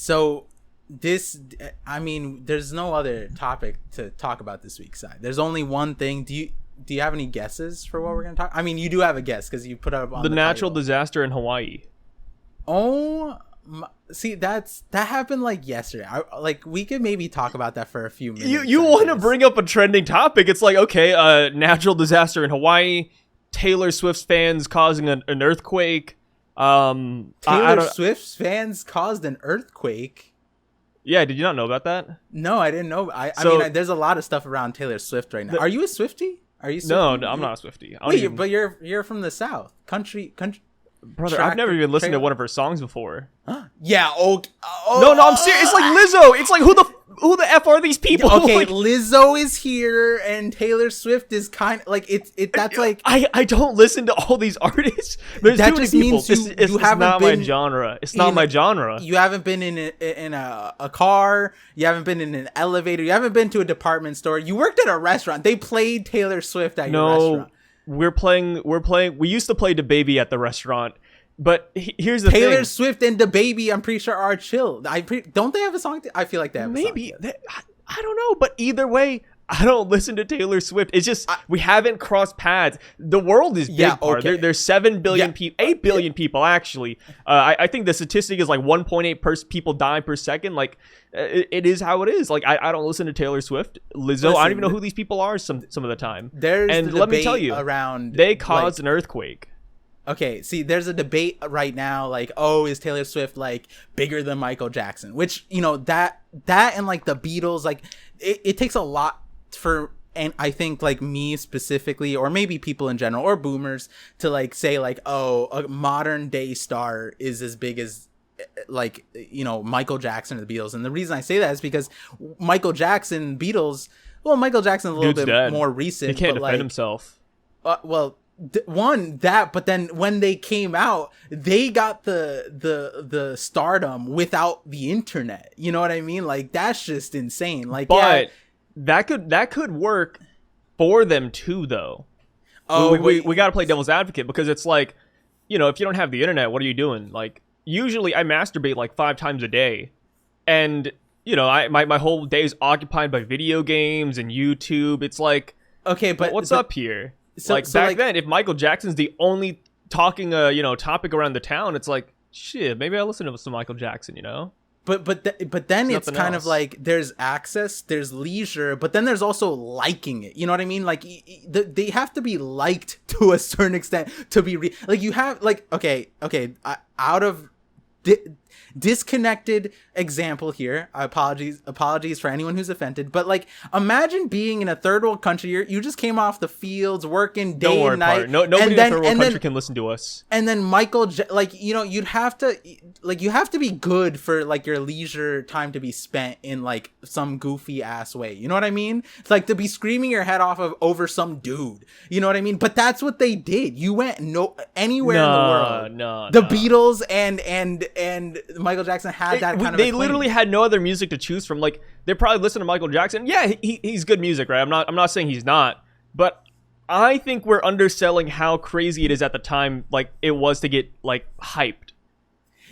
So this, I mean, there's no other topic to talk about this week, side. There's only one thing. Do you have any guesses for what we're gonna talk? I mean, you do have a guess because you put up on The natural title. disaster in Hawaii. Oh, see, that happened like yesterday. Like we could maybe talk about that for a few minutes. You want to bring up a trending topic? It's like, okay, natural disaster in Hawaii. Taylor Swift's fans causing an earthquake. Taylor Swift's fans caused an earthquake. Yeah, did you not know about that? No, I didn't know. I mean, there's a lot of stuff around Taylor Swift right now. Are you a Swiftie? Are you? No, I'm not a Swiftie. Wait, but you're from the South, country. Brother, I've never even listened to one of her songs before. Yeah. Oh. No, I'm serious. It's like Lizzo. It's like who the f are these people? Okay, like, Lizzo is here, and Taylor Swift is kind of like it. That's like I don't listen to all these artists. There's that too many just people. means It's haven't not been my genre. It's not my genre. You haven't been in a car. You haven't been in an elevator. You haven't been to a department store. You worked at a restaurant. They played Taylor Swift at your restaurant. We're playing. We used to play DaBaby at the restaurant. But here's the Taylor thing. Swift and DaBaby, I'm pretty sure, are chill. Don't they have a song? I feel like they have a song. Maybe. I don't know. But either way, I don't listen to Taylor Swift. It's just we haven't crossed paths. The world is big. Okay. There's 7 billion people, 8 billion people actually. I think the statistic is like 1.8 people die per second. Like it is how it is. Like I don't listen to Taylor Swift, Lizzo. I don't even know who these people are some of the time. And let me tell you, around they caused an earthquake. Okay, see, there's a debate right now, like, oh, is Taylor Swift, like, bigger than Michael Jackson? Which, you know, that and, like, the Beatles, like, it takes a lot for, and I think, like, me specifically, or maybe people in general, or boomers, to, like, say, like, oh, a modern-day star is as big as, like, you know, Michael Jackson or the Beatles. And the reason I say that is because Michael Jackson, Beatles, well, Michael Jackson's a little bit dead. more recent. He can't defend like, himself. But then when they came out, they got the stardom without the internet. You know what I mean? Like that's just insane. Like, but that could work for them too, though. Oh, we got to play devil's advocate because it's like, you know, if you don't have the internet, what are you doing? Like usually I masturbate like 5 times a day, and you know, my whole day is occupied by video games and YouTube. It's like, okay, but what's up here? Back then, if Michael Jackson's the only talking topic around the town, it's like, shit, maybe I listen to some Michael Jackson, you know? But then it's kind of like there's access, there's leisure, but then there's also liking it. You know what I mean? Like they have to be liked to a certain extent to be like you have like okay, out of disconnected example here. Apologies for anyone who's offended, but like imagine being in a third world country. You just came off the fields working day and night. Nobody in a third world country can listen to us. And then like, you know, you have to be good for like your leisure time to be spent in like some goofy ass way. You know what I mean? It's like to be screaming your head off over some dude. You know what I mean? But that's what they did. You went anywhere in the world. The Beatles and Michael Jackson had that kind of. They literally had no other music to choose from. Like they probably listened to Michael Jackson. Yeah, he's good music, right? I'm not saying he's not, but I think we're underselling how crazy it is at the time. Like it was to get like hyped,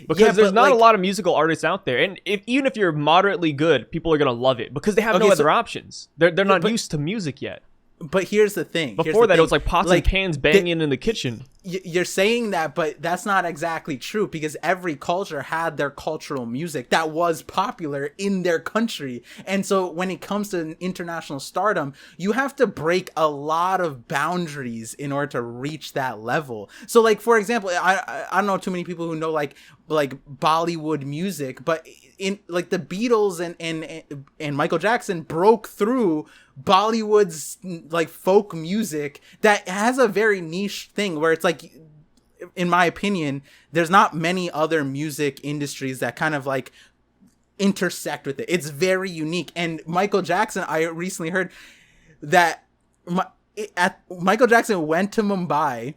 because there's not a lot of musical artists out there, and even if you're moderately good, people are gonna love it because they have no other options. They're not used to music yet. But here's the thing. Before that, it was like pots and pans banging in the kitchen. You're saying that, but that's not exactly true because every culture had their cultural music that was popular in their country. And so when it comes to international stardom, you have to break a lot of boundaries in order to reach that level. So like, for example, I don't know too many people who know like Bollywood music, but in like the Beatles and Michael Jackson broke through Bollywood's like folk music that has a very niche thing where it's like, in my opinion, there's not many other music industries that kind of like intersect with it. It's very unique. And Michael Jackson, I recently heard that Michael Jackson went to Mumbai,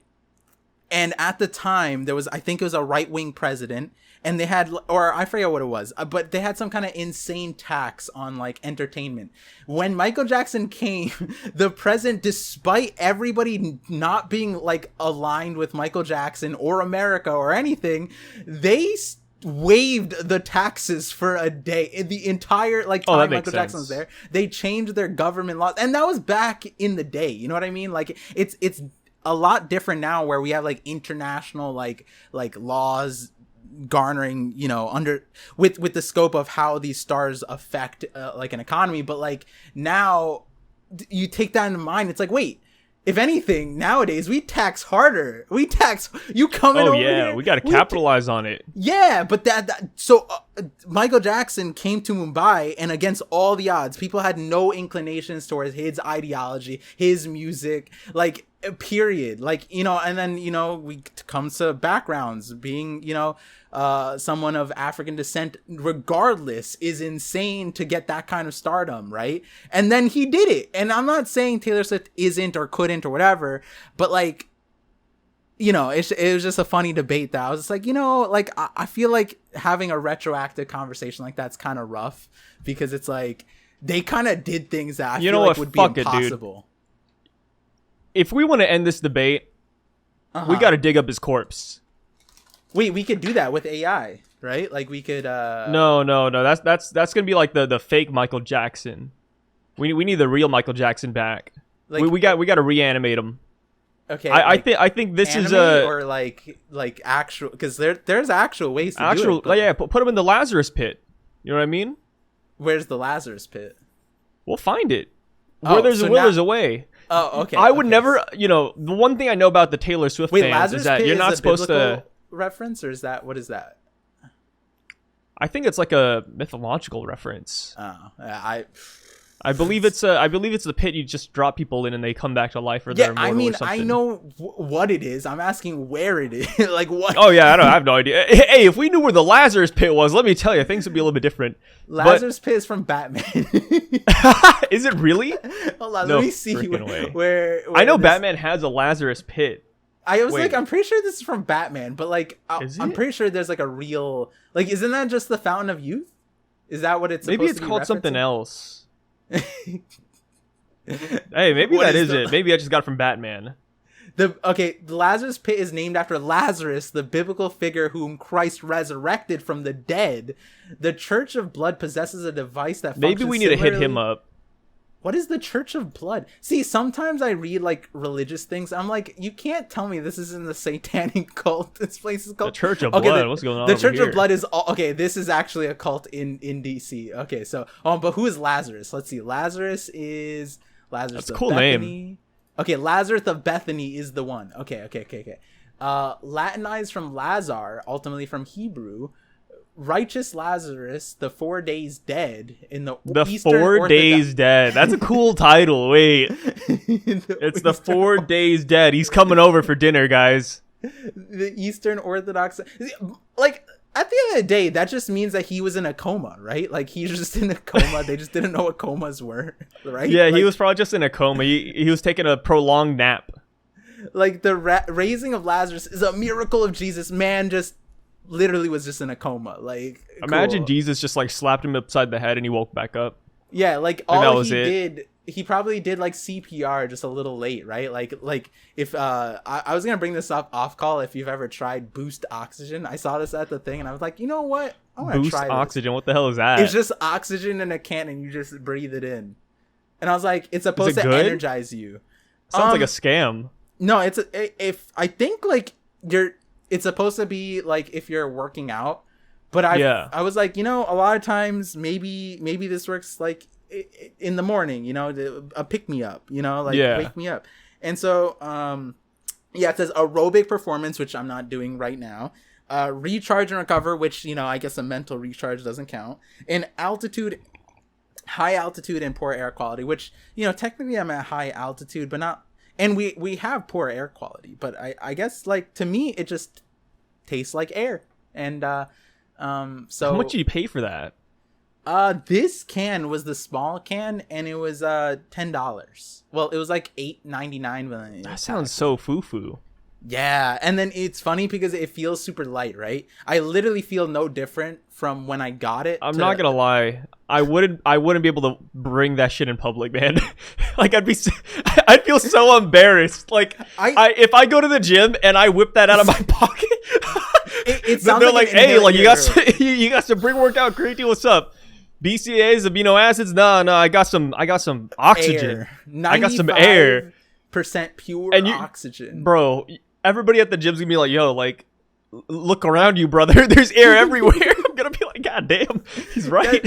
and at the time there was, I think it was a right-wing president, and they had, or I forget what it was, but they had some kind of insane tax on like entertainment. When Michael Jackson came, the president, despite everybody not being like aligned with Michael Jackson or America or anything, they waived the taxes for a day in the entire like time Michael Jackson was there. They changed their government laws, and that was back in the day. You know what I mean? Like it's a lot different now, where we have like international like laws garnering, you know, under with the scope of how these stars affect like an economy. But like now, you take that into mind. It's like, wait. If anything, nowadays we tax harder. We tax you coming over here. Oh yeah, we got to capitalize on it. Yeah, but so Michael Jackson came to Mumbai, and against all the odds, people had no inclinations towards his ideology, his music, like period. Like, you know, and then, you know, we come to backgrounds, being, you know, someone of African descent, regardless, is insane to get that kind of stardom, right? And then he did it. And I'm not saying Taylor Swift isn't or couldn't or whatever, but like, you know, it was just a funny debate that I was just like, you know, like I feel like having a retroactive conversation like that's kind of rough, because it's like they kind of did things that I feel like would be impossible. If we want to end this debate, we got to dig up his corpse. Wait, we could do that with AI, right? Like we could. No. That's gonna be like the fake Michael Jackson. We need the real Michael Jackson back. Like, we got to reanimate him. Okay. I think this is a or like actual, because there's actual ways to do it. Like, yeah, put him in the Lazarus pit. You know what I mean? Where's the Lazarus pit? We'll find it. Where there's a will, there's a way. Oh, okay. I would never, you know, the one thing I know about the Taylor Swift fans Lazarus is that pit you're not supposed to reference, or is that, what is that? I think it's like a mythological reference. I believe it's the pit you just drop people in and they come back to life, or they're immortal. I mean, or something. I know what it is. I'm asking where it is. Like what? Oh yeah, I have no idea. Hey, if we knew where the Lazarus pit was, let me tell you, things would be a little bit different. Lazarus pit is from Batman. Is it really? Hold on, let me see where I know Batman has a Lazarus pit. I was like, I'm pretty sure this is from Batman, but like, I'm pretty sure there's like a real, like, isn't that just the Fountain of Youth? Is that what it's supposed to be? Maybe it's called something else. Hey, maybe that is it. Maybe I just got it from Batman. The Lazarus pit is named after Lazarus, the biblical figure whom Christ resurrected from the dead. The Church of Blood possesses a device that maybe we need to hit him up. What is the Church of Blood? See, sometimes I read like religious things. I'm like, you can't tell me this isn't the satanic cult. This place is called the Church of Blood. What's going on? The Church of Blood is this is actually a cult in DC. Okay, so but who is Lazarus? Let's see. Lazarus That's a of cool Bethany. name. Okay, Lazarus of Bethany is the one. Okay. Latinized from Lazar, ultimately from Hebrew. Righteous Lazarus, the 4 days dead in the Eastern 4 days dead. That's a cool title. Wait, it's the 4 days dead. He's coming over for dinner, guys. The Eastern Orthodox, like at the end of the day, that just means that he was in a coma, right? Like he's just in a coma. They just didn't know what comas were, right? Yeah, he was probably just in a coma. He was taking a prolonged nap. Like the raising of Lazarus is a miracle of Jesus. Man, just literally was just in a coma. Like, imagine cool. Jesus just like slapped him upside the head and he woke back up. Yeah, like all he did, he probably did like CPR just a little late, right? Like if I was gonna bring this up off call, if you've ever tried Boost Oxygen. I saw this at the thing and I was like, you know what, I'm gonna try this. Oxygen, what the hell is that? It's just oxygen in a can and you just breathe it in. And I was like, it's supposed to energize you. Sounds like a scam. No, I think like it's supposed to be like if you're working out, but I was like, you know, a lot of times maybe this works like in the morning, you know, a pick me up, you know, like wake me up. And so it says aerobic performance, which I'm not doing right now, recharge and recover, which, you know, I guess a mental recharge doesn't count, and high altitude and poor air quality, which, you know, technically I'm at high altitude but not. And we have poor air quality, but I guess, like, to me, it just tastes like air. And so how much did you pay for that? This can was the small can, and it was $10. Well, it was like $8.99. That sounds so foo-foo. Yeah, and then it's funny because it feels super light, right? I literally feel no different from when I got it. I'm not gonna lie, I wouldn't be able to bring that shit in public, man. Like I'd feel so embarrassed. Like if I go to the gym and I whip that out of my pocket, It sounds They're like, like, hey, like you got some, you got some pre-workout creatine. What's up? BCAAs, amino acids. No, I got some oxygen. I got some air. Percent pure And oxygen, bro. Everybody at the gym's gonna be like, yo, like, look around you, brother. There's air everywhere. I'm gonna be like, god damn, he's right.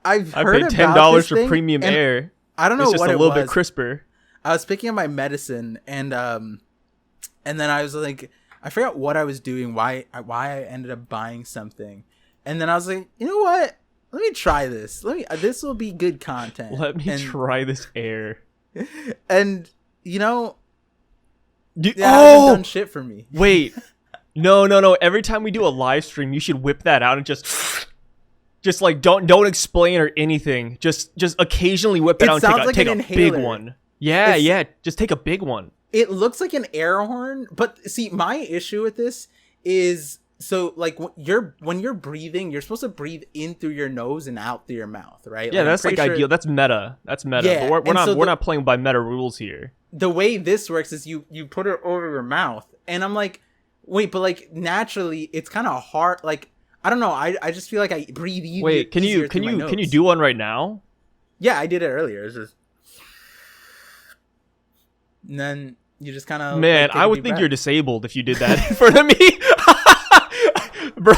I've I heard paid about $10 this for thing, premium and air. I don't know It's just what a it little was. bit crisper. I was picking up my medicine, and then I was like, I forgot what I was doing, why I ended up buying something, and then I was like, you know what? Let me try this. This will be good content. Let me try this air. And you know, It hasn't done shit for me. Wait, no. Every time we do a live stream, you should whip that out and just like don't explain or anything. Just occasionally whip it out and take a big one. Yeah. Just take a big one. It looks like an air horn, but see, my issue with this is, so like when you're breathing, you're supposed to breathe in through your nose and out through your mouth, right? Yeah, like, that's like ideal. That's meta. Yeah, but we're so not playing by meta rules here. The way this works is you put it over your mouth, and I'm like, wait, but like naturally it's kind of hard. Like, I don't know. I just feel like I breathe easier. Wait, can you do one right now? Yeah, I did it earlier. It's just, and then you just kind of, man, I would think you're disabled if you did that in front of me, bro.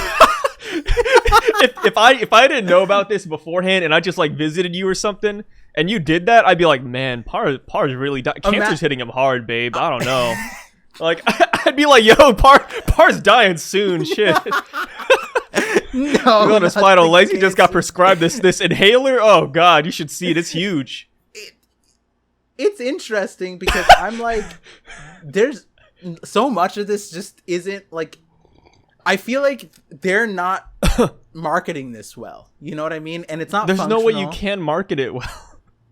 if I didn't know about this beforehand and I just like visited you or something and you did that, I'd be like, man, Par's really cancer's hitting him hard, babe. I don't know. Like, I'd be like, yo, Par's dying soon. Shit. No, going to Spinal Legs. He just got prescribed this inhaler. Oh god, you should see it. It's huge. It's interesting because I'm like, there's so much of this just isn't like, I feel like they're not marketing this well. You know what I mean? And it's not. There's functional. no way you can market it well.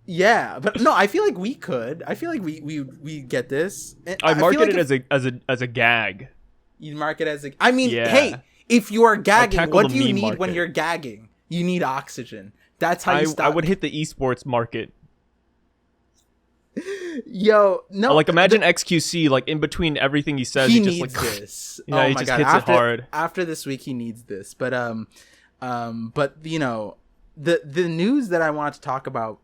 Yeah, but no, I feel like we could. I feel like we get this. I market it as a gag. You market as a. I mean, yeah. Hey, if you are gagging, what do you need market. when you're gagging? You need oxygen. That's how you stop. I would hit the esports market. Yo, no. Like, imagine XQC, like, in between everything he says, he just needs like this. Yeah, he just hits it hard. After this week, he needs this. But you know, the news that I want to talk about.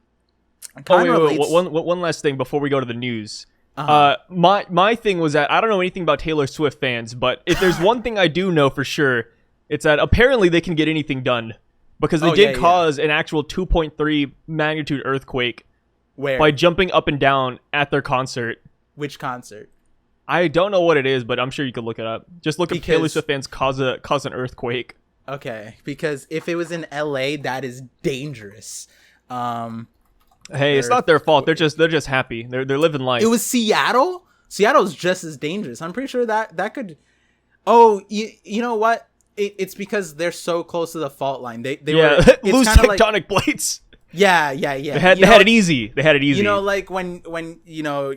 Wait, one last thing before we go to the news. My thing was that I don't know anything about Taylor Swift fans, but if there's one thing I do know for sure, it's that apparently they can get anything done, because they did cause an actual 2.3 magnitude earthquake. Where? By jumping up and down at their concert. Which concert? I don't know what it is, but I'm sure you could look it up. Just look up Taylor Swift fans cause an earthquake. Okay, because if it was in LA, that is dangerous. Hey, it's not their fault. They're just happy. They're living life. It was Seattle. Seattle's just as dangerous. I'm pretty sure that could. Oh, you know what? It's because they're so close to the fault line. They were loose tectonic plates. Yeah. They had it easy. You know, like when you know,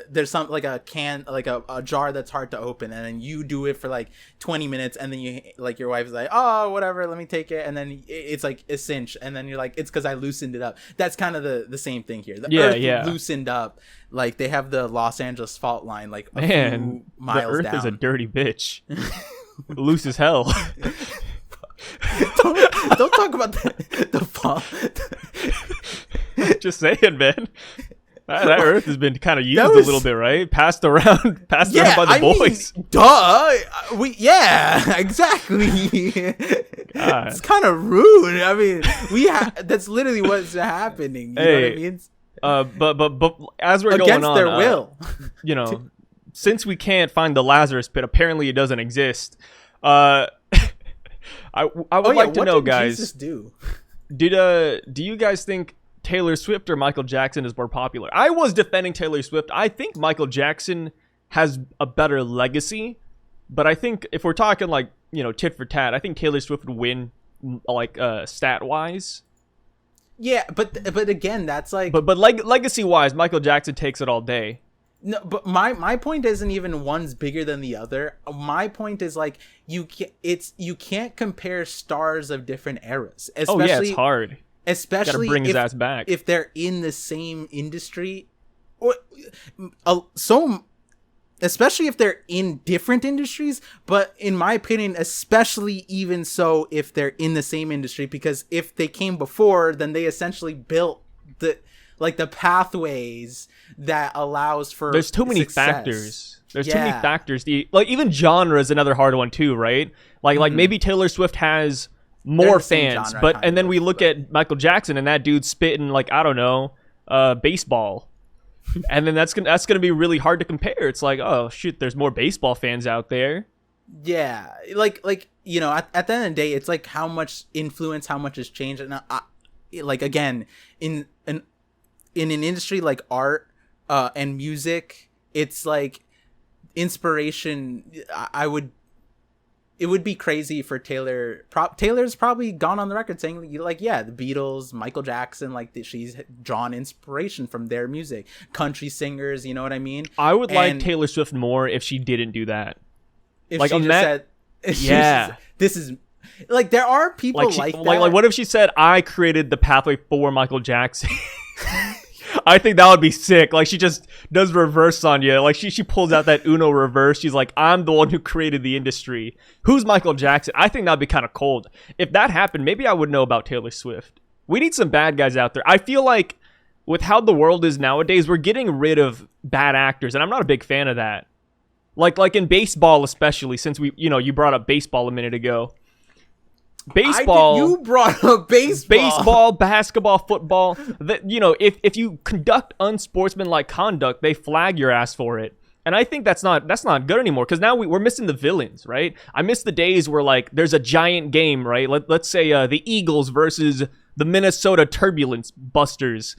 there's some like a can, like a jar that's hard to open, and then you do it for like 20 minutes, and then you like your wife is like, oh, whatever, let me take it, and then it's like a cinch, and then you're like, it's because I loosened it up. That's kind of the same thing here. The Earth loosened up. Like, they have the Los Angeles fault line like a few miles the Earth down. is a dirty bitch. Loose as hell. don't talk about the fault. Just saying, man. That Earth has been kind of used a little bit, right? Passed around by the boys. Exactly. It's kind of rude. I mean, that's literally what's happening. You know what I mean? But as we're against going on, their will, you know, since we can't find the Lazarus pit, apparently it doesn't exist. I would like to know, guys. Jesus do? Do you guys think Taylor Swift or Michael Jackson is more popular? I was defending Taylor Swift. I think Michael Jackson has a better legacy, but I think if we're talking like, you know, tit for tat, I think Taylor Swift would win, like, stat wise. Yeah, but again, that's like. But legacy wise, Michael Jackson takes it all day. No, but my point isn't even one's bigger than the other. My point is like you can't compare stars of different eras. Especially, it's hard. Especially gotta bring his ass back if they're in the same industry, or so. especially if they're in different industries, but in my opinion, especially even so if they're in the same industry, because if they came before, then they essentially built the pathways that allows for there's too many success. Factors. There's too many factors. Like even genre is another hard one too, right? Like maybe Taylor Swift has more fans, but and then we look at Michael Jackson and that dude's spitting like, I don't know, baseball. And then that's gonna be really hard to compare. It's like, oh shoot, there's more baseball fans out there. Yeah, like you know, at the end of the day, it's like how much influence, how much has changed, and like again, in an industry like art and music, it's like inspiration. It would be crazy for Taylor. Taylor's probably gone on the record saying like, yeah, the Beatles, Michael Jackson, like she's drawn inspiration from their music. Country singers, you know what I mean? I would like Taylor Swift more if she didn't do that. If like she just said, yeah, this is like there are people like that. Like what if she said, I created the pathway for Michael Jackson? I think that would be sick. Like she just does reverse on you. Like she pulls out that Uno reverse. She's like, I'm the one who created the industry. Who's Michael Jackson? I think that'd be kind of cold. If that happened, maybe I would know about Taylor Swift. We need some bad guys out there. I feel like with how the world is nowadays, we're getting rid of bad actors, and I'm not a big fan of that. Like in baseball, especially, since you brought up baseball a minute ago. You brought up baseball, basketball, football. If you conduct unsportsmanlike conduct, they flag your ass for it. And I think that's not good anymore, because now we're missing the villains, right? I miss the days where like there's a giant game, right? Let's say the Eagles versus the Minnesota Turbulence Busters.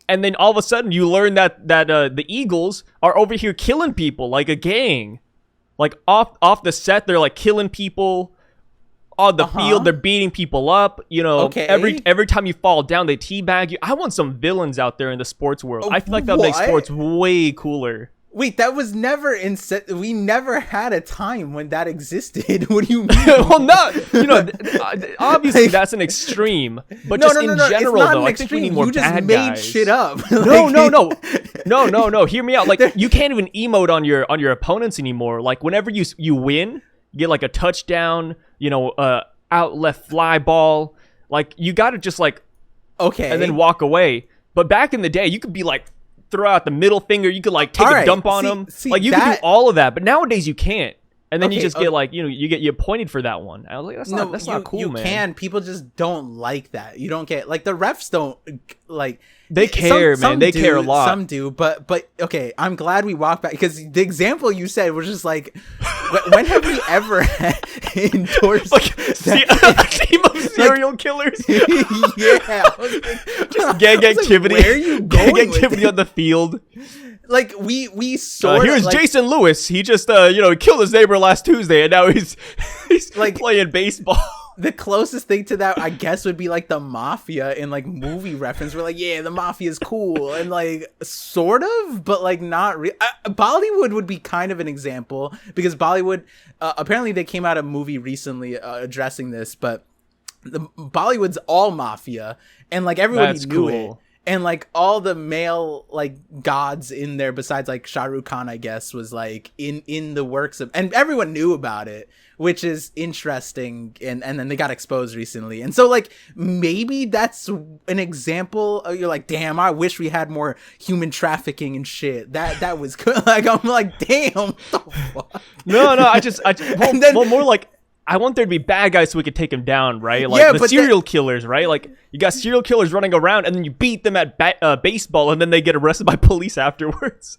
And then all of a sudden you learn that the Eagles are over here killing people like a gang. Like off the set, they're like killing people. On the field, they're beating people up. Okay. Every time you fall down, they teabag you. I want some villains out there in the sports world. I feel like that would make sports way cooler. Wait, that was never we never had a time when that existed. What do you mean? Well, no, obviously that's an extreme, but just in general, though, I think we need more bad guys. You just made shit up. No. Hear me out. Like you can't even emote on your opponents anymore. Like whenever you win, you get like a touchdown, out left fly ball. Like you got to just like, okay, and then walk away. But back in the day, you could be like, throw out the middle finger. You could like take a dump on them. Like you can do all of that, but nowadays you can't. And then you just get like, you get pointed for that one. I was like, that's not cool, man. You can. People just don't like that. You don't get like the refs don't like. They care, man. They care a lot. Some do, but okay. I'm glad we walked back, because the example you said was just like, when have we ever endorsed like a team of serial killers? Yeah, just gang activity. Like, where are you going? Gang activity on the field. Like we sort here's like, Jason Lewis. He just killed his neighbor last Tuesday, and now he's like playing baseball. The closest thing to that, I guess, would be like the mafia in like movie reference. We're like, yeah, the mafia is cool, and like sort of, but like not real. Bollywood would be kind of an example, because Bollywood apparently they came out a movie recently addressing this, but the Bollywood's all mafia, and like everybody knew it. And like all the male like gods in there besides like Shah Rukh Khan, I guess, was like in the works of, and everyone knew about it, which is interesting. And then they got exposed recently. And so like maybe that's an example of, you're like, damn, I wish we had more human trafficking and shit. That was good. Like I'm like, damn. What the fuck? No, more like, I want there to be bad guys so we could take them down, right? Like yeah, the serial killers, right? Like you got serial killers running around, and then you beat them at baseball, and then they get arrested by police afterwards.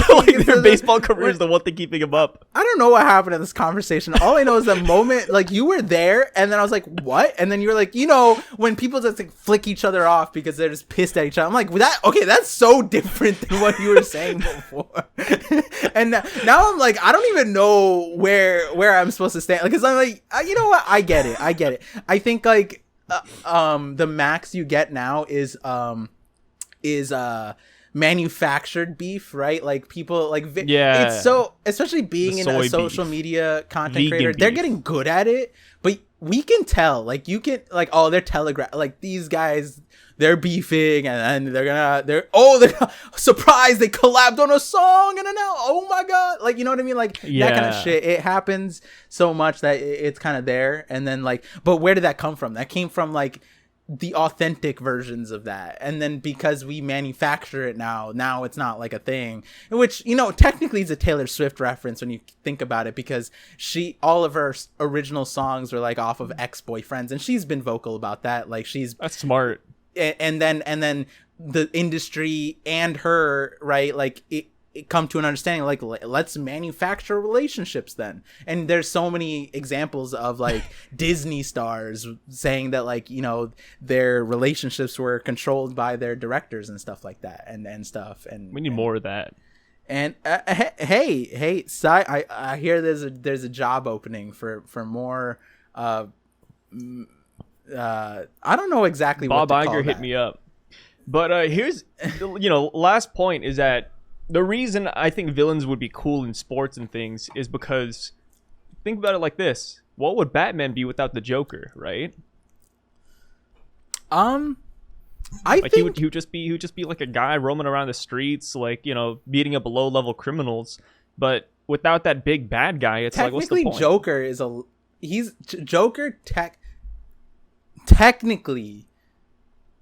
Like their baseball career is the one thing keeping them up. I don't know what happened in this conversation. All I know is the moment, like you were there, and then I was like, "What?" And then you were like, when people just like flick each other off because they're just pissed at each other. I'm like, that's so different than what you were saying before. And now I'm like, I don't even know where I'm supposed to stand, because I'm like, you know what? I get it. I think like the max you get now is manufactured beef, right? Like people like it's so, especially being in a social media content creator, they're getting good at it, but we can tell, like you can like, oh, they're telegraph, like these guys they're beefing, and then they're surprised they collabed on a song, and then now, oh my god, like, you know what I mean, like that kind of shit. It happens so much that it's kind of there, and then like, but where did that come from? That came from like the authentic versions of that, and then because we manufacture it now it's not like a thing, which, you know, technically is a Taylor Swift reference when you think about it, because all of her original songs were like off of ex-boyfriends, and she's been vocal about that, like that's smart. And then the industry and her, right, like it come to an understanding, like, let's manufacture relationships then. And there's so many examples of like Disney stars saying that, like, you know, their relationships were controlled by their directors and stuff like that, and stuff. And we need more of that. And hey, I hear there's a job opening for more I don't know exactly Bob what to call Iger hit me up. But here's, you know, last point is that the reason I think villains would be cool in sports and things is because, think about it like this: what would Batman be without the Joker, right? I like think he would just be like a guy roaming around the streets, like, you know, beating up low level criminals. But without that big bad guy, it's like, what's the point? Joker technically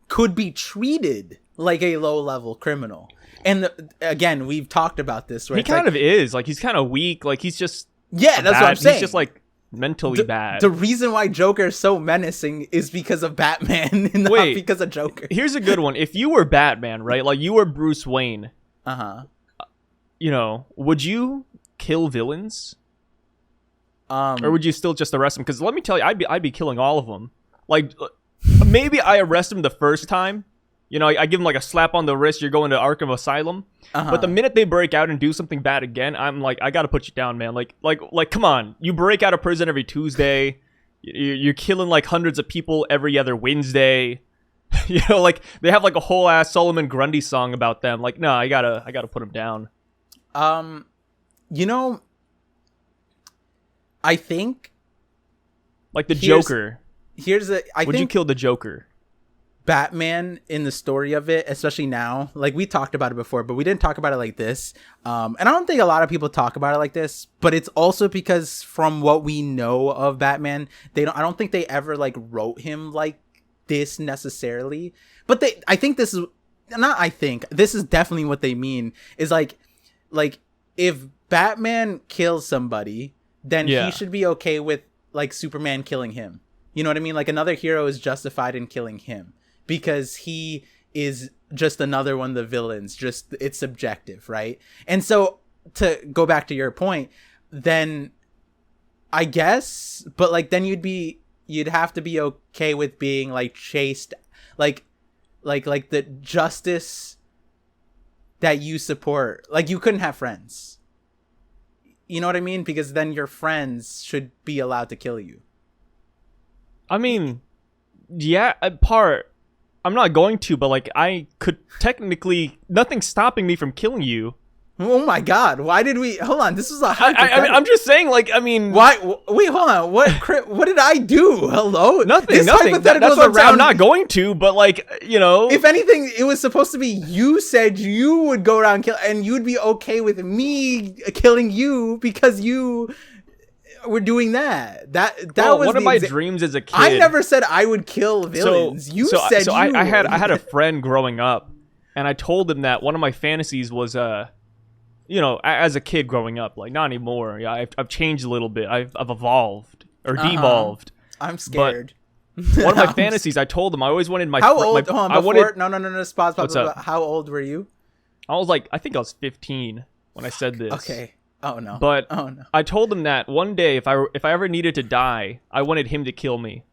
could be treated like a low level criminal. And again, we've talked about this. Where he kind of is. Like, he's kind of weak. Like, he's just that's what I'm saying. He's just like mentally bad. The reason why Joker is so menacing is because of Batman, and not because of Joker. Here's a good one. If you were Batman, right? Like, you were Bruce Wayne. You know, would you kill villains? Or would you still just arrest them? Because let me tell you, I'd be killing all of them. Like, maybe I arrest them the first time. You know, I give them like a slap on the wrist. You're going to Arkham Asylum. But the minute they break out and do something bad again, I'm like, I got to put you down, man. Like, come on. You break out of prison every Tuesday. You're killing like hundreds of people every other Wednesday. You know, like, they have like a whole ass Solomon Grundy song about them. Like, no, I gotta put them down. You know, I think like the Joker. Would you kill the Joker? Batman, in the story of it, especially now, like, we talked about it before, but we didn't talk about it like this. And I don't think a lot of people talk about it like this, but it's also because from what we know of Batman, I don't think they ever like wrote him like this necessarily. But this is definitely what they mean, is like if Batman kills somebody, then he should be okay with like Superman killing him. You know what I mean? Like, another hero is justified in killing him, because he is just another one of the villains. Just, it's subjective, right? And so, to go back to your point, then I guess, but like, then you'd have to be okay with being like chased, like the justice that you support. Like, you couldn't have friends. You know what I mean? Because then your friends should be allowed to kill you. I mean, yeah, I'm not going to, but like, I could technically, nothing's stopping me from killing you. Oh my god, why did we, hold on, this was a hypothetical. I'm just saying, like, I mean, why, wait, hold on, what did I do? Hello? Nothing. That's what I'm not going to, but like, you know. If anything, it was supposed to be, you said you would go around and you'd be okay with me killing you because you were doing that. That was one of my dreams as a kid. I never said I would kill villains. I had a friend growing up, and I told him that one of my fantasies was you know, as a kid growing up, like, not anymore. Yeah, I've changed a little bit. I've evolved or devolved. I'm scared. But one of my fantasies, I told him I always wanted my. How old? Hold on, no. Pause. What's up? How old were you? I was like, I think I was 15 when I said this. Okay. Oh no. But oh no. I told him that one day, if I ever needed to die, I wanted him to kill me.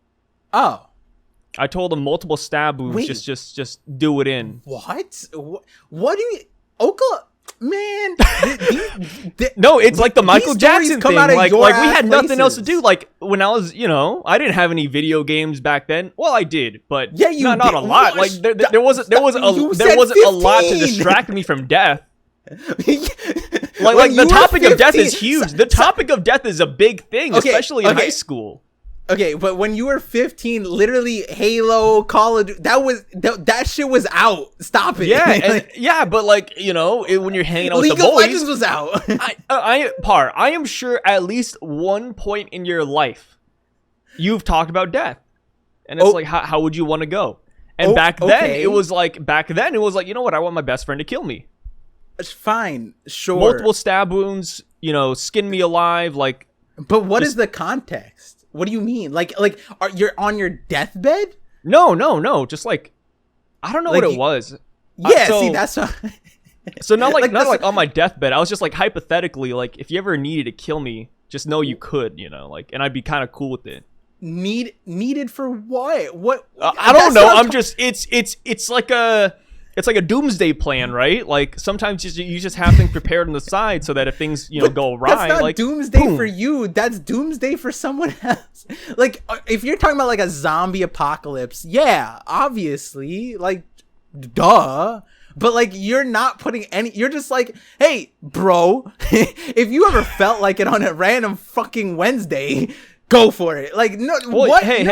Oh. I told him multiple stab wounds. Just do it in. What? What do you, Oka? Man, no, it's like the Michael Jackson thing. Like we had nothing else to do. Like, when I was, you know, I didn't have any video games back then. Well, I did, but not a lot. Like there wasn't a lot to distract me from death. Like the topic of death is huge. The topic of death is a big thing, especially in high school. Okay, but when you were 15, literally Halo, Call of Duty, that shit was out. Stop it. Yeah, but like, when you're hanging out League with the of boys, Legends was out. I am sure at least one point in your life you've talked about death. And it's like, how would you want to go? And back then it was like, you know what? I want my best friend to kill me. Fine, sure. Multiple stab wounds, skin me alive, like. But what is the context? What do you mean? Like, you're on your deathbed? No. Just like, I don't know what it was. Yeah, see, that's what... So not like on my deathbed. I was just like, hypothetically, like, if you ever needed to kill me, just know you could, like, and I'd be kind of cool with it. Needed for what? What? I don't know. I'm just, it's like a doomsday plan, right? Like, sometimes you just have things prepared on the side so that if things, go awry, that's not like doomsday boom. for you. That's doomsday for someone else. Like, if you're talking about like a zombie apocalypse, yeah, obviously, like, duh. But like, you're not putting any. You're just like, hey, bro, if you ever felt like it on a random fucking Wednesday, go for it. Like, no, well, what? Hey,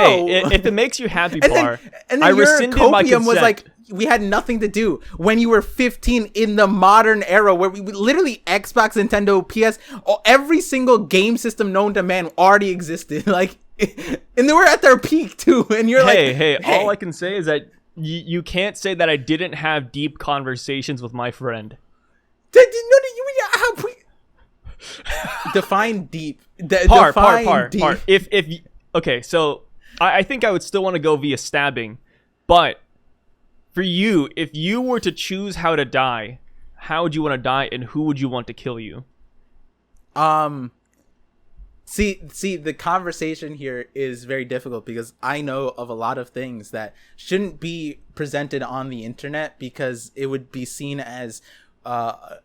if it makes you happy, Par, and then I your rescinded my copium consent. was like, we had nothing to do when you were 15 in the modern era where we literally Xbox, Nintendo, PS, every single game system known to man already existed. Like, and they were at their peak too. And you're hey, all I can say is that you can't say that I didn't have deep conversations with my friend. Define deep. Par. If okay, so I think I would still want to go via stabbing, but for you, if you were to choose how to die, how would you want to die, and who would you want to kill you? See, the conversation here is very difficult because I know of a lot of things that shouldn't be presented on the internet because it would be seen as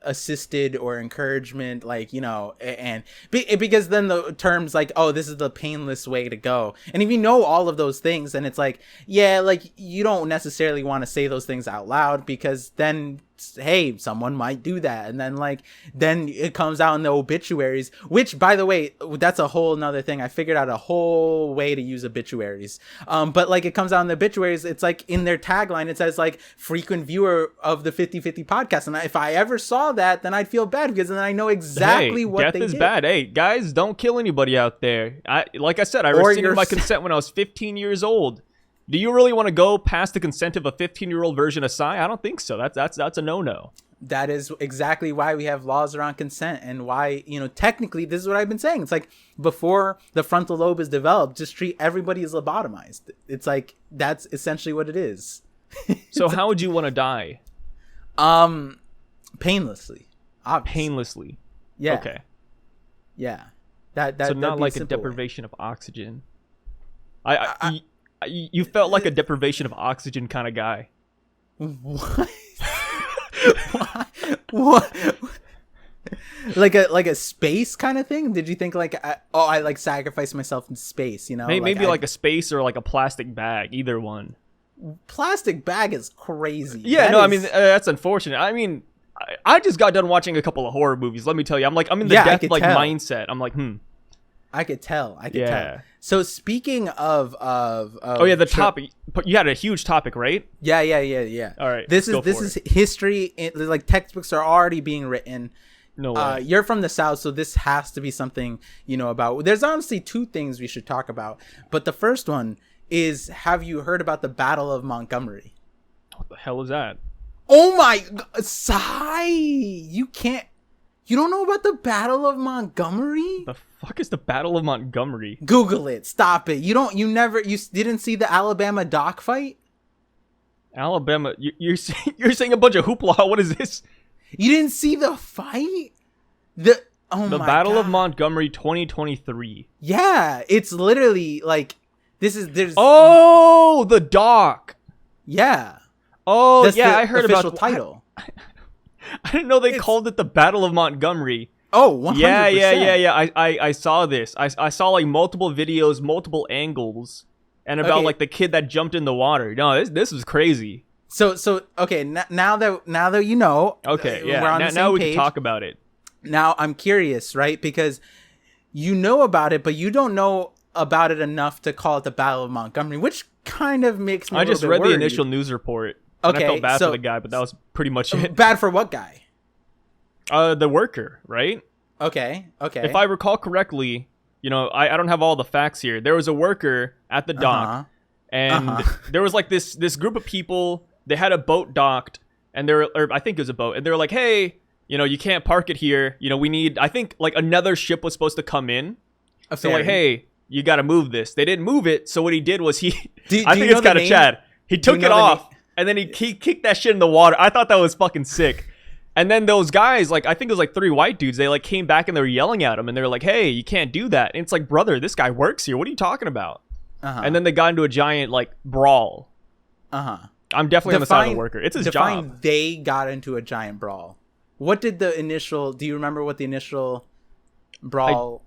assisted or encouragement, like, and because then the terms like, oh, this is the painless way to go, and if you know all of those things, then it's like, yeah, like, you don't necessarily want to say those things out loud because then, hey, someone might do that, and then it comes out in the obituaries, which, by the way, that's a whole nother thing. I figured out a whole way to use obituaries, but like, it comes out in the obituaries, it's like in their tagline it says like frequent viewer of the 50/50 podcast, and if I ever saw that, then I'd feel bad because then I know exactly what death they is did. bad. Hey, guys, don't kill anybody out there. Like I said, I rescinded my consent when I was 15 years old. Do you really want to go past the consent of a 15-year-old version of Psy? I don't think so. That's a no-no. That is exactly why we have laws around consent, and why, technically, this is what I've been saying. It's like, before the frontal lobe is developed, just treat everybody as lobotomized. It's like, that's essentially what it is. So how would you want to die? Painlessly. Obviously. Painlessly. Yeah. Okay. Yeah. So not like a deprivation of oxygen. You felt like a deprivation of oxygen kind of guy. What? What? Like a space kind of thing? Did you think like, I like sacrifice myself in space? Maybe like a space or like a plastic bag. Either one. Plastic bag is crazy. Yeah, I mean, that's unfortunate. I mean, I just got done watching a couple of horror movies. Let me tell you, I'm in the death like mindset. I'm like, I could tell. Tell. So speaking of the topic. You had a huge topic, right? Yeah. All right. This is history. Like, textbooks are already being written. No way. You're from the South, so this has to be something about. There's honestly two things we should talk about, but the first one is, have you heard about the Battle of Montgomery? What the hell is that? Oh my God, Sai! You don't know about the Battle of Montgomery? The fuck is the Battle of Montgomery? Google it. Stop it. You didn't see the Alabama dock fight? Alabama, you're saying a bunch of hoopla. What is this? You didn't see the fight? The Battle of Montgomery 2023. Yeah, it's literally like, there's the dock. Yeah. Oh, that's yeah, the I heard official about title. I didn't know they called it the Battle of Montgomery. Oh, 100%. Yeah. I saw this. I saw like multiple videos, multiple angles, and about like the kid that jumped in the water. No, this was crazy. So okay, now that you know, okay, yeah, we're on the same now we page. can talk about it. Now I'm curious, right? Because you know about it, but you don't know about it enough to call it the Battle of Montgomery, which kind of makes me. I just read worried. the initial news report. And Okay, I felt bad so for the guy, but that was pretty much it. bad for what guy? The worker, right? Okay. If I recall correctly, you know, I don't have all the facts here. There was a worker at the dock, and there was like this group of people. They had a boat docked, and I think it was a boat, and they were like, "Hey, you know, you can't park it here. You know, we need." I think like another ship was supposed to come in, so like, "Hey, you got to move this." They didn't move it, so what he did was I think it's kind of Chad. He took it off, and then he kicked that shit in the water. I thought that was fucking sick. And then those guys, like, I think it was like 3 white dudes, they like came back and they were yelling at him, and they were like, "Hey, you can't do that." And it's like, brother, this guy works here. What are you talking about? And then they got into a giant like brawl. I'm definitely on the side of the worker. It's his job. They got into a giant brawl. What did the initial? Do you remember what the initial brawl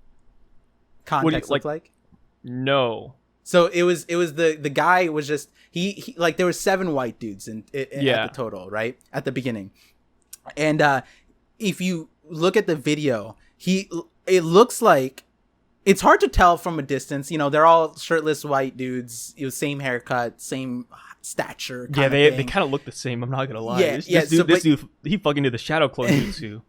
context looked like? No. So it was the guy was just he like there were 7 white dudes at the total, right, at the beginning. And if you look at the video, it looks like it's hard to tell from a distance. You know, they're all shirtless white dudes, same haircut, same stature. Yeah, they kind of look the same. I'm not gonna lie. This dude, he fucking did the shadow clone too.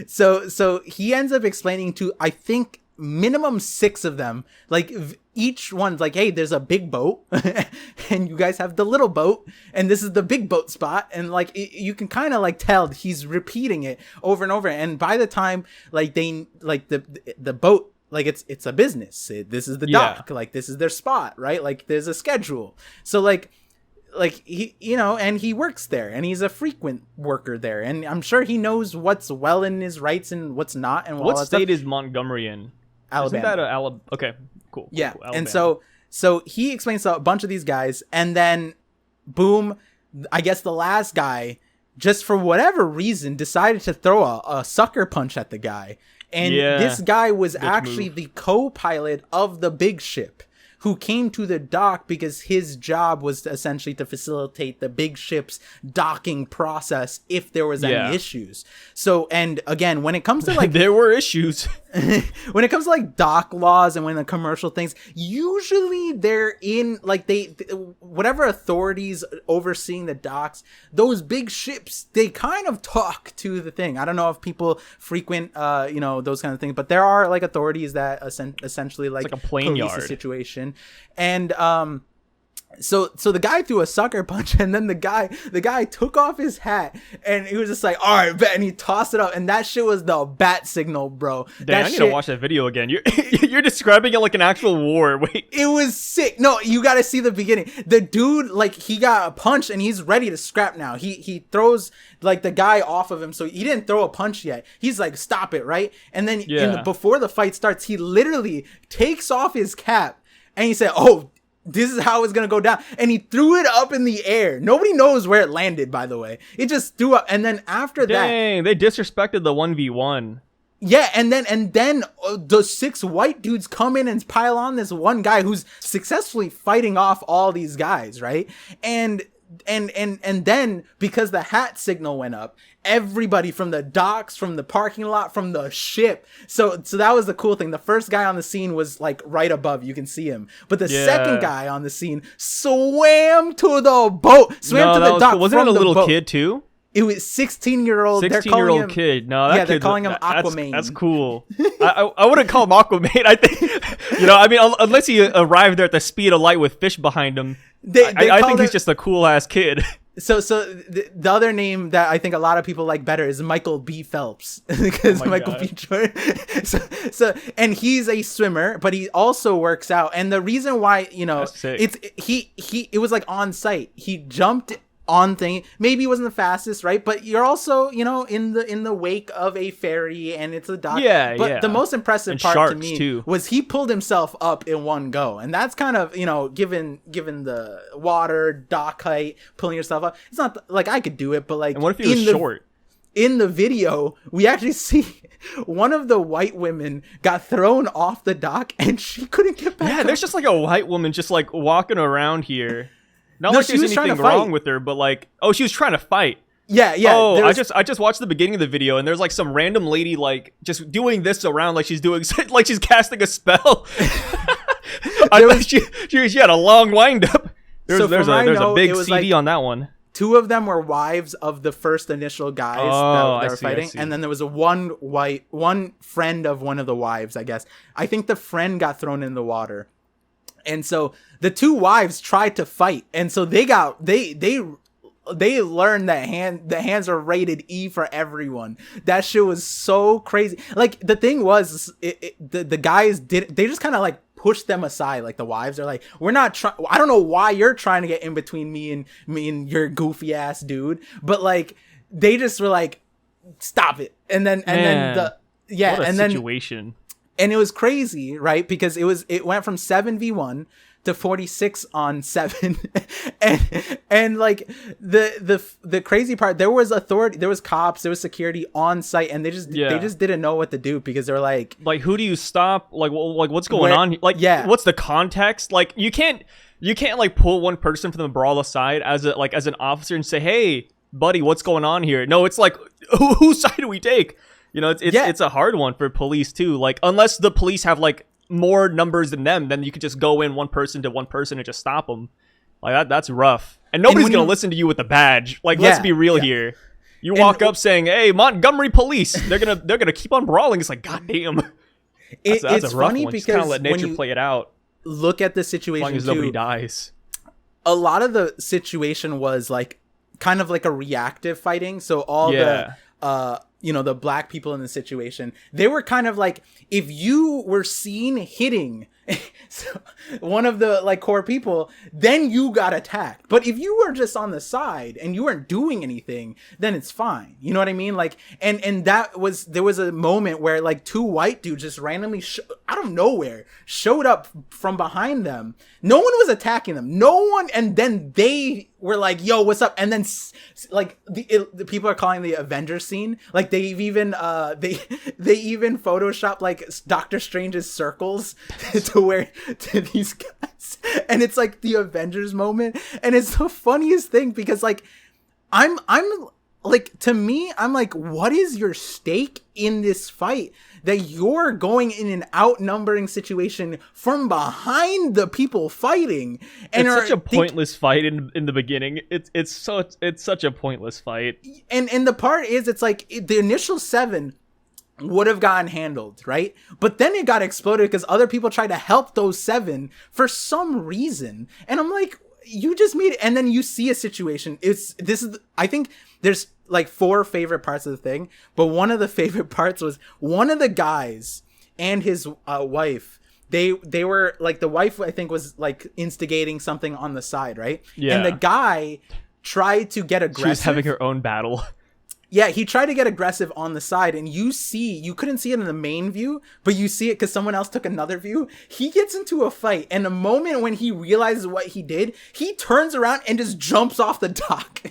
So he ends up explaining to, I think, minimum 6 of them, like each one's like, "Hey, there's a big boat and you guys have the little boat, and this is the big boat spot." And like you can kind of like tell he's repeating it over and over, and by the time like they like the boat, like it's a business, this is the dock, like this is their spot, right? Like there's a schedule. So like he, you know, and he works there, and he's a frequent worker there, and I'm sure he knows what's well in his rights and what's not. And what state is Montgomery in? Alabama. Isn't that Alabama? Okay, cool. Yeah, cool. And so he explains to a bunch of these guys, and then boom, I guess the last guy, just for whatever reason, decided to throw a sucker punch at the guy. And this guy was actually the co-pilot of the big ship, who came to the dock because his job was essentially to facilitate the big ship's docking process if there was any issues. So, and again, when it comes to like there were issues. When it comes to like dock laws and when the commercial things, usually they're in like they whatever authorities overseeing the docks, those big ships, they kind of talk to the thing. I don't know if people frequent you know, those kind of things, but there are like authorities that essentially like a plane police yard the situation. And so the guy threw a sucker punch, and then the guy took off his hat, and he was just like, "All right, bet," and he tossed it up, and that shit was the bat signal, bro. Dang, I need to watch that video again. You're describing it like an actual war. Wait, it was sick. No, you got to see the beginning. The dude, like, he got a punch, and he's ready to scrap now. He throws like the guy off of him, so he didn't throw a punch yet. He's like, "Stop it," right? And then before the fight starts, he literally takes off his cap, and he said, "Oh, this is how it's gonna go down," and he threw it up in the air. Nobody knows where it landed, by the way. It just threw up, and then after Dang, they disrespected the 1v1. Yeah, and then the 6 white dudes come in and pile on this one guy who's successfully fighting off all these guys, right? And then because the hat signal went up, everybody from the docks, from the parking lot, from the ship. So that was the cool thing. The first guy on the scene was like right above, you can see him. But the second guy on the scene swam to the boat, swam to the dock. Cool. Wasn't it a little kid too? It was 16-year-old. 16-year-old kid. No, that they're calling him Aquaman. That's cool. I wouldn't call him Aquaman. I think, you know, I mean, unless he arrived there at the speed of light with fish behind him. I think he's just a cool ass kid. So the other name that I think a lot of people like better is Michael B. Phelps, because Michael B. Jordan. So and he's a swimmer, but he also works out. And the reason why, you know, it was like on site. He jumped on thing. Maybe he wasn't the fastest, right? But you're also, you know, in the wake of a ferry, and it's a dock. But the most impressive part to me was he pulled himself up in one go, and that's kind of, you know, given the water, dock height, pulling yourself up. It's not like I could do it, but like, and what if he was short? In the video, we actually see one of the white women got thrown off the dock, and she couldn't get back. Yeah, there's just like a white woman just like walking around here. Not like there's anything wrong with her, but like, oh, she was trying to fight. Yeah. Oh, I just watched the beginning of the video, and there's like some random lady like just doing this around, like she's doing like she's casting a spell. I bet she had a long windup. There's a big CD like, on that one. 2 of them were wives of the first initial guys that were fighting, and then there was one friend of one of the wives, I guess. I think the friend got thrown in the water, and so the 2 wives tried to fight, and so they learned that the hands are rated E for everyone. That shit was so crazy. Like, the thing was, the guys they just kind of like push them aside. Like, the wives are like, we're not trying, I don't know why you're trying to get in between me and your goofy ass dude, but like they just were like, stop it. And then what a situation. And it was crazy, right? Because it went from 7v1 to 46 on 7. and like the crazy part, there was authority, there was cops, there was security on site, and they just didn't know what to do, because they're like, who do you stop? Like what's going on? Like, what's the context? Like, you can't like pull one person from the brawl aside as an officer and say, hey buddy, what's going on here? No, it's like, whose side do we take? You know, it's a hard one for police too. Like, unless the police have like more numbers than them, then you could just go in one person to one person and just stop them. Like, that's rough. And nobody's gonna listen to you with a badge. Like, let's be real here. You walk up saying, "Hey, Montgomery Police," they're gonna keep on brawling. It's like, God damn. That's a rough funny one. Because just kind of let nature play it out. Look at the situation, as long as nobody dies. A lot of the situation was like kind of like a reactive fighting. So all the the black people in the situation, they were kind of like, if you were seen hitting so one of the like core people, then you got attacked. But if you were just on the side and you weren't doing anything, then it's fine. You know what I mean? Like, and there was a moment where like 2 white dudes just randomly out of nowhere showed up from behind them. No one was attacking them. No one. And then they were like, yo, what's up? And then like the people are calling the Avengers scene. Like, they've even they even photoshopped like Doctor Strange's circles to these guys, and it's like the Avengers moment, and it's the funniest thing, because like I'm like, to me, I'm like, what is your stake in this fight that you're going in an outnumbering situation from behind the people fighting? And it's such a pointless fight in the beginning. It's such a pointless fight. And the part is, it's like the initial 7 would have gotten handled, right? But then it got exploded because other people tried to help those 7 for some reason. And I'm like, you just made it. And then you see a situation. I think there's like 4 favorite parts of the thing, but one of the favorite parts was one of the guys and his wife. They were like, the wife, I think, was like instigating something on the side, right? Yeah. And the guy tried to get aggressive. She was having her own battle. Yeah, he tried to get aggressive on the side, and you couldn't see it in the main view, but you see it because someone else took another view. He gets into a fight, and the moment when he realizes what he did, he turns around and just jumps off the dock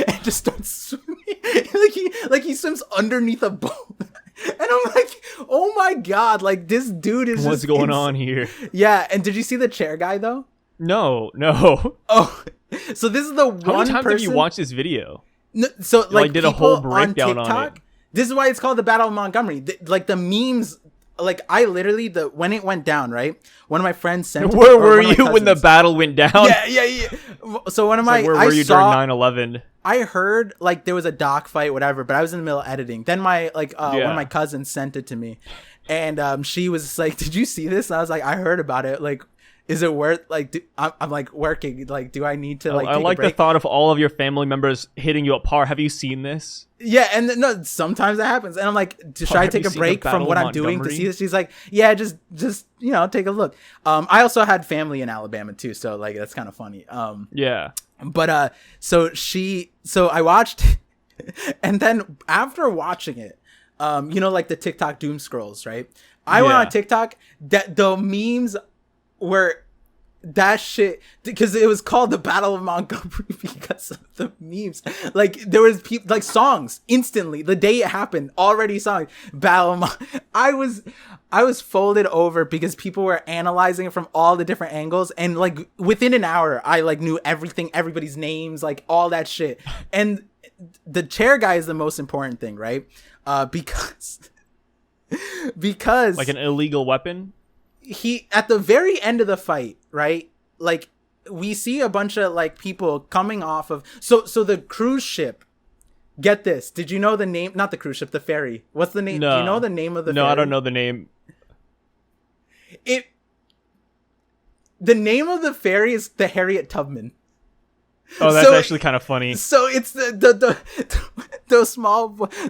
and just starts swimming. like he swims underneath a boat. And I'm like, oh my God, like, this dude is what's going on here? Yeah, and did you see the chair guy though? No. Oh, so this is the one person. How many times have you watched this video? No, so like did a whole breakdown on TikTok, it. This is why it's called the Battle of Montgomery. Like the memes, like I literally when it went down, right? One of my friends sent. Where were you when the battle went down? Yeah. So one of my where were you during 9/11? I heard like there was a doc fight, whatever, but I was in the middle of editing. Then my one of my cousins sent it to me, and she was like, "Did you see this?" And I was like, "I heard about it." Like, is it worth like? I'm like working. Like, do I need to like? I like the thought of all of your family members hitting you at par. Have you seen this? Yeah, and no, sometimes that happens, and I'm like, should I take a break from what I'm doing to see this? She's like, yeah, just take a look. I also had family in Alabama too, so like that's kind of funny. Yeah, but so I watched, and then after watching it, like the TikTok doom scrolls, right? I went on TikTok, that the memes were that shit, because it was called the Battle of Montgomery because of the memes. Like there was like songs instantly the day it happened, already songs. I was folded over because people were analyzing it from all the different angles, and like within an hour I like knew everything, everybody's names, like all that shit. And the chair guy is the most important thing, right? Because like an illegal weapon. he at the very end of the fight, right? Like we see a bunch of like people coming off of so the cruise ship. Get this. Did you know the name? Not the cruise ship, the ferry. What's the name? No. Do you know the name of the ferry? No, I don't know the name. The name of the ferry is the Harriet Tubman. Oh, that's actually kind of funny. So it's the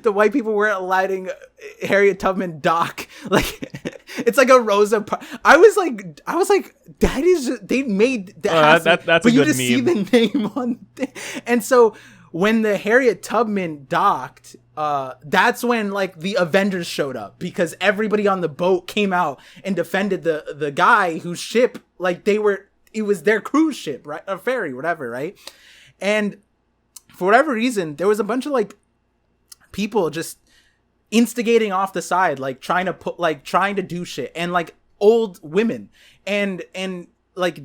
white people weren't letting Harriet Tubman dock. Like it's like a Rosa. I was like, that is they made that. That's but a you good just see the name on, and so when the Harriet Tubman docked, that's when like the Avengers showed up because everybody on the boat came out and defended the guy whose ship like it was their cruise ship, right? A ferry, whatever, right? And for whatever reason, there was a bunch of like people just instigating off the side, like trying to do shit, and like old women, and like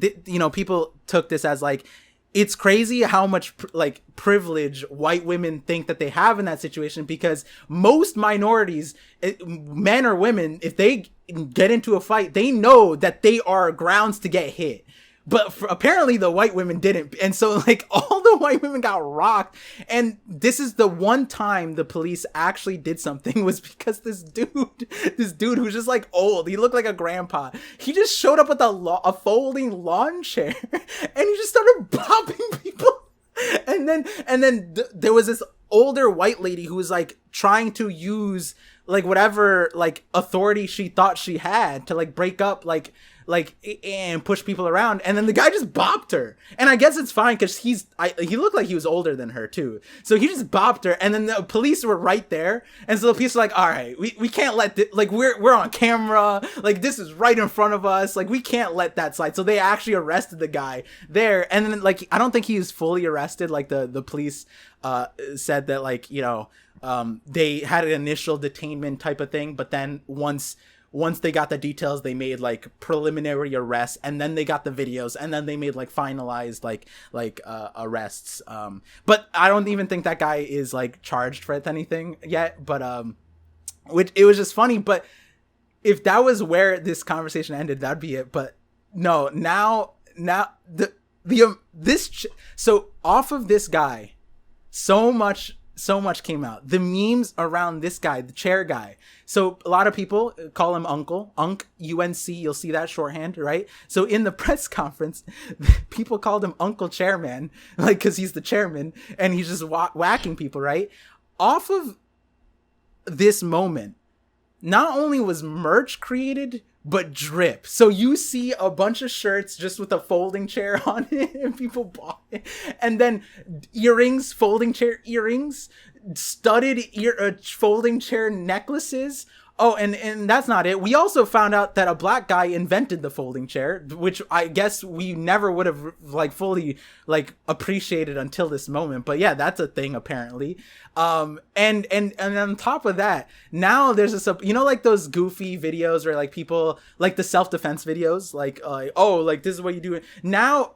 people took this as like it's crazy how much like privilege white women think that they have in that situation, because most minorities, men or women, if they get into a fight, they know that they are grounds to get hit. But apparently the white women didn't. And so like all the white women got rocked. And this is the one time the police actually did something, was because this dude who's just like old, he looked like a grandpa. He just showed up with a folding lawn chair and he just started bopping people. And then there was this older white lady who was like trying to use like whatever like authority she thought she had to like break up like and push people around, and then the guy just bopped her. And I guess it's fine because he looked like he was older than her too, so he just bopped her. And then the police were right there, and so the police were like, all right, we can't let like we're on camera, like this is right in front of us, like we can't let that slide. So they actually arrested the guy there. And then like I don't think he was fully arrested, like the police said that like they had an initial detainment type of thing, but then once they got the details, they made like preliminary arrests, and then they got the videos, and then they made like finalized arrests. But I don't even think that guy is like charged for anything yet. But which it was just funny. But if that was where this conversation ended, that'd be it. But no, now so off of this guy, so much came out. The memes around this guy, the chair guy. So a lot of people call him Uncle, Unk, UNC. You'll see that shorthand, right? So in the press conference, people called him Uncle Chairman, like, because he's the chairman and he's just whacking people, right? Off of this moment, not only was merch created, but drip. So you see a bunch of shirts just with a folding chair on it, and people bought it. And then earrings, folding chair earrings, studded folding chair necklaces. Oh, and that's not it. We also found out that a black guy invented the folding chair, which I guess we never would have like fully like appreciated until this moment. But yeah, that's a thing apparently. And on top of that, now there's this, like those goofy videos where like people like the self-defense videos, like oh, like this is what you do. Now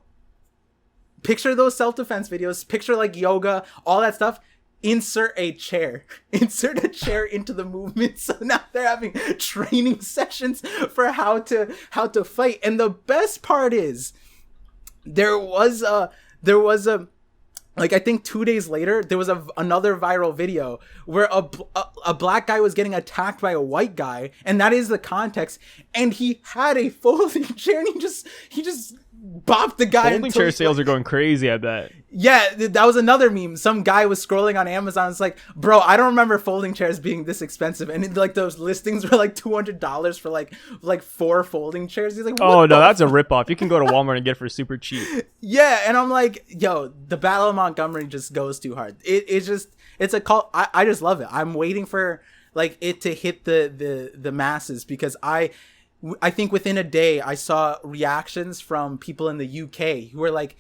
picture those self-defense videos, picture like yoga, all that stuff. Insert a chair into the movement. So now they're having training sessions for how to fight. And the best part is there was a like, I think 2 days later, there was another viral video where a black guy was getting attacked by a white guy, and that is the context. And he had a folding chair, and he just bopped the guy. Folding chair sales are going crazy, I bet. Yeah, that was another meme. Some guy was scrolling on Amazon. It's like, bro, I don't remember folding chairs being this expensive. And like those listings were like $200 for like 4 folding chairs. He's like, oh no, that's a ripoff. You can go to Walmart and get it for super cheap. Yeah, and I'm like, yo, the Battle of Montgomery just goes too hard. It's a cult. I just love it. I'm waiting for like it to hit the masses, because I think within a day I saw reactions from people in the UK who were like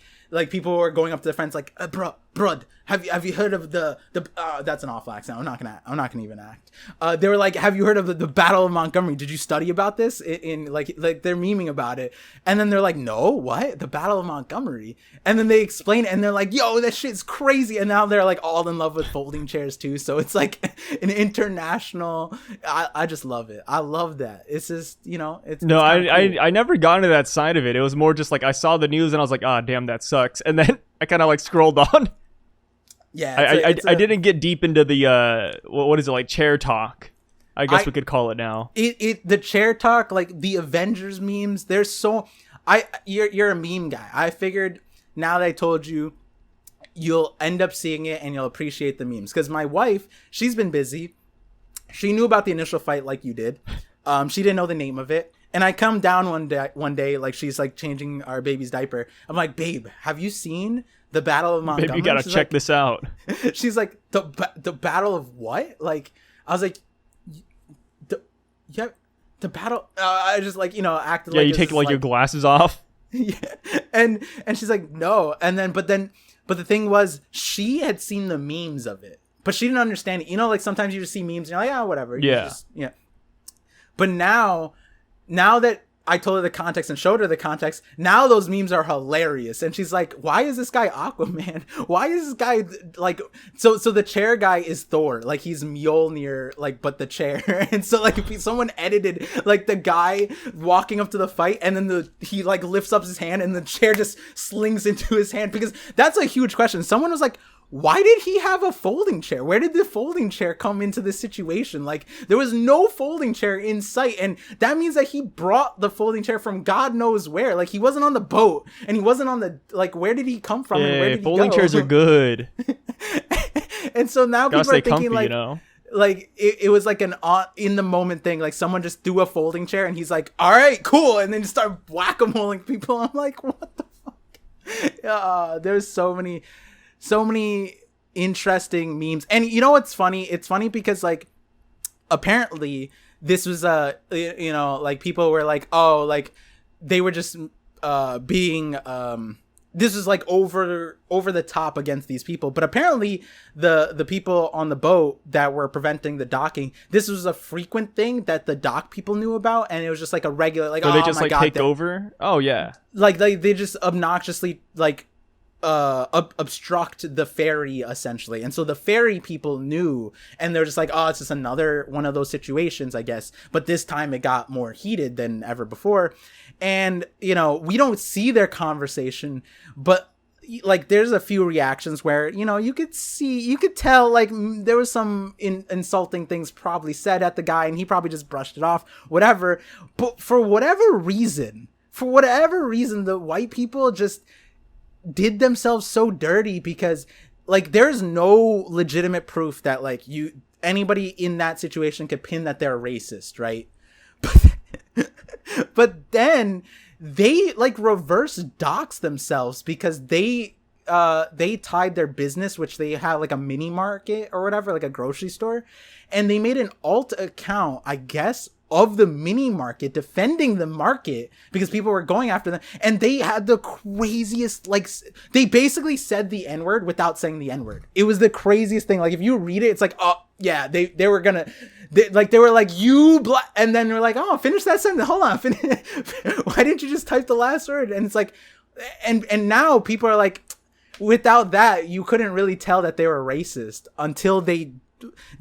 people were going up to their friends like, bro, bro, have you heard of the that's an awful accent. I'm not gonna even act. They were like, have you heard of the Battle of Montgomery? Did you study about this? In like they're memeing about it, and then they're like, no, what? The Battle of Montgomery? And then they explain it, and they're like, yo, that shit's crazy. And now they're like all in love with folding chairs too. So it's like an international. I just love it. I love that. It's just, you know, it's no, cool. I never got into that side of it. It was more just like I saw the news and I was like, ah, damn, that sucks. And then I kind of like scrolled on. Yeah, I didn't get deep into the what is it, like chair talk? I guess we could call it now. The chair talk, like the Avengers memes. There's so you're a meme guy. I figured now that I told you, you'll end up seeing it and you'll appreciate the memes. Because my wife, she's been busy. She knew about the initial fight like you did. She didn't know the name of it. And I come down one day, like she's like changing our baby's diaper. I'm like, babe, have you seen the Battle of Montgomery? Babe, you gotta check this out. She's like, the Battle of what? Like, I was like, the battle. I just like, you know, acted like, you take like your glasses off. Yeah, and she's like, no. But the thing was, she had seen the memes of it, but she didn't understand it. You know, like sometimes you just see memes and you're like, oh, whatever. Yeah. Yeah. But now that I told her the context and showed her the context, now those memes are hilarious. And she's like, why is this guy Aquaman? Why is this guy like, so the chair guy is Thor, like he's Mjolnir, like, but the chair. And so like if someone edited like the guy walking up to the fight and then he like lifts up his hand and the chair just slings into his hand, because that's a huge question. Someone was like, why did he have a folding chair? Where did the folding chair come into this situation? Like, there was no folding chair in sight. And that means that he brought the folding chair from God knows where. Like, he wasn't on the boat and he wasn't on the, like, where did he come from? Yeah, and where did folding he go? chairs are good. And so now people are thinking comfy, like, you know? Like it was like an in the moment thing. Like someone just threw a folding chair and he's like, all right, cool. And then just start whack-a-moling people. I'm like, what the fuck? There's so many interesting memes. And you know what's funny? It's funny because like apparently this was you know, like people were like, oh, like they were just being this was like over the top against these people. But apparently the people on the boat that were preventing the docking, this was a frequent thing that the dock people knew about, and it was just like a regular, like, so oh they just my like God, take over. Oh yeah, like they just obnoxiously like obstruct the ferry essentially. And so the ferry people knew, and they're just like, oh, it's just another one of those situations, I guess. But this time it got more heated than ever before. And you know, we don't see their conversation, but like there's a few reactions where, you know, you could tell like there was some insulting things probably said at the guy and he probably just brushed it off, whatever. But for whatever reason the white people just did themselves so dirty, because like there's no legitimate proof that like anybody in that situation could pin that they're racist, right? But then they like reverse dox themselves because they tied their business, which they had like a mini market or whatever, like a grocery store, and they made an alt account, I guess, of the mini market, defending the market because people were going after them. And they had the craziest, like, they basically said the N-word without saying the N-word. It was the craziest thing. Like, if you read it, it's like, oh yeah, they were gonna, they were like, you black, and then they're like, oh, finish that sentence, hold on, why didn't you just type the last word? And it's like, and now people are like, without that, you couldn't really tell that they were racist until they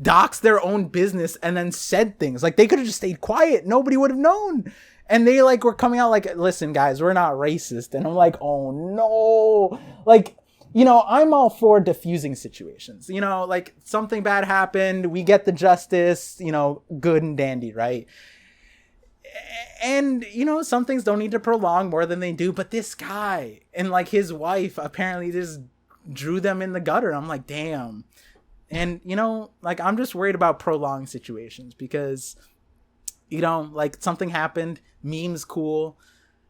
doxed their own business and then said things. Like, they could have just stayed quiet, nobody would have known. And they like were coming out like, listen guys, we're not racist. And I'm like, oh no. Like, you know, I'm all for diffusing situations, you know, like something bad happened, we get the justice, you know, good and dandy, right? And you know, some things don't need to prolong more than they do. But this guy and like his wife apparently just drew them in the gutter. I'm like, damn. And, you know, like, I'm just worried about prolonged situations because, you know, like, something happened, memes cool,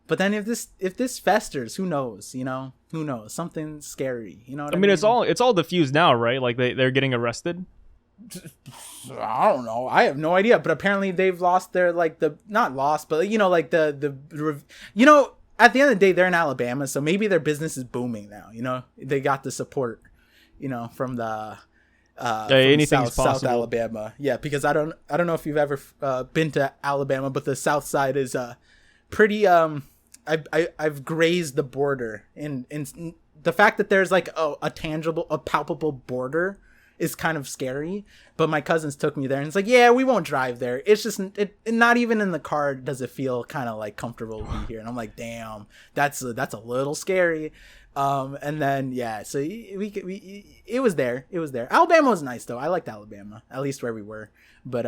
but then if this festers, who knows, you know? Who knows? Something scary, you know what I mean? It's all diffused now, right? Like, they're getting arrested? I don't know. I have no idea, but apparently they've lost their, like, not lost, but, you know, like, you know, at the end of the day, they're in Alabama, so maybe their business is booming now, you know? They got the support. from the anything's South possible. Alabama. Yeah, because I don't know if you've ever been to Alabama, but the South Side is pretty. I've grazed the border, and the fact that there's like a palpable border is kind of scary. But my cousins took me there, and it's like, yeah, we won't drive there. It's just not even in the car does it feel kind of like comfortable to be here. And I'm like, damn, that's a little scary. And then yeah, so it was there. Alabama was nice though. I liked Alabama, at least where we were. But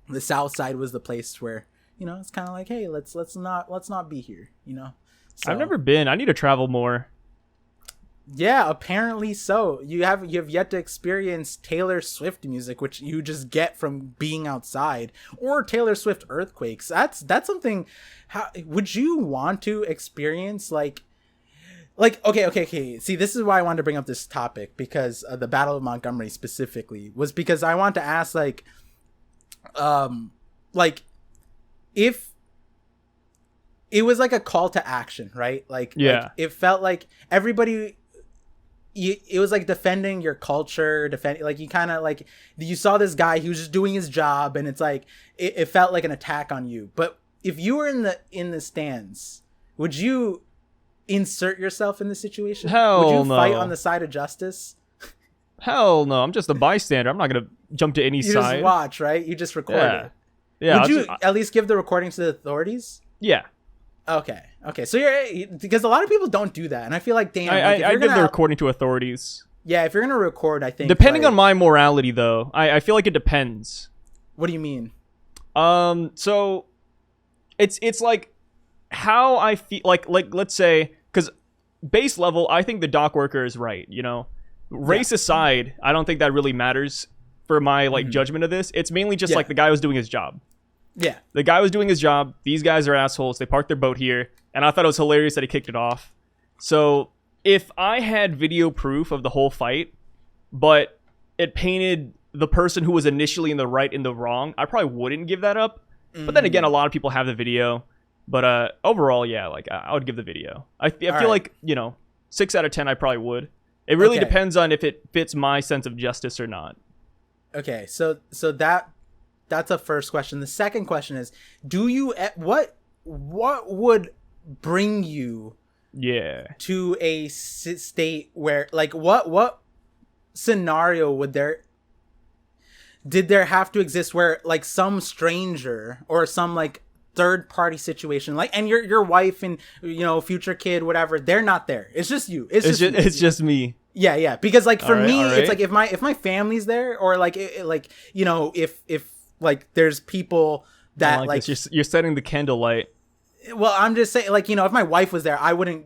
the South Side was the place where it's kind of like, hey, let's not be here. So, I've never been. I need to travel more. Yeah, apparently so. You have yet to experience Taylor Swift music, which you just get from being outside, or Taylor Swift earthquakes. That's something. How would you want to experience like okay. See, this is why I wanted to bring up this topic, because the Battle of Montgomery specifically was because I want to ask like if it was like a call to action, right? Like it felt like everybody. It was like defending your culture, like you kind of like you saw this guy, he was just doing his job, and it's like it felt like an attack on you. But if you were in the stands, would you insert yourself in the situation? Hell would you no. fight on the side of justice? Hell no, I'm just a bystander. I'm not gonna jump to any you side. You just watch, right? You just record it. Yeah. Would you at least give the recording to the authorities? Yeah. Okay. So you're, because a lot of people don't do that, and I feel like, damn, I give the recording to authorities. Yeah, if you're gonna record, I think depending on my morality, though, I feel like it depends. What do you mean? So it's like how I feel. Like let's say, because base level, I think the dock worker is right. Race aside, I don't think that really matters for my judgment of this. It's mainly just like the guy was doing his job. Yeah. The guy was doing his job. These guys are assholes. They parked their boat here. And I thought it was hilarious that he kicked it off. So if I had video proof of the whole fight, but it painted the person who was initially in the right in the wrong, I probably wouldn't give that up. But then again, a lot of people have the video. But overall, yeah, like I would give the video. I feel like, 6 out of 10, I probably would. It really depends on if it fits my sense of justice or not. Okay, so that's a first question. The second question is, do you what would bring you to a state where like what scenario did there have to exist where like some stranger or some like third party situation, like, and your wife and future kid, whatever, they're not there, it's just you, it's just me. Yeah, because like for me, it's like if my family's there, or like if like there's people that like you're setting the candlelight. Well, I'm just saying, like, if my wife was there, I wouldn't,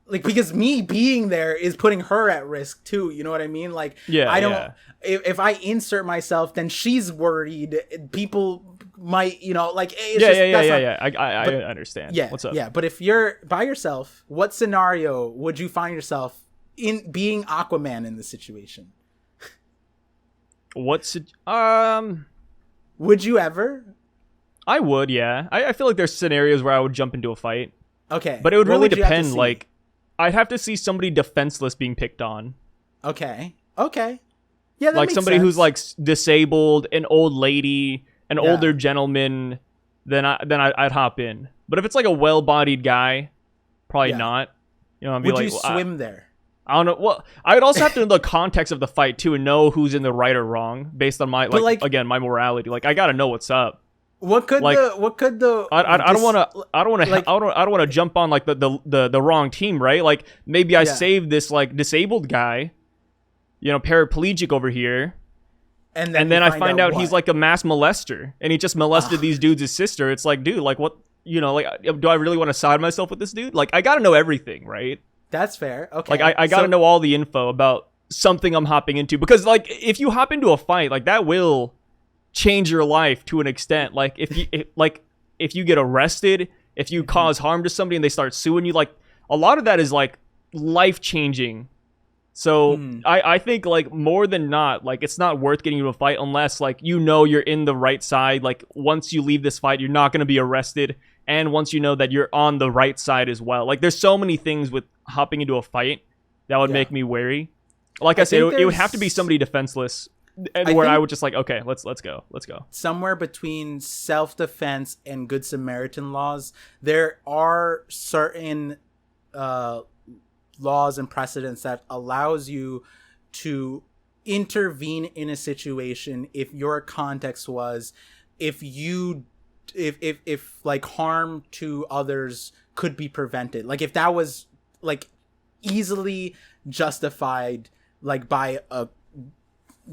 like, because me being there is putting her at risk too. You know what I mean? Like, I don't. If I insert myself, then she's worried. People might, like, it's I understand. Yeah, what's up? Yeah, but if you're by yourself, what scenario would you find yourself in, being Aquaman in this situation? Would you ever? I would, yeah. I feel like there's scenarios where I would jump into a fight. Okay. But it would really depend. Like, I'd have to see somebody defenseless being picked on. Okay. Yeah, that like makes somebody sense. who's like disabled, an old lady, an older gentleman. Then I'd hop in. But if it's like a well-bodied guy, probably not. I'd be would like, you swim there? I don't know. Well, I would also have to know the context of the fight too, and know who's in the right or wrong based on my again, my morality. Like, I gotta know what's up. What could the I don't want to jump on like the wrong team, right? Like, maybe I save this like disabled guy, paraplegic over here, and then I find out he's like a mass molester, and he just molested these dudes' sister. It's like, dude, like, what, like, do I really want to side myself with this dude? Like, I gotta know everything, right? That's fair. Okay. Like, I gotta know all the info about something I'm hopping into, because like if you hop into a fight, like that will change your life to an extent. Like if you get arrested, if you cause harm to somebody and they start suing you, like a lot of that is like life changing. So I think like more than not, like it's not worth getting into a fight unless like you're in the right side. Like once you leave this fight, you're not going to be arrested, and once you know that you're on the right side as well. Like there's so many things with hopping into a fight that would make me wary. Like I said, think it would have to be there's- somebody defenseless, and I where I think- would just like, okay, let's go. Somewhere between self-defense and Good Samaritan laws, there are certain laws and precedents that allows you to intervene in a situation if your context was if like harm to others could be prevented, like if that was like easily justified like by a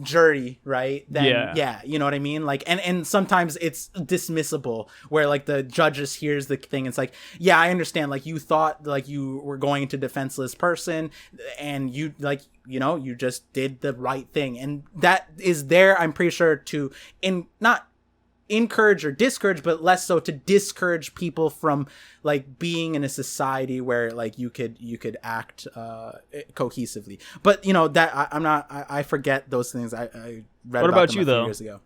jury, right? Then yeah, you know what I mean? Like and sometimes it's dismissible where like the judge just hears the thing. It's like, yeah, I understand, like you thought like you were going to defenseless person and you like, you know, you just did the right thing, and that is there, I'm pretty sure, to not encourage or discourage, but less so to discourage people from like being in a society where like you could act cohesively. But you know that I forget those things. I read What about them you, a few though? years ago.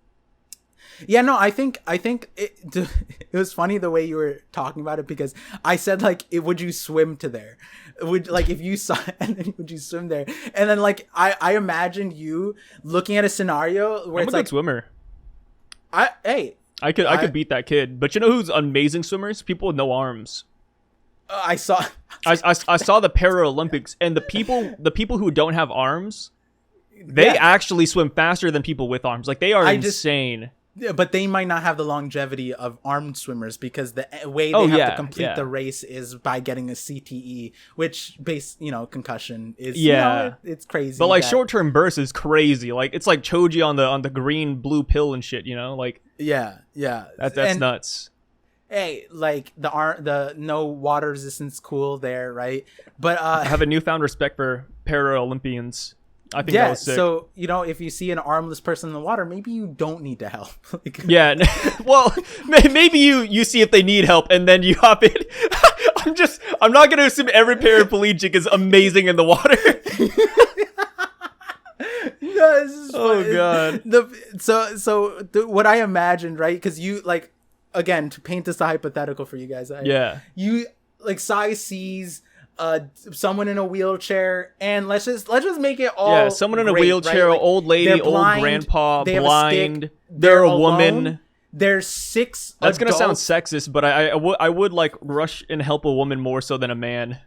Yeah, no, I think it was funny the way you were talking about it, because I said like, would you swim to there? Would like if you saw and then would you swim there? And then like I imagined you looking at a scenario where I'm it's a good like, swimmer. I could beat that kid. But you know who's amazing swimmers? People with no arms. I saw I saw the Paralympics, and the people who don't have arms, they Yeah. actually swim faster than people with arms. Like they are insane. Yeah, but they might not have the longevity of armed swimmers, because the way they Oh, have yeah, to complete yeah. the race is by getting a CTE, which concussion is, Yeah. it's crazy. But like that- short-term bursts is crazy. Like it's like Choji on the green blue pill and shit. You know, like yeah, that's And, nuts. Hey, like the no water resistance, cool there, right? But I have a newfound respect for Paralympians. I think that yeah, was sick. so if you see an armless person in the water, maybe you don't need to help. Like, Yeah, well, maybe you see if they need help and then you hop in. I'm not gonna assume every paraplegic is amazing in the water. No, this is Oh, fun. God. What I imagined, right? Because you like, again, to paint this hypothetical for you guys. Yeah. You like Sai sees someone in a wheelchair, and let's just make it all Yeah, someone in a great, wheelchair, right? Like, old lady, they're blind, old grandpa, they have a blind. stick, They're a alone. woman. There's 6 That's gonna sound adults. sexist, but I would like rush and help a woman more so than a man.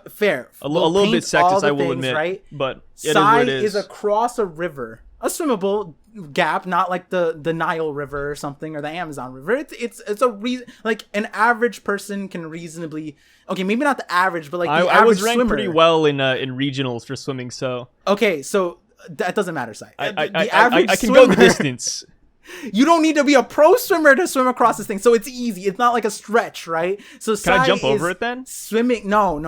Fair. A little bit Paint all sexist, the I will things, admit. right? But it is Sai what it is. across a river, a swimmable gap, not like the Nile River or something, or the Amazon River. It's a reason, like an average person can reasonably, okay, maybe not the average, but like the I average was ranked swimmer. pretty well in regionals for swimming, so Okay, so that doesn't matter, Sai. I can go the distance. You don't need to be a pro swimmer to swim across this thing, so it's easy. It's not like a stretch, right? So Can I Sai jump over is it then? Swimming? No.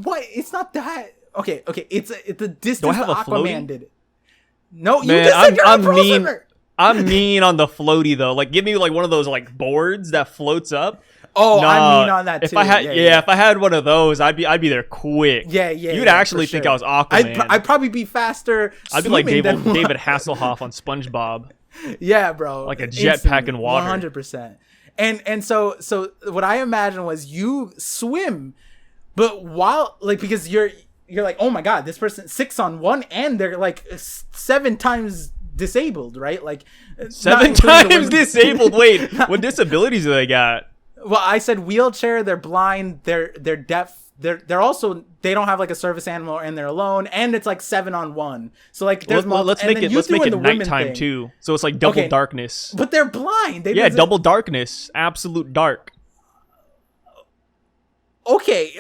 What? It's not that. Okay. It's the distance have that a floaty? Aquaman did. No, you Man, just said you're I'm a pro mean. swimmer. I'm mean on the floaty though. Like, give me like one of those like boards that floats up. Oh, Nah, I'm mean on that if too. I had, if I had one of those, I'd be there quick. Yeah. You'd actually for think sure. I was Aquaman. I'd probably be faster. I'd be like swimming David than- David Hasselhoff on SpongeBob. Yeah, bro. Like a jetpack in water. 100%. And so what I imagined was you swim, but while like, because you're like, oh my god, this person 6-on-1 and they're like 7 times disabled, right? Like 7 not including the times women. disabled. Wait, what disabilities do they got? Well, I said wheelchair, they're blind, they're deaf. They're also, they don't have like a service animal and they're alone, and it's like 7-on-1. So like there's Let's make it nighttime too. So it's like double Okay. darkness. But they're blind. Yeah, double darkness, absolute dark. Okay,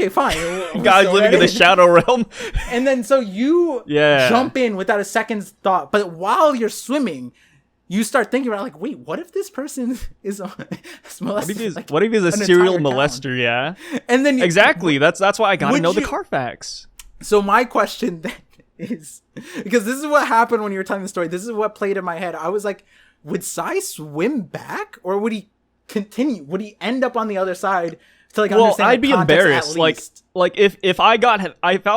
fine. Guys So living in the shadow realm. And then so you Yeah. jump in without a second's thought, but while you're swimming, you start thinking about like, wait, what if this person is What if he's a serial molester? Yeah, And then exactly. That's why I gotta Would know the you- Carfax. So my question then is, because this is what happened when you were telling the story. This is what played in my head. I was like, would Sai swim back, or would he continue? Would he end up on the other side to like Well, understand? I'd the be context at embarrassed. Like least? if I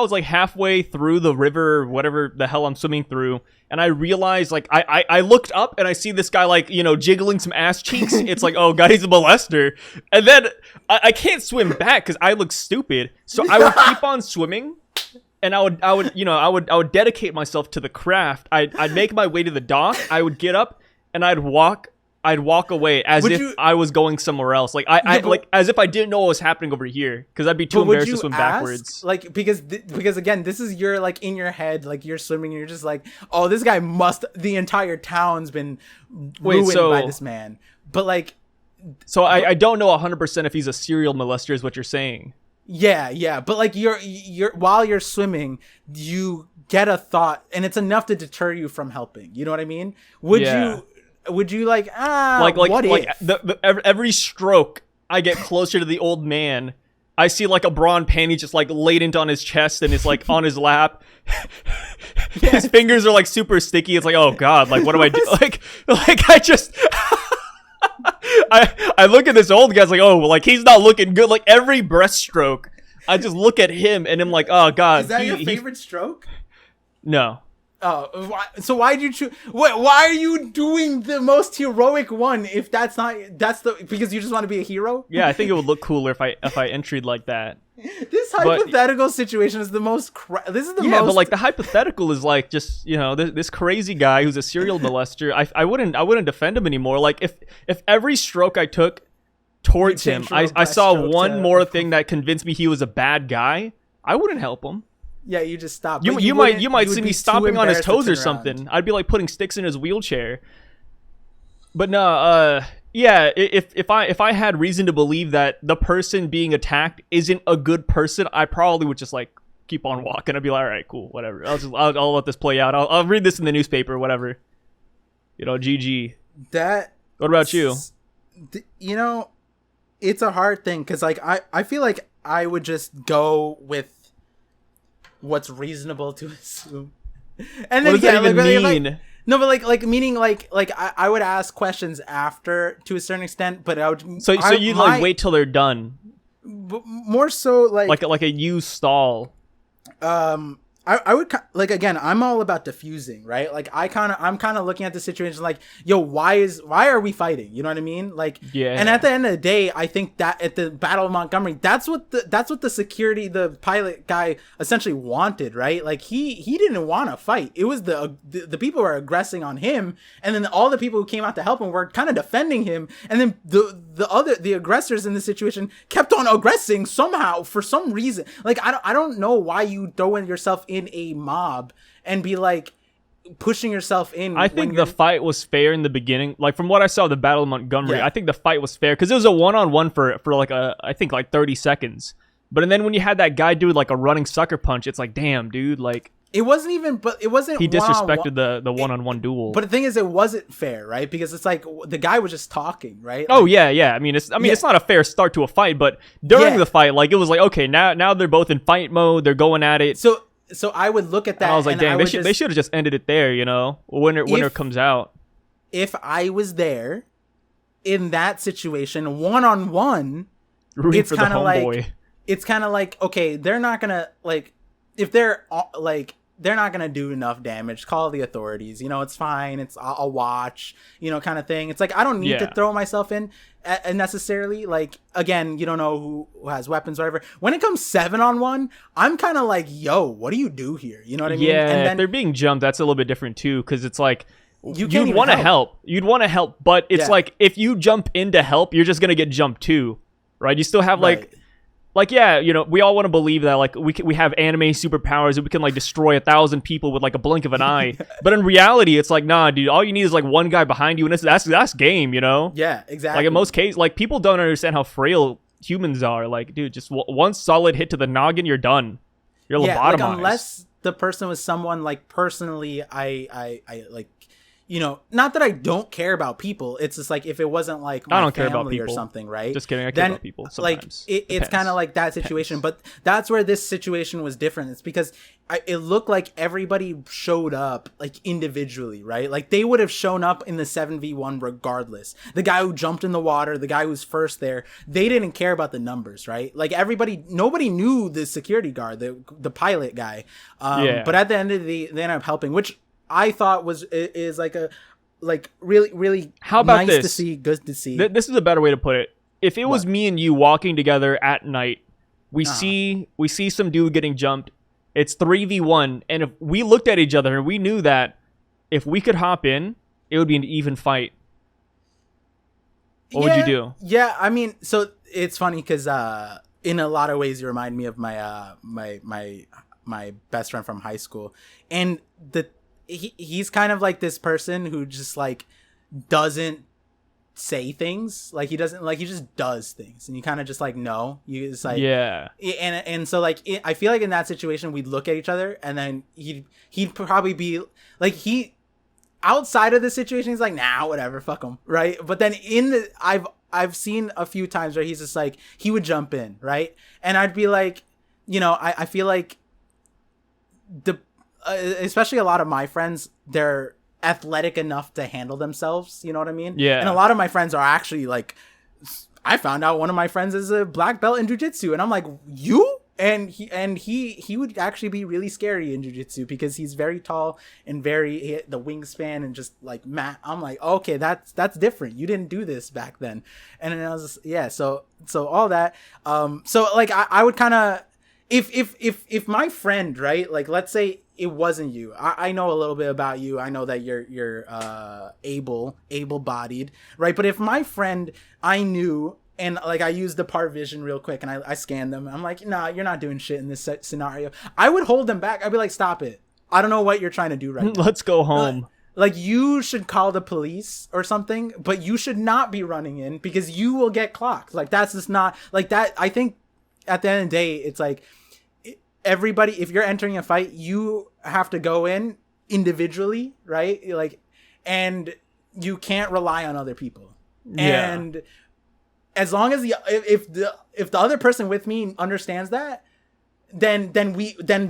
was like halfway through the river, or whatever the hell I'm swimming through, and I realized like I looked up and I see this guy like, you know, jiggling some ass cheeks. It's like, oh god, he's a molester. And then I can't swim back because I look stupid. So I would keep on swimming and I would dedicate myself to the craft. I'd make my way to the dock. I would get up and I'd walk away as if I was going somewhere else. Like like as if I didn't know what was happening over here, because I'd be too embarrassed to swim backwards. Like because again, this is your like in your head, like you're swimming and you're just like, oh, this guy the entire town's been ruined by this man. But like, so I don't know 100% if he's a serial molester is what you're saying. Yeah, but like you're while you're swimming, you get a thought, and it's enough to deter you from helping. You know what I mean? Would you like what if? Every stroke I get closer to the old man, I see like a brawn panty just like laid on his chest and it's like on his lap. His fingers are like super sticky. It's like, oh god, like what do I do? Like I just I look at this old guy's like, oh, like he's not looking good. Like every breaststroke, I just look at him and I'm like, oh god. Is that your favorite stroke? No. Oh, so why'd you choose? Why are you doing the most heroic one? If that's because you just want to be a hero? Yeah, I think it would look cooler if I entered like that. This hypothetical situation is the most. This is the most. Yeah, but like the hypothetical is like just this crazy guy who's a serial molester. I wouldn't defend him anymore. Like if every stroke I took towards him, I saw one more thing that convinced me he was a bad guy, I wouldn't help him. Yeah, you just stop. You might see me stomping on his toes or something. I'd be like putting sticks in his wheelchair. But no, yeah. If I had reason to believe that the person being attacked isn't a good person, I probably would just like keep on walking. I'd be like, all right, cool, whatever. I'll let this play out. I'll read this in the newspaper, or whatever. GG. That. What about you? It's a hard thing because like I feel like I would just go with what's reasonable to assume, and then what does that even mean? No, but like meaning like I would ask questions after to a certain extent, but I would. So you like wait till they're done. More so like a used stall. I would like, again, I'm all about diffusing, right? Like I'm kind of looking at the situation like, yo, why are we fighting? You know what I mean? Like, yeah. And at the end of the day, I think that at the Battle of Montgomery, that's what the security, the pilot guy essentially wanted, right? Like he didn't want to fight. It was the people were aggressing on him, and then all the people who came out to help him were kind of defending him, and then the aggressors in the situation kept on aggressing somehow for some reason. Like I don't know why you throw yourself in a mob and be like pushing yourself in. I think the fight was fair in the beginning. Like from what I saw of the Battle of Montgomery, yeah. I think the fight was fair because it was a one-on-one for like I think like 30 seconds. But then when you had that guy do like a running sucker punch, it's like, damn, dude, like it wasn't even. But it wasn't. He disrespected the one-on-one duel. But the thing is, it wasn't fair, right? Because it's like the guy was just talking, right? Oh yeah. I mean, it's not a fair start to a fight, but during the fight, like it was like, okay, now they're both in fight mode. They're going at it. So I would look at that. And I was like, damn, they should have just ended it there, when it comes out. If I was there in that situation, one-on-one, it's kind of like, okay, they're not gonna like, if they're like, they're not gonna do enough damage. Call the authorities. It's fine. I'll watch. Kind of thing. It's like I don't need to throw myself in necessarily. Like again, you don't know who has weapons, or whatever. When it comes 7-on-1, I'm kind of like, yo, what do you do here? You know what I mean? Yeah. And then, if they're being jumped, that's a little bit different too, because it's like you'd want to help. You'd want to help, but it's like if you jump in to help, you're just gonna get jumped too, right? You still have like. Like, yeah, we all want to believe that, like, we have anime superpowers and we can, like, destroy 1,000 people with, like, a blink of an eye. But in reality, it's like, nah, dude, all you need is, like, one guy behind you, and that's game, Yeah, exactly. Like, in most cases, like, people don't understand how frail humans are. Like, dude, just one solid hit to the noggin, you're done. You're lobotomized. Like, unless the person was someone, like, personally, I like, not that I don't care about people. It's just like if it wasn't like my I don't family care about people. Or something, right? Just kidding. I care about people. Sometimes. Like it's kind of like that situation, but that's where this situation was different. It's because it looked like everybody showed up like individually, right? Like they would have shown up in the 7v1 regardless. The guy who jumped in the water, the guy who's first there, they didn't care about the numbers, right? Like nobody knew the security guard, the pilot guy. But at the end of the day, they ended up helping, which I thought is like a really really how about nice this? To see, good to see. This is a better way to put it. If it was me and you walking together at night, we see some dude getting jumped, It's 3v1, and if we looked at each other and we knew that if we could hop in, it would be an even fight. What would you do? Yeah, I mean, so it's funny because in a lot of ways you remind me of my my best friend from high school, and he's kind of like this person who just like doesn't say things, like he doesn't, like he just does things, and you kind of just like no, you just like Yeah. and so like I feel like in that situation we'd look at each other, and then he'd probably be like, he outside of the situation he's like, nah, whatever, fuck him, right? But then I've seen a few times where he's just like, he would jump in, right? And I'd be like, you know, I feel like the especially a lot of my friends, they're athletic enough to handle themselves, you know what I mean? Yeah. And a lot of my friends are actually like, I found out one of my friends is a black belt in jiu-jitsu, and I'm like, you? And he would actually be really scary in jiu-jitsu because he's very tall and very the wingspan and just like I'm like, okay, that's different. You didn't do this back then. And then I was just, yeah, so all that. So like I would kind of, if my friend, right, like let's say it wasn't you. I know a little bit about you. I know that you're able-bodied, right? But if my friend I knew, and like I used the Part Vision real quick, and I scanned them, I'm like, nah, you're not doing shit in this scenario. I would hold them back. I'd be like, stop it. I don't know what you're trying to do right now. Let's go home. Like you should call the police or something, but you should not be running in because you will get clocked. Like that's just not like that. I think at the end of the day, it's like everybody, if you're entering a fight, you have to go in individually, right? Like, and you can't rely on other people. Yeah. And as long as if the other person with me understands that, then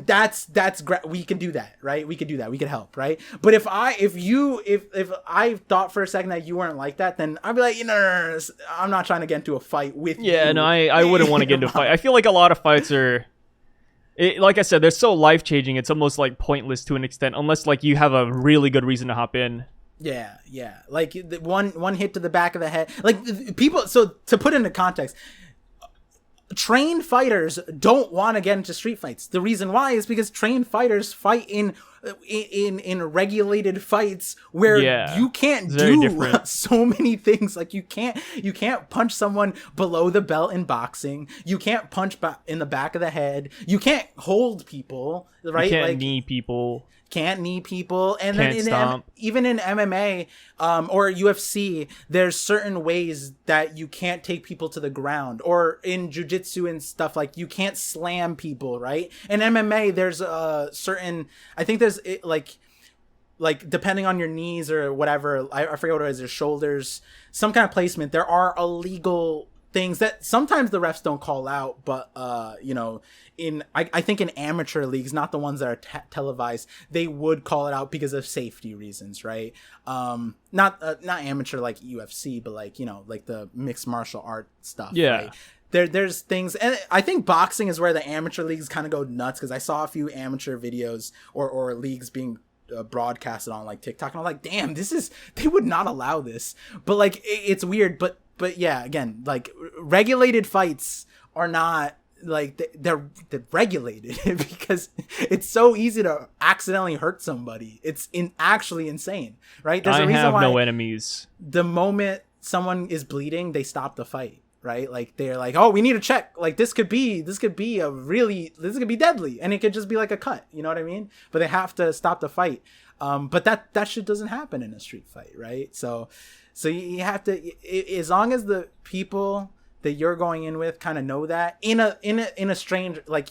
that's great. We can do that, right? We could do that. We could help, right? But if I thought for a second that you weren't like that, then I'd be like, no, I'm not trying to get into a fight with you. Yeah, no, I wouldn't want to get into a fight. I feel like a lot of fights are, like I said, they're so life-changing, it's almost like pointless to an extent, unless like you have a really good reason to hop in. Yeah. Like the one hit to the back of the head. Like people. So to put into context, trained fighters don't want to get into street fights. The reason why is because trained fighters fight in regulated fights where you can't do so many things. Like you can't punch someone below the belt in boxing. You can't punch in the back of the head. You can't hold people, right? You can't like, knee people. Can't knee people. And can't then even in MMA or UFC, there's certain ways that you can't take people to the ground, or in jiu-jitsu and stuff, like you can't slam people, right? In MMA, there's a certain, I think there's like depending on your knees or whatever, I forget what it is, your shoulders, some kind of placement, there are illegal things that sometimes the refs don't call out, but you know, I think in amateur leagues, not the ones that are televised, they would call it out because of safety reasons, right? Not amateur like UFC, but like, you know, like the mixed martial art stuff. Yeah. Right? There's things, and I think boxing is where the amateur leagues kind of go nuts, because I saw a few amateur videos or leagues being broadcasted on like TikTok, and I'm like, damn, they would not allow this. But like it's weird, but yeah, again, like regulated fights are not like they're regulated because it's so easy to accidentally hurt somebody. It's actually insane, right? There's a reason have why no enemies. The moment someone is bleeding, they stop the fight, right? Like they're like, oh, we need to check. Like this could be deadly, and it could just be like a cut. You know what I mean? But they have to stop the fight. But that shit doesn't happen in a street fight, right? So you have to, as long as the people that you're going in with kind of know that, in a strange, like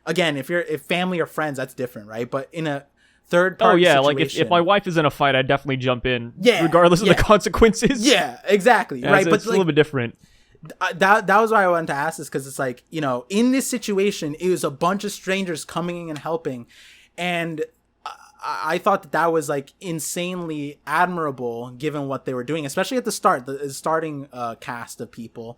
again, if family or friends, that's different, right? But in a third party situation, like if my wife is in a fight, I'd definitely jump in, yeah, regardless of the consequences. Yeah, exactly, yeah, right? But it's a little bit different. That was why I wanted to ask this, because it's like, you know, in this situation, it was a bunch of strangers coming in and helping, and I thought that was like insanely admirable given what they were doing, especially at the start, the starting cast of people,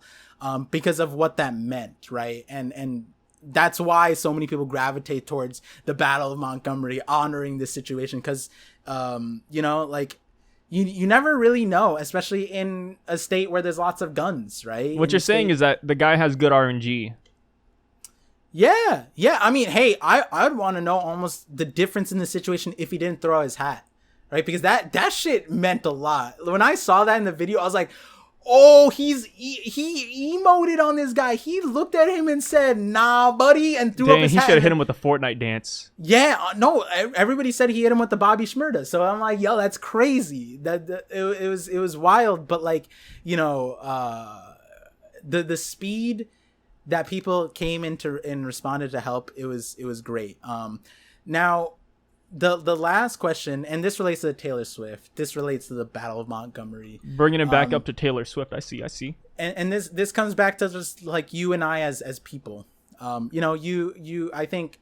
because of what that meant, right? And that's why so many people gravitate towards the Battle of Montgomery, honoring this situation, because you know, like you never really know, especially in a state where there's lots of guns, right? What you're saying is that the guy has good RNG. Yeah. I mean, hey, I'd want to know almost the difference in the situation if he didn't throw his hat, right? Because that shit meant a lot. When I saw that in the video, I was like, oh, he emoted on this guy. He looked at him and said, "Nah, buddy," and threw up his hat. He should have hit him with the Fortnite dance. Yeah, no, everybody said he hit him with the Bobby Shmurda. So I'm like, yo, that's crazy. It was wild, but like, you know, the speed that people came into and responded to help, it was great. Now the last question, and this relates to Taylor Swift. This relates to the Battle of Montgomery. Bringing it back up to Taylor Swift. I see. And this comes back to just like you and I as people. You know, you I think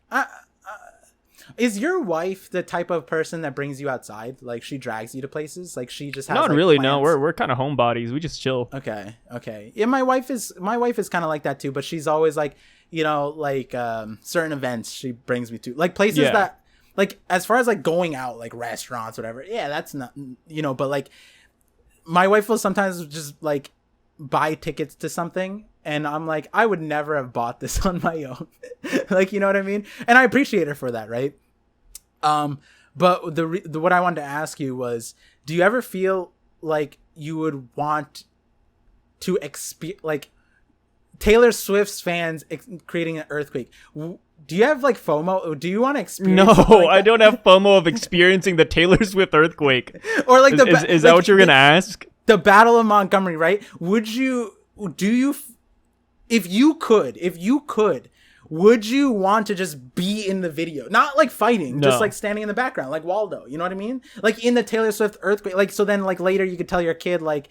is your wife the type of person that brings you outside? Like she drags you to places? Like she just has not like, really. plans? No, we're kind of homebodies. We just chill. Okay. Yeah, my wife is kind of like that too. But she's always like, you know, like certain events she brings me to, like places that, like as far as like going out, like restaurants, whatever. Yeah, that's not, you know. But like my wife will sometimes just like buy tickets to something. And I'm like, I would never have bought this on my own. Like, you know what I mean? And I appreciate her for that, right? But what I wanted to ask you was, do you ever feel like you would want to like Taylor Swift's fans creating an earthquake? Do you have like FOMO? Do you want to experience? No, like I don't have FOMO of experiencing the Taylor Swift earthquake. Or like is that what you're gonna ask? The Battle of Montgomery, right? If you could, would you want to just be in the video? Not like fighting, just like standing in the background, like Waldo. You know what I mean? Like in the Taylor Swift earthquake. Like, so then like later you could tell your kid like,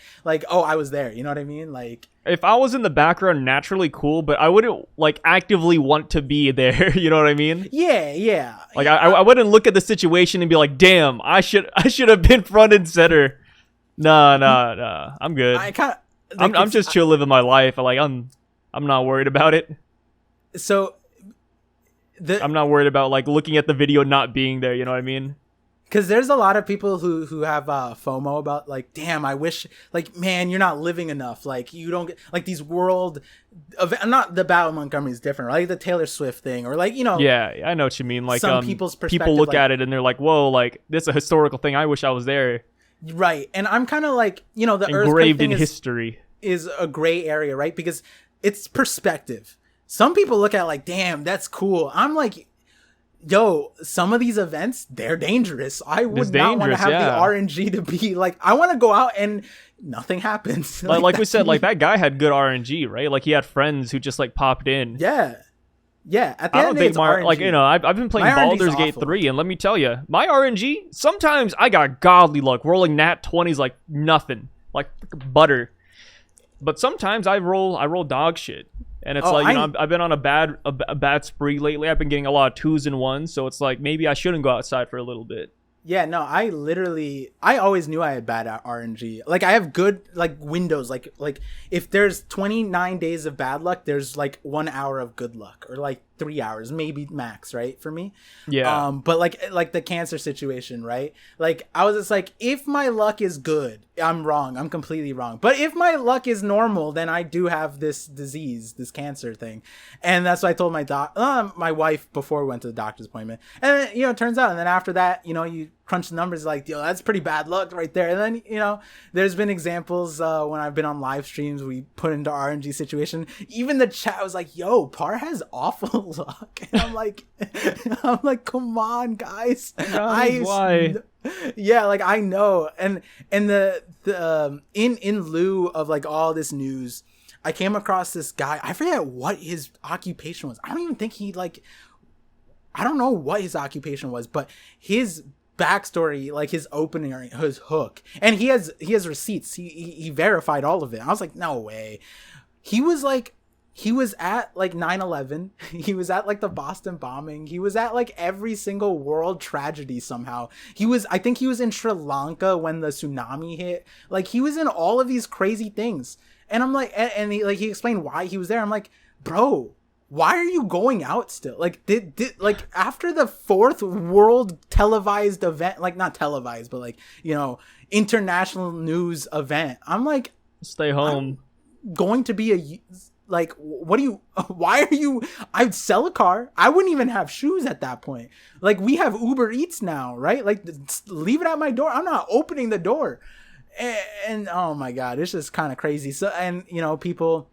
oh, I was there. You know what I mean? Like if I was in the background, naturally cool, but I wouldn't like actively want to be there. You know what I mean? Yeah. Like I wouldn't look at the situation and be like, damn, I should have been front and center. Nah. I'm good. I'm just chill living my life. Like I'm not worried about it. So I'm not worried about like looking at the video not being there, you know what I mean? Because there's a lot of people who have FOMO about like, damn, I wish, like, man, you're not living enough. Like you don't get like these world not the Battle of Montgomery is different, right? Like the Taylor Swift thing, or like, you know. Yeah, I know what you mean. Like some people's perspective, people look like, at it and they're like, whoa, like this is a historical thing. I wish I was there. Right. And I'm kind of like, you know, the engraved in history is a gray area, right? Because it's perspective. Some people look at it like, damn, that's cool. I'm like, yo, some of these events, they're dangerous. I would not want to have the RNG to be like, I want to go out and nothing happens. like we said, like that guy had good RNG, right? Like he had friends who just like popped in. Yeah. At the end of the day, it's RNG. Like, you know, I've been playing Baldur's Gate 3, and let me tell you, my RNG, sometimes I got godly luck, rolling nat 20s like nothing, like butter. But sometimes I roll dog shit. And it's like, you know, I've been on a bad spree lately. I've been getting a lot of 2s and 1s, so it's like maybe I shouldn't go outside for a little bit. Yeah, no, I always knew I had bad RNG. Like I have good like windows. Like if there's 29 days of bad luck, there's like 1 hour of good luck, or like 3 hours, maybe max, right? For me. Yeah. But like the cancer situation, right? Like I was just like, if my luck is good, I'm wrong. I'm completely wrong. But if my luck is normal, then I do have this disease, this cancer thing. And that's what I told my wife before we went to the doctor's appointment. And then, you know, it turns out, and then after that, you know, you crunch the numbers, like, yo, that's pretty bad luck right there. And then, you know, there's been examples when I've been on live streams, we put into RNG situation. Even the chat was like, yo, Par has awful luck. And I'm like, come on, guys. Why? Yeah, like I know. And the in lieu of like all this news, I came across this guy. I forget what his occupation was. I don't even think I don't know what his occupation was, but his backstory, like his opening, his hook, and he has receipts. He verified all of it. I was like, no way. He was at like 9/11. He was at like the Boston bombing. He was at like every single world tragedy somehow. I think he was in Sri Lanka when the tsunami hit. Like he was in all of these crazy things. And I'm like, and he explained why he was there. I'm like, bro, why are you going out still? Like did like after the 4th world televised event, like not televised, but like, you know, international news event, I'm like, stay home. I'm going to be Like, what do you, why are you, I'd sell a car. I wouldn't even have shoes at that point. Like, we have Uber Eats now, right? Like, leave it at my door. I'm not opening the door. And oh my God, it's just kind of crazy. So, and you know, people,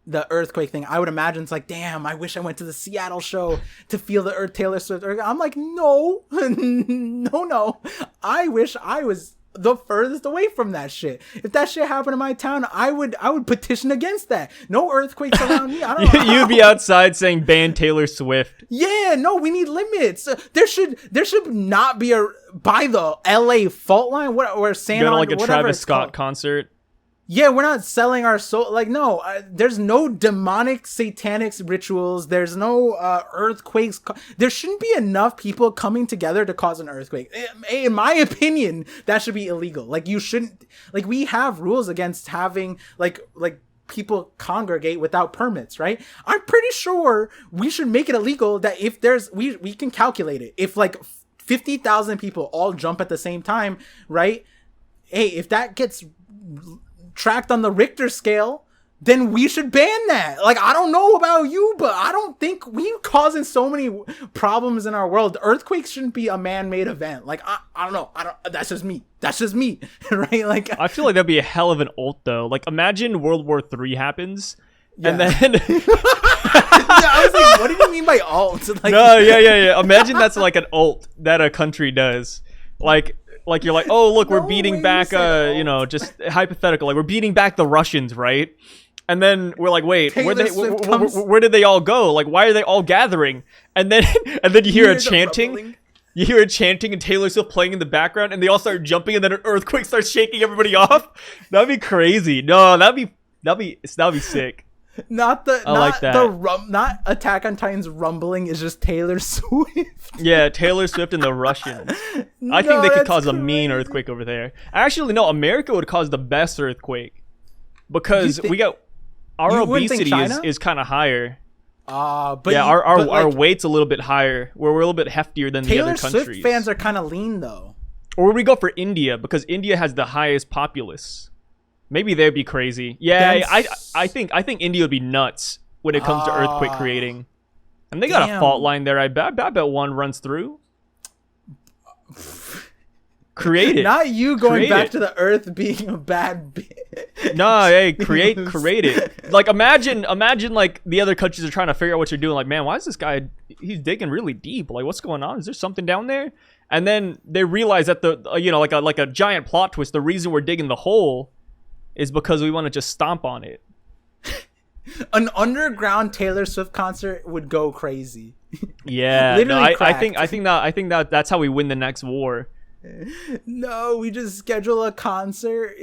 the earthquake thing, I would imagine it's like, damn, I wish I went to the Seattle show to feel the Taylor Swift. I'm like, no, no. I wish I was the furthest away from that shit. If that shit happened in my town, I would petition against that. No earthquakes around me. I don't know. You'd be outside saying ban Taylor Swift. Yeah, no, we need limits. There should not be a by the LA fault line or San Go to like a Travis Scott concert. Yeah, we're not selling our soul. Like, no, there's no demonic satanic rituals. There's no earthquakes. There shouldn't be enough people coming together to cause an earthquake. In my opinion, that should be illegal. Like, you shouldn't, like, we have rules against having like people congregate without permits, right? I'm pretty sure we should make it illegal that if there's, we can calculate it. If like 50,000 people all jump at the same time, right? Hey, if that gets tracked on the Richter scale, then we should ban that. Like, I don't know about you, but I don't think we're causing so many problems in our world. Earthquakes shouldn't be a man-made event. Like, I don't know. That's just me, right? Like, I feel like that'd be a hell of an ult though. Like, imagine World War III happens, and then I was like, what do you mean by ult? Like, no, yeah. Imagine that's like an ult that a country does. Like you're like, oh look, we're beating back just hypothetical, like we're beating back the Russians, right? And then we're like, wait, where did they all go? Like, why are they all gathering? And then you hear a chanting. You hear a chanting and Taylor Swift playing in the background, and they all start jumping, and then an earthquake starts shaking everybody off. That'd be crazy. No, that'd be sick. Not Attack on Titan's rumbling is just Taylor Swift. Yeah, Taylor Swift and the Russians. I think they could cause a mean earthquake over there. Actually, no, America would cause the best earthquake because we got our obesity is kind of higher. But yeah, our weight's a little bit higher. We're a little bit heftier than the other countries. Taylor Swift fans are kind of lean though. Or would we go for India because India has the highest populace? Maybe they'd be crazy. Yeah, I think India would be nuts when it comes to earthquake creating. And they got a fault line there. I bet one runs through. Create it. Not you going back to the earth being a bad bitch. No, hey, create it. Like, imagine like the other countries are trying to figure out what you're doing. Like, man, why is this guy, he's digging really deep? Like, what's going on? Is there something down there? And then they realize that like a giant plot twist, the reason we're digging the hole is because we want to just stomp on it. An underground Taylor Swift concert would go crazy. Yeah, literally. I think that's how we win the next war. No, we just schedule a concert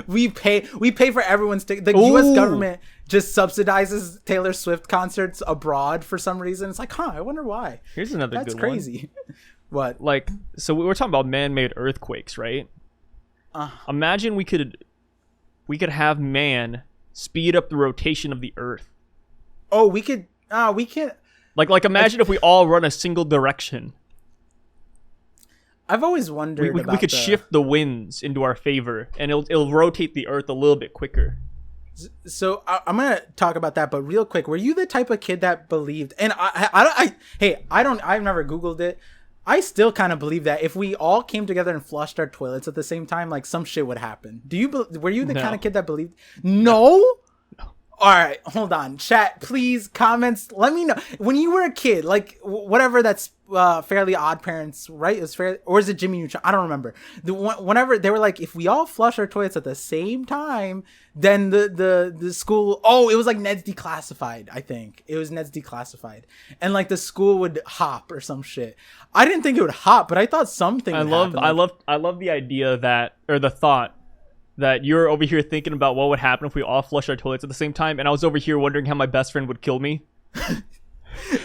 we pay for everyone's ticket. The U.S. government just subsidizes Taylor Swift concerts abroad for some reason. It's like, I wonder why. Here's another good one. That's crazy. What? Like, so we were talking about man-made earthquakes, right? Imagine we could have man speed up the rotation of the earth. Oh, we could. We can't. Like imagine if we all run a single direction. I've always wondered. We could shift the winds into our favor, and it'll rotate the earth a little bit quicker. So I'm gonna talk about that, but real quick, were you the type of kid that believed? And I've never Googled it. I still kind of believe that if we all came together and flushed our toilets at the same time, like some shit would happen. Were you the kind of kid that believed? No? All right, hold on. Chat, please, comments. Let me know. When you were a kid, like whatever that's Fairly Odd Parents, right? It was fair, or is it Jimmy Neutron? I don't remember. Whenever they were like, if we all flush our toilets at the same time, then the school. Oh, it was like Ned's Declassified. I think it was Ned's Declassified, and like the school would hop or some shit. I didn't think it would hop, but I thought something. I love the idea that, or the thought that you're over here thinking about what would happen if we all flush our toilets at the same time, and I was over here wondering how my best friend would kill me.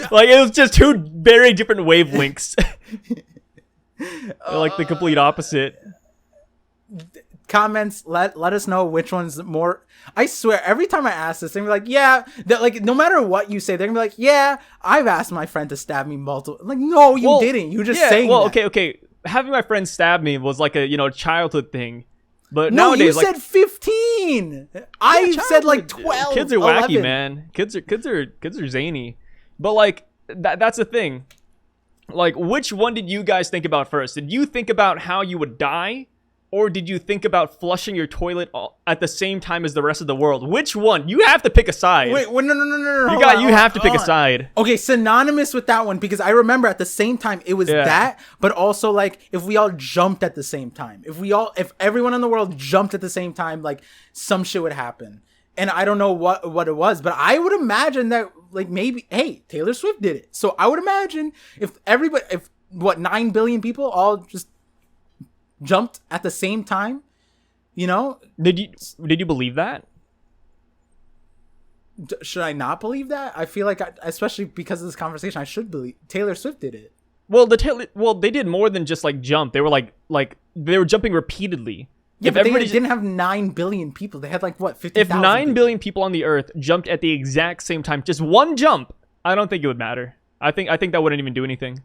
Like, it was just two very different wavelengths. Like the complete opposite. Comments, let us know which one's more. I swear, every time I ask this, they're gonna be like, yeah, like no matter what you say, they're gonna be like, yeah, I've asked my friend to stab me multiple. Like, no, you didn't. You just saying that. Okay. Having my friend stab me was like a childhood thing. But No, nowadays, you like, said 15. I said like childhood, 12. kids are wacky, 11. man. Kids are zany. But like that's the thing. Like, which one did you guys think about first? Did you think about how you would die, or did you think about flushing your toilet at the same time as the rest of the world? Which one? You have to pick a side. Wait, no. You have to pick a side. Okay, synonymous with that one, because I remember at the same time it was that, but also like if we all jumped at the same time, if everyone in the world jumped at the same time, like some shit would happen. And I don't know what it was, but I would imagine that like maybe, hey, Taylor Swift did it. So I would imagine if 9 billion people all just jumped at the same time, you know? Did you believe that? Should I not believe that? I feel like, especially because of this conversation, I should believe Taylor Swift did it. Well, they did more than just like jump. They were like they were jumping repeatedly. Yeah, but they didn't have 9 billion people. They had like what, 50,000? If 9 billion people on the earth jumped at the exact same time, just one jump, I don't think it would matter. I think that wouldn't even do anything.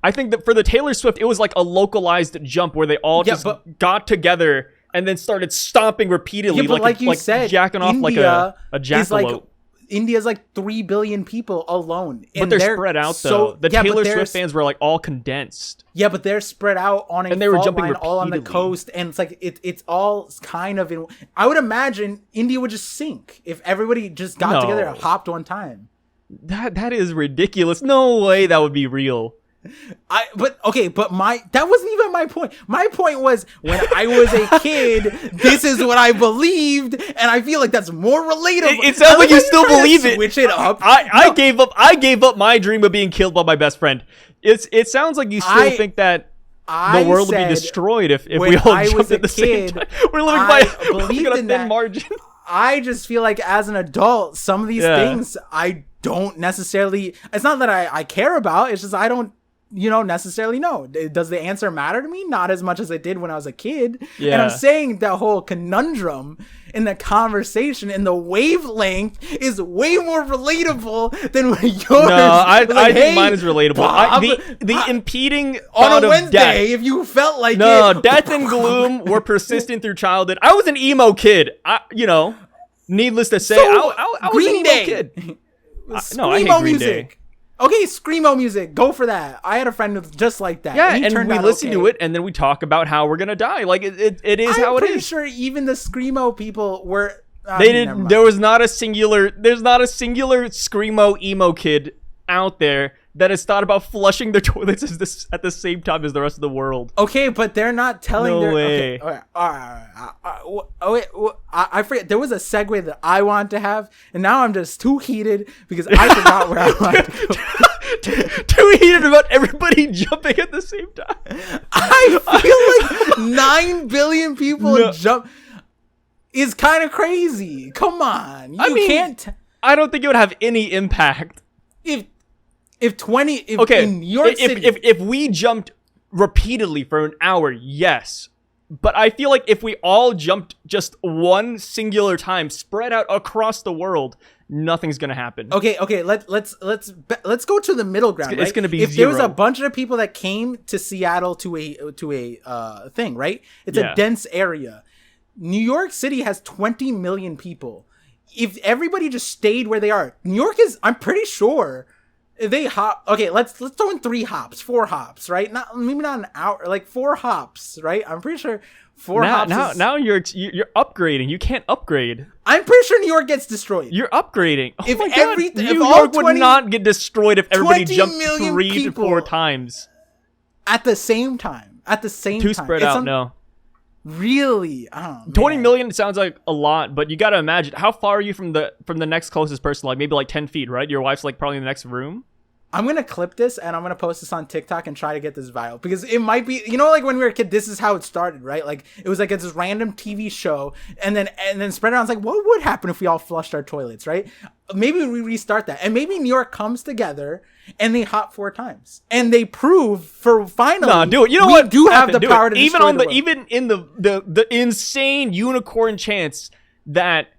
I think that for the Taylor Swift, it was like a localized jump where they all got together and then started stomping repeatedly, like you said, jacking off India like a jackalope. India's like 3 billion people alone. But they're spread out, though. The Taylor Swift fans were like all condensed. Yeah, but they're spread out on a they were jumping line, all on the coast, and it's like it's all kind of in. I would imagine India would just sink if everybody just got together and hopped one time. That is ridiculous. No way that would be real. But that wasn't even my point. My point was when I was a kid, this is what I believed, and I feel like that's more relatable. It sounds like you still believe it. Switch it up. I gave up my dream of being killed by my best friend. It sounds like you still think that the world would be destroyed if we all jumped at the same time. We're living by a thin margin. I just feel like as an adult, some of these things I don't necessarily. It's not that I care about. It's just I don't. Necessarily know. Does the answer matter to me? Not as much as it did when I was a kid. Yeah. And I'm saying that whole conundrum in the conversation and the wavelength is way more relatable than yours. No, I think mine is relatable. Bob, the impeding on a Wednesday, death, if you felt like death and gloom were persistent through childhood. I was an emo kid. Needless to say, I was an emo kid. I hate Green Day. Okay, screamo music. Go for that. I had a friend who's just like that. Yeah, and we listen to it, and then we talk about how we're gonna die. Like it is how it is. I'm pretty sure even the screamo people were. They didn't. There was not a singular. There's not a singular screamo emo kid out there that has thought about flushing their toilets at the same time as the rest of the world. Okay, but they're not telling. No way. Okay, all right. I forget. There was a segue that I wanted to have, and now I'm just too heated because I forgot where I wanted to go. Too heated about everybody jumping at the same time. I feel like 9 billion people jump is kind of crazy. Come on, you can't. I don't think it would have any impact If in New York City, if we jumped repeatedly for an hour, yes. But I feel like if we all jumped just one singular time, spread out across the world, nothing's gonna happen. Okay. Let's go to the middle ground. It's gonna be if zero. there was a bunch of people that came to Seattle to a thing, right? It's a dense area. New York City has 20 million people. If everybody just stayed where they are, New York is. I'm pretty sure. They hop. Okay, let's throw in 4 hops, right? Maybe not an hour, like 4 hops, right? I'm pretty sure 4 hops. Now you're upgrading. You can't upgrade. I'm pretty sure New York gets destroyed. You're upgrading. Oh if my God. New York would not get destroyed if everybody jumped 3 to 4 times at the same time. Too spread out. No. Really? 20 million sounds like a lot, but you got to imagine how far are you from the next closest person? Like maybe like 10 feet, right? Your wife's like probably in the next room. I'm going to clip this and I'm going to post this on TikTok and try to get this viral because it might be, like when we were a kid, this is how it started, right? Like it was like it's this random TV show and then spread around. It's like, what would happen if we all flushed our toilets, right? Maybe we restart that. And maybe New York comes together and they hop 4 times and they prove for finally. No, do it. You know we what? do have the power to even destroy the world. even in the insane unicorn chance that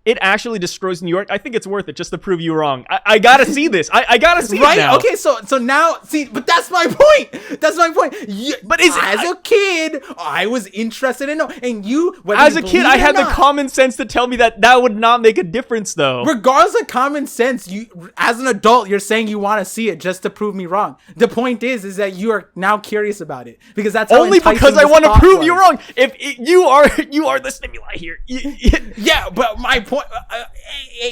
it actually destroys New York, I think it's worth it just to prove you wrong. I gotta see this. I gotta see right? it now. Okay, so now, see, but that's my point. That's my point. But as a kid, I was interested in and you. As a kid, I had the common sense to tell me that would not make a difference, though. Regardless of common sense, you, as an adult, you're saying you want to see it just to prove me wrong. The point is that you are now curious about it because that's how only because I want to prove you wrong. If you are the stimuli here. Yeah, but my point,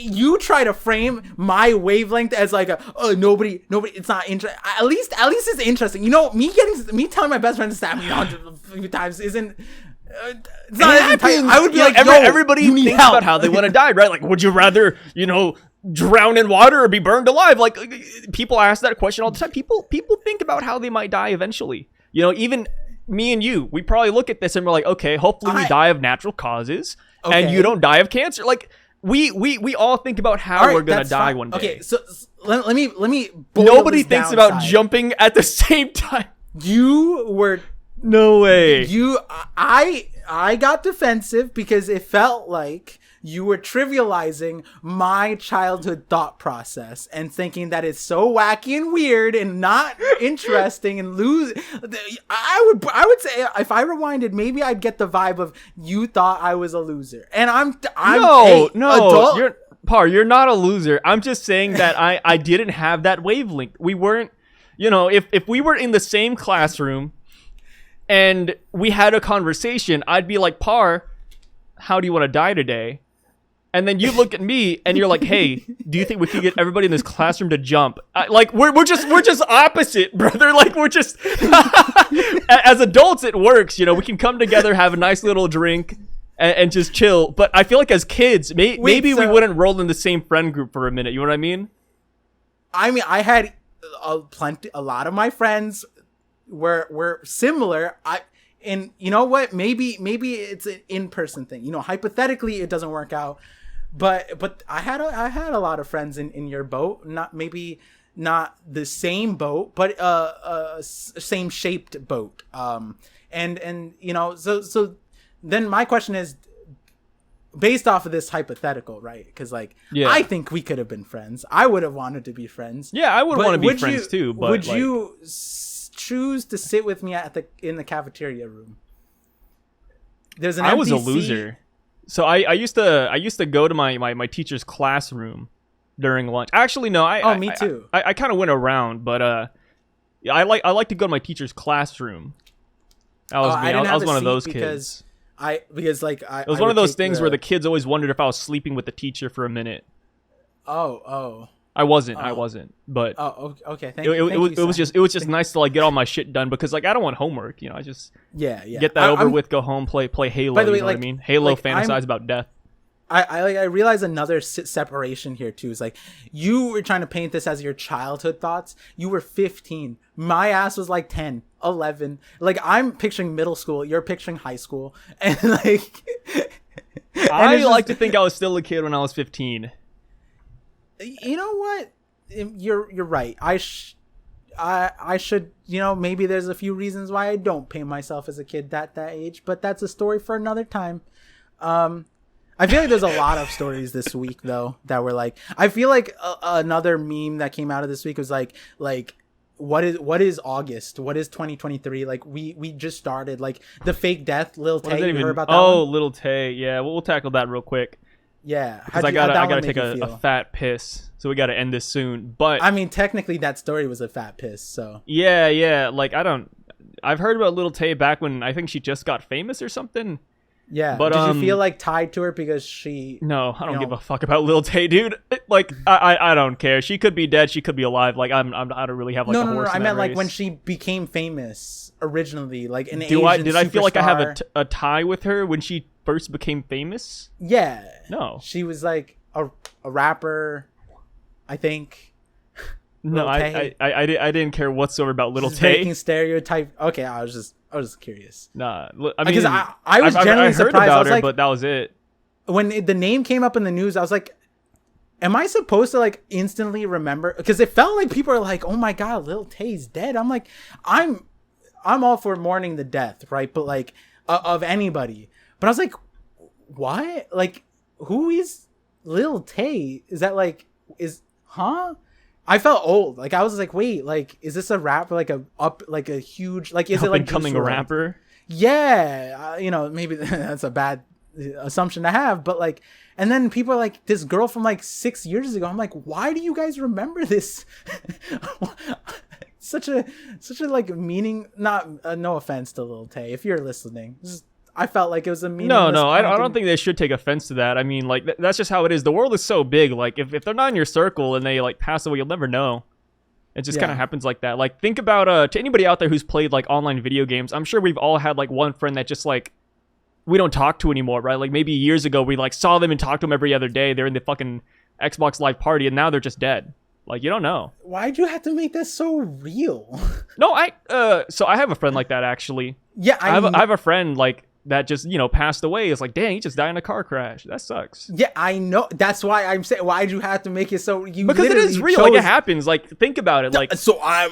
you try to frame my wavelength as like nobody. It's not interesting. At least it's interesting. You know, me telling my best friend to stab me 100 times isn't. It's not as enticing. I would be like, everybody thinks about how they want to die, right? Like, would you rather, drown in water or be burned alive? Like, people ask that question all the time. People think about how they might die eventually. Even me and you, we probably look at this and we're like, okay, hopefully we die of natural causes, and you don't die of cancer. Like, we all think about how we're gonna die one day. Okay, so let me. Nobody thinks about jumping at the same time. You were. No way. I got defensive because it felt like you were trivializing my childhood thought process and thinking that it's so wacky and weird and not interesting and I would say if I rewinded, maybe I'd get the vibe of you thought I was a loser. And I'm no, adult. You're not a loser. I'm just saying that I didn't have that wavelength. We weren't, if we were in the same classroom and we had a conversation, I'd be like, Par, how do you want to die today? And then you look at me and you're like, hey, do you think we could get everybody in this classroom to jump? We're just opposite, brother. Like, we're just as adults, it works. We can come together, have a nice little drink, and just chill. But I feel like as kids, maybe we wouldn't roll in the same friend group for a minute. You know what I mean? I had a lot of my friends were similar. And you know what? Maybe it's an in-person thing. Hypothetically, it doesn't work out. But I had a lot of friends in your boat. Not the same boat, but same shaped boat. And so then my question is, based off of this hypothetical, right? Because I think we could have been friends. I would have wanted to be friends. Yeah, I would want to be friends too. But would you choose to sit with me in the cafeteria room? There's an. I was a loser, so I used to go to my teacher's classroom during lunch. Actually, no, me too. I kind of went around, but I like to go to my teacher's classroom. I was one of those kids. It was one of those things where the kids always wondered if I was sleeping with the teacher for a minute. Oh. I wasn't, but okay. It was just nice to get all my shit done because I don't want homework, I just get that over with, go home, play Halo. By the way, you know what I mean? Halo, fantasize about death. I realize another separation here too is you were trying to paint this as your childhood thoughts. You were 15. My ass was 10, 11. I'm picturing middle school. You're picturing high school, and I like to think I was still a kid when I was 15. You know what? You're right. I should, maybe there's a few reasons why I don't paint myself as a kid that age, but that's a story for another time. I feel like there's a lot of stories this week though that were I feel like another meme that came out of this week was what is August? What is 2023? We just started the fake death, Lil Tay. You heard about that? Oh, Lil Tay. Yeah, we'll tackle that real quick. Yeah, because I gotta take a fat piss, so we gotta end this soon. But I mean, technically, that story was a fat piss. So yeah. I've heard about Lil Tay back when I think she just got famous or something. Yeah, but did you feel tied to her because she? No, I don't give a fuck about Lil Tay, dude. I don't care. She could be dead. She could be alive. I don't really have a horse. No. I meant when she became famous originally, an Asian Did I feel like I have superstar. a tie with her when she first became famous? Yeah. No. She was a rapper, I think. No, I didn't care whatsoever about Lil Tay. Making stereotype. Okay, I was just curious. Nah, I mean, because I was genuinely surprised. Heard about her, but that was it. When the name came up in the news, I was like, am I supposed to instantly remember? Because it felt like people are oh my god, Lil Tay's dead. I'm I'm all for mourning the death, right? But of anybody. But I was what? Who is Lil Tay, is that like, huh? I felt old. Like, I was like, wait, like, is this a rapper? Like a huge, like, is it like becoming a rapper? Yeah, maybe that's a bad assumption to have, but like, and then people are like, this girl from like 6 years ago. I'm like, why do you guys remember this? such a like meaning. Not no offense to Lil Tay, if you're listening. I felt like it was a meaningless. No, I don't think they should take offense to that. I mean, like, that's just how it is. The world is so big. Like, if they're not in your circle and they like pass away, you'll never know. It just kind of happens like that. Like, think about to anybody out there who's played like online video games. I'm sure we've all had like one friend that just like we don't talk to anymore, right? Like, maybe years ago we like saw them and talked to them every other day. They're in the fucking Xbox Live party, and now they're just dead. Like, you don't know. Why'd you have to make that so real? No, so I have a friend like that actually. Yeah, I have a friend like that just, passed away. It's like, dang, he just died in a car crash. That sucks. Yeah, I know. That's why I'm saying, why'd you have to make it so because it is real. Like, it happens. Like, think about it. Like, so I'm,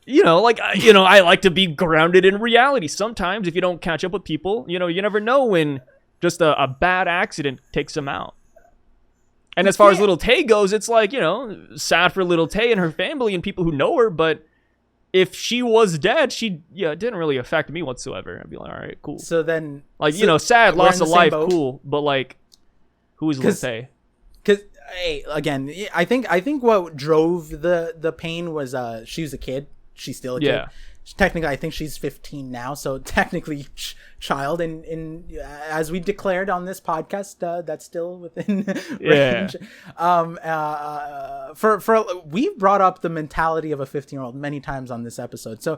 I like to be grounded in reality. Sometimes if you don't catch up with people, you never know when just a bad accident takes them out. And as far as Lil Tay goes, it's like, sad for Lil Tay and her family and people who know her, but if she was dead, it didn't really affect me whatsoever. I'd be like, all right, cool. So then, like, sad, loss of life, cool. But like, who is Lil Tay? Because, hey, again, I think what drove the pain was she was a kid. She's still a kid. Yeah. Technically, I think she's 15 now, so technically child. And as we declared on this podcast, that's still within range. We've brought up the mentality of a 15-year-old many times on this episode. So,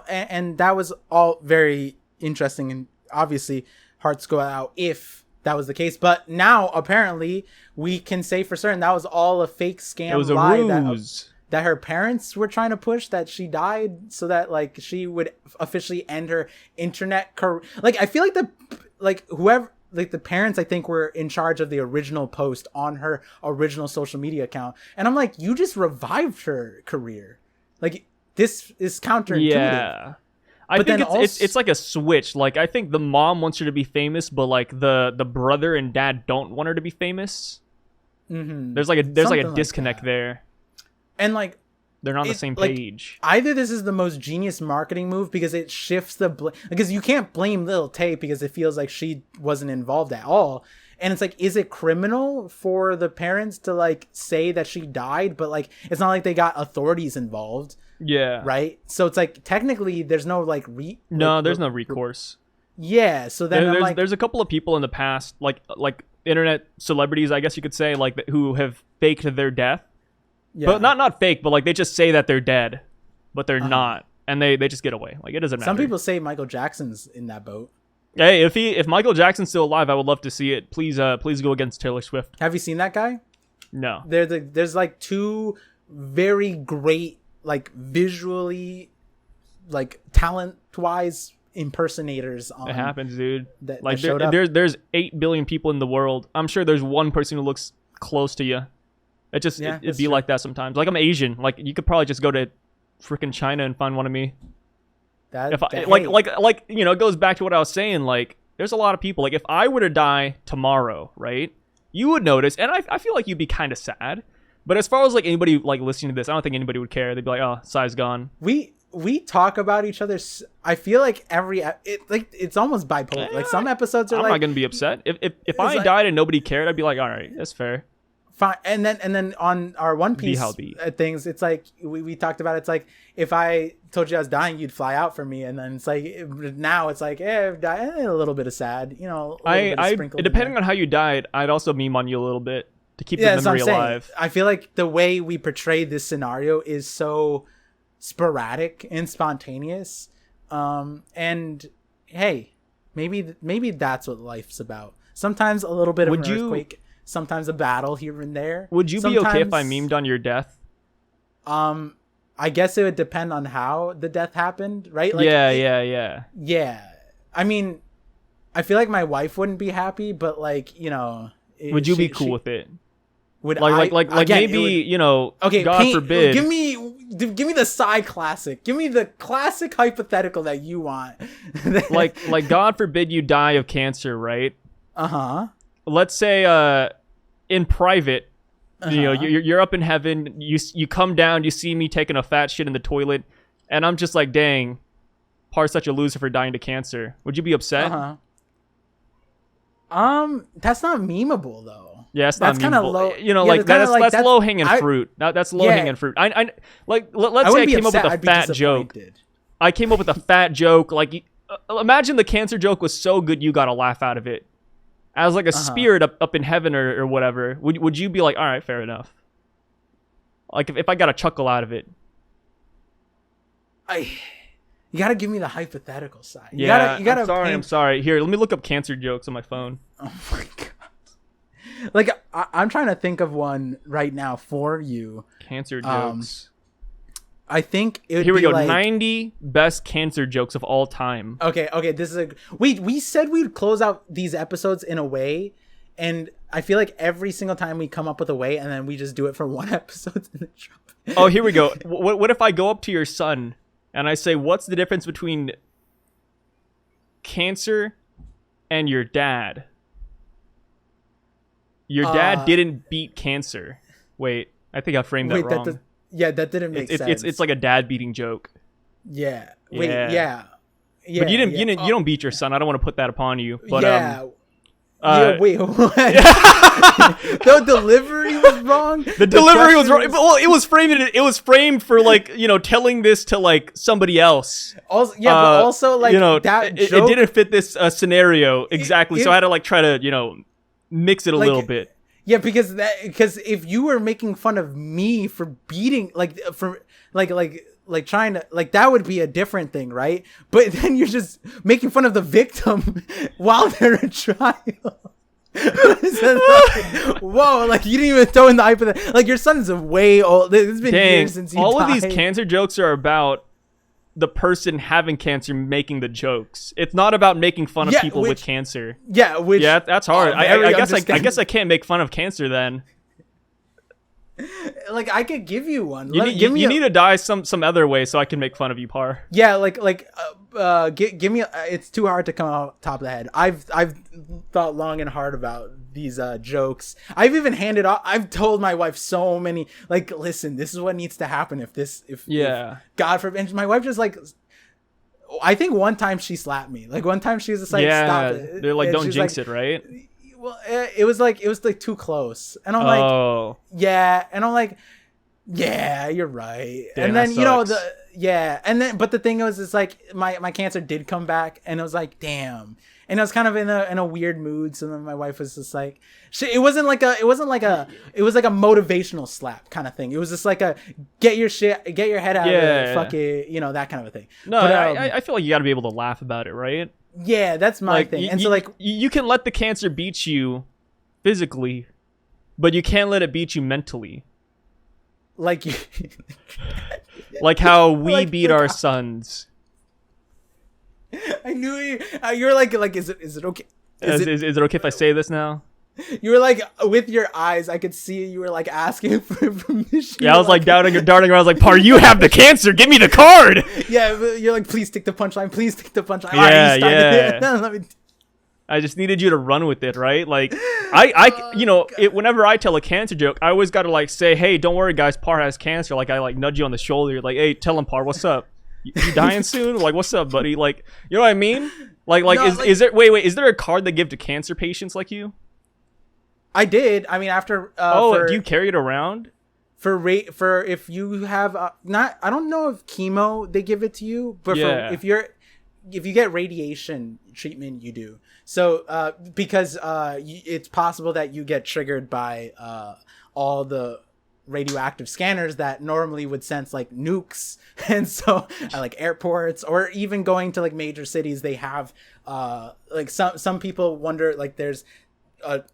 and that was all very interesting, and obviously hearts go out if that was the case. But now apparently we can say for certain that was all a fake scam. It was a ruse. That her parents were trying to push, that she died so that like she would officially end her internet career. Like, I feel like the parents, I think, were in charge of the original post on her original social media account. And I'm like, you just revived her career. Like, this is counterintuitive. Yeah. I think it's like a switch. Like, I think the mom wants her to be famous, but like the brother and dad don't want her to be famous. Mm-hmm. There's like a disconnect there. And like, they're not on the same page. Either this is the most genius marketing move because it shifts because you can't blame Lil Tay because it feels like she wasn't involved at all. And it's like, is it criminal for the parents to like say that she died? But like, it's not like they got authorities involved. Yeah. Right. So it's like, technically there's no like there's no recourse. Yeah. So then there's a couple of people in the past, like internet celebrities, I guess you could say, like, who have faked their death. Yeah. But not fake, but like they just say that they're dead, but they're not, and they just get away. Like, it doesn't matter. Some people say Michael Jackson's in that boat. Hey, if Michael Jackson's still alive, I would love to see it. Please go against Taylor Swift. Have you seen that guy? No. There's like two very great, like, visually, like, talent wise impersonators on. It happens, dude. That there's 8 billion people in the world. I'm sure there's one person who looks close to you. It'd be like that sometimes. Like, I'm Asian. Like, you could probably just go to freaking China and find one of me. It goes back to what I was saying. Like, there's a lot of people. Like, if I were to die tomorrow, right, you would notice, and I feel like you'd be kind of sad. But as far as like anybody like listening to this, I don't think anybody would care. They'd be like, oh, Sai's gone. We talk about each other. I feel like it's almost bipolar. Like, some episodes are I'm not gonna be upset. If I died and nobody cared, I'd be like, all right, that's fair. Fine. And then on our One Piece things, it's like we talked about. It's like, if I told you I was dying, you'd fly out for me, and then it's like now it's like, a little bit of sad, depending on how you died, I'd also meme on you a little bit to keep the memory alive. I feel like the way we portray this scenario is so sporadic and spontaneous, and hey, maybe that's what life's about. Sometimes a little bit of an earthquake. Sometimes a battle here and there. Would you be okay if I memed on your death? I guess it would depend on how the death happened, right? Like, yeah. I mean, I feel like my wife wouldn't be happy, but like, would you be cool with it? Would like again, maybe okay, God forbid. Give me the Psy classic. Give me the classic hypothetical that you want. like God forbid you die of cancer, right? Uh-huh. Let's say in private, you know, Uh-huh. you're up in heaven. You come down, you see me taking a fat shit in the toilet, and I'm just like, dang, Par's such a loser for dying to cancer. Would you be upset? Uh-huh. That's not memeable though. Yeah, it's not That's kind of memeable. low. You know, Yeah, like that's that's low hanging I- fruit. That's low hanging fruit. I like let's I say I wouldn't be came up upset. with a I'd be fat joke. disappointed. I came up with a fat joke. Like, imagine the cancer joke was so good you got a laugh out of it. As like a spirit up in heaven or whatever. Would you be like, all right, fair enough? Like if I got a chuckle out of it. You gotta give me the hypothetical side. You Yeah, you gotta I'm sorry. Here, let me look up cancer jokes on my phone. Oh my god! Like I'm trying to think of one right now for you. Cancer jokes. I think it would Here we be go. like, 90 best cancer jokes of all time. Okay. This is a we said we'd close out these episodes in a way, and I feel like every single time we come up with a way, and then we just do it for one episode and then drop it. Oh, here we go. What if I go up to your son and I say, what's the difference between cancer and your dad? Your dad didn't beat cancer. Wait, I think I framed that wrong. That didn't make sense. It's like a dad beating joke. Yeah. Wait. Yeah. Yeah. But you didn't yeah. you don't beat your son. I don't want to put that upon you. But yeah. Wait, what? The delivery was wrong. The delivery was wrong. Well, it was framed for like, you know, telling this to like somebody else. Also, yeah, but also like, you know, that it joke, didn't fit this scenario exactly. So I had to like try to, you know, mix it a little bit. Yeah, because if you were making fun of me for beating like trying to like, that would be a different thing, right? But then you're just making fun of the victim while they're in trial. Whoa, like you didn't even throw in the hypothetical. Like your son's way old. It's been years since he all died. of these cancer jokes are about the person having cancer making the jokes. It's not about making fun of people with cancer. Yeah, that's hard. I guess I can't make fun of cancer then. Like I could give you one. You need to die some other way so I can make fun of you, Par. Yeah, give me. It's too hard to come out top of the head. I've thought long and hard about these jokes. I've even handed off. I've told my wife so many. Like, listen, this is what needs to happen if God forbid. And my wife just like. I think one time she slapped me. Like one time she was just like, "Stop it." They're like, and "Don't jinx it," right? Well, it was like too close, and I'm like, yeah, and I'm like, yeah, you're right. Damn, and then that you know sucks. and then but the thing was, it's like my cancer did come back, and it was like, damn, and I was kind of in a weird mood. So then my wife was just like, it was like a motivational slap kind of thing. It was just like a get your head out of it, fuck it, you know, that kind of a thing. No, but, I feel like you got to be able to laugh about it, right? Yeah, that's my thing. And so like you can let the cancer beat you physically, but you can't let it beat you mentally. Like you, like how we like beat our sons. I knew you were like is it okay? Is it okay if I say this now? You were like, with your eyes, I could see you were like asking for permission. Yeah, I was like darting around. I was like, Par, you have the cancer. Give me the card. Yeah, you're like, please stick the punchline. Please stick the punchline. Yeah. I just needed you to run with it, right? Like, whenever I tell a cancer joke, I always got to like say, hey, don't worry, guys, Par has cancer. Like, I like nudge you on the shoulder. Like, hey, tell him, Par, what's up? You dying soon? Like, what's up, buddy? Like, you know what I mean? Is there a card they give to cancer patients like you? I did. I mean, after. Do you carry it around? For if you have I don't know if chemo they give it to you, but if you get radiation treatment, you do. So because it's possible that you get triggered by all the radioactive scanners that normally would sense like nukes, and so like airports or even going to like major cities, they have like some people wonder, like there's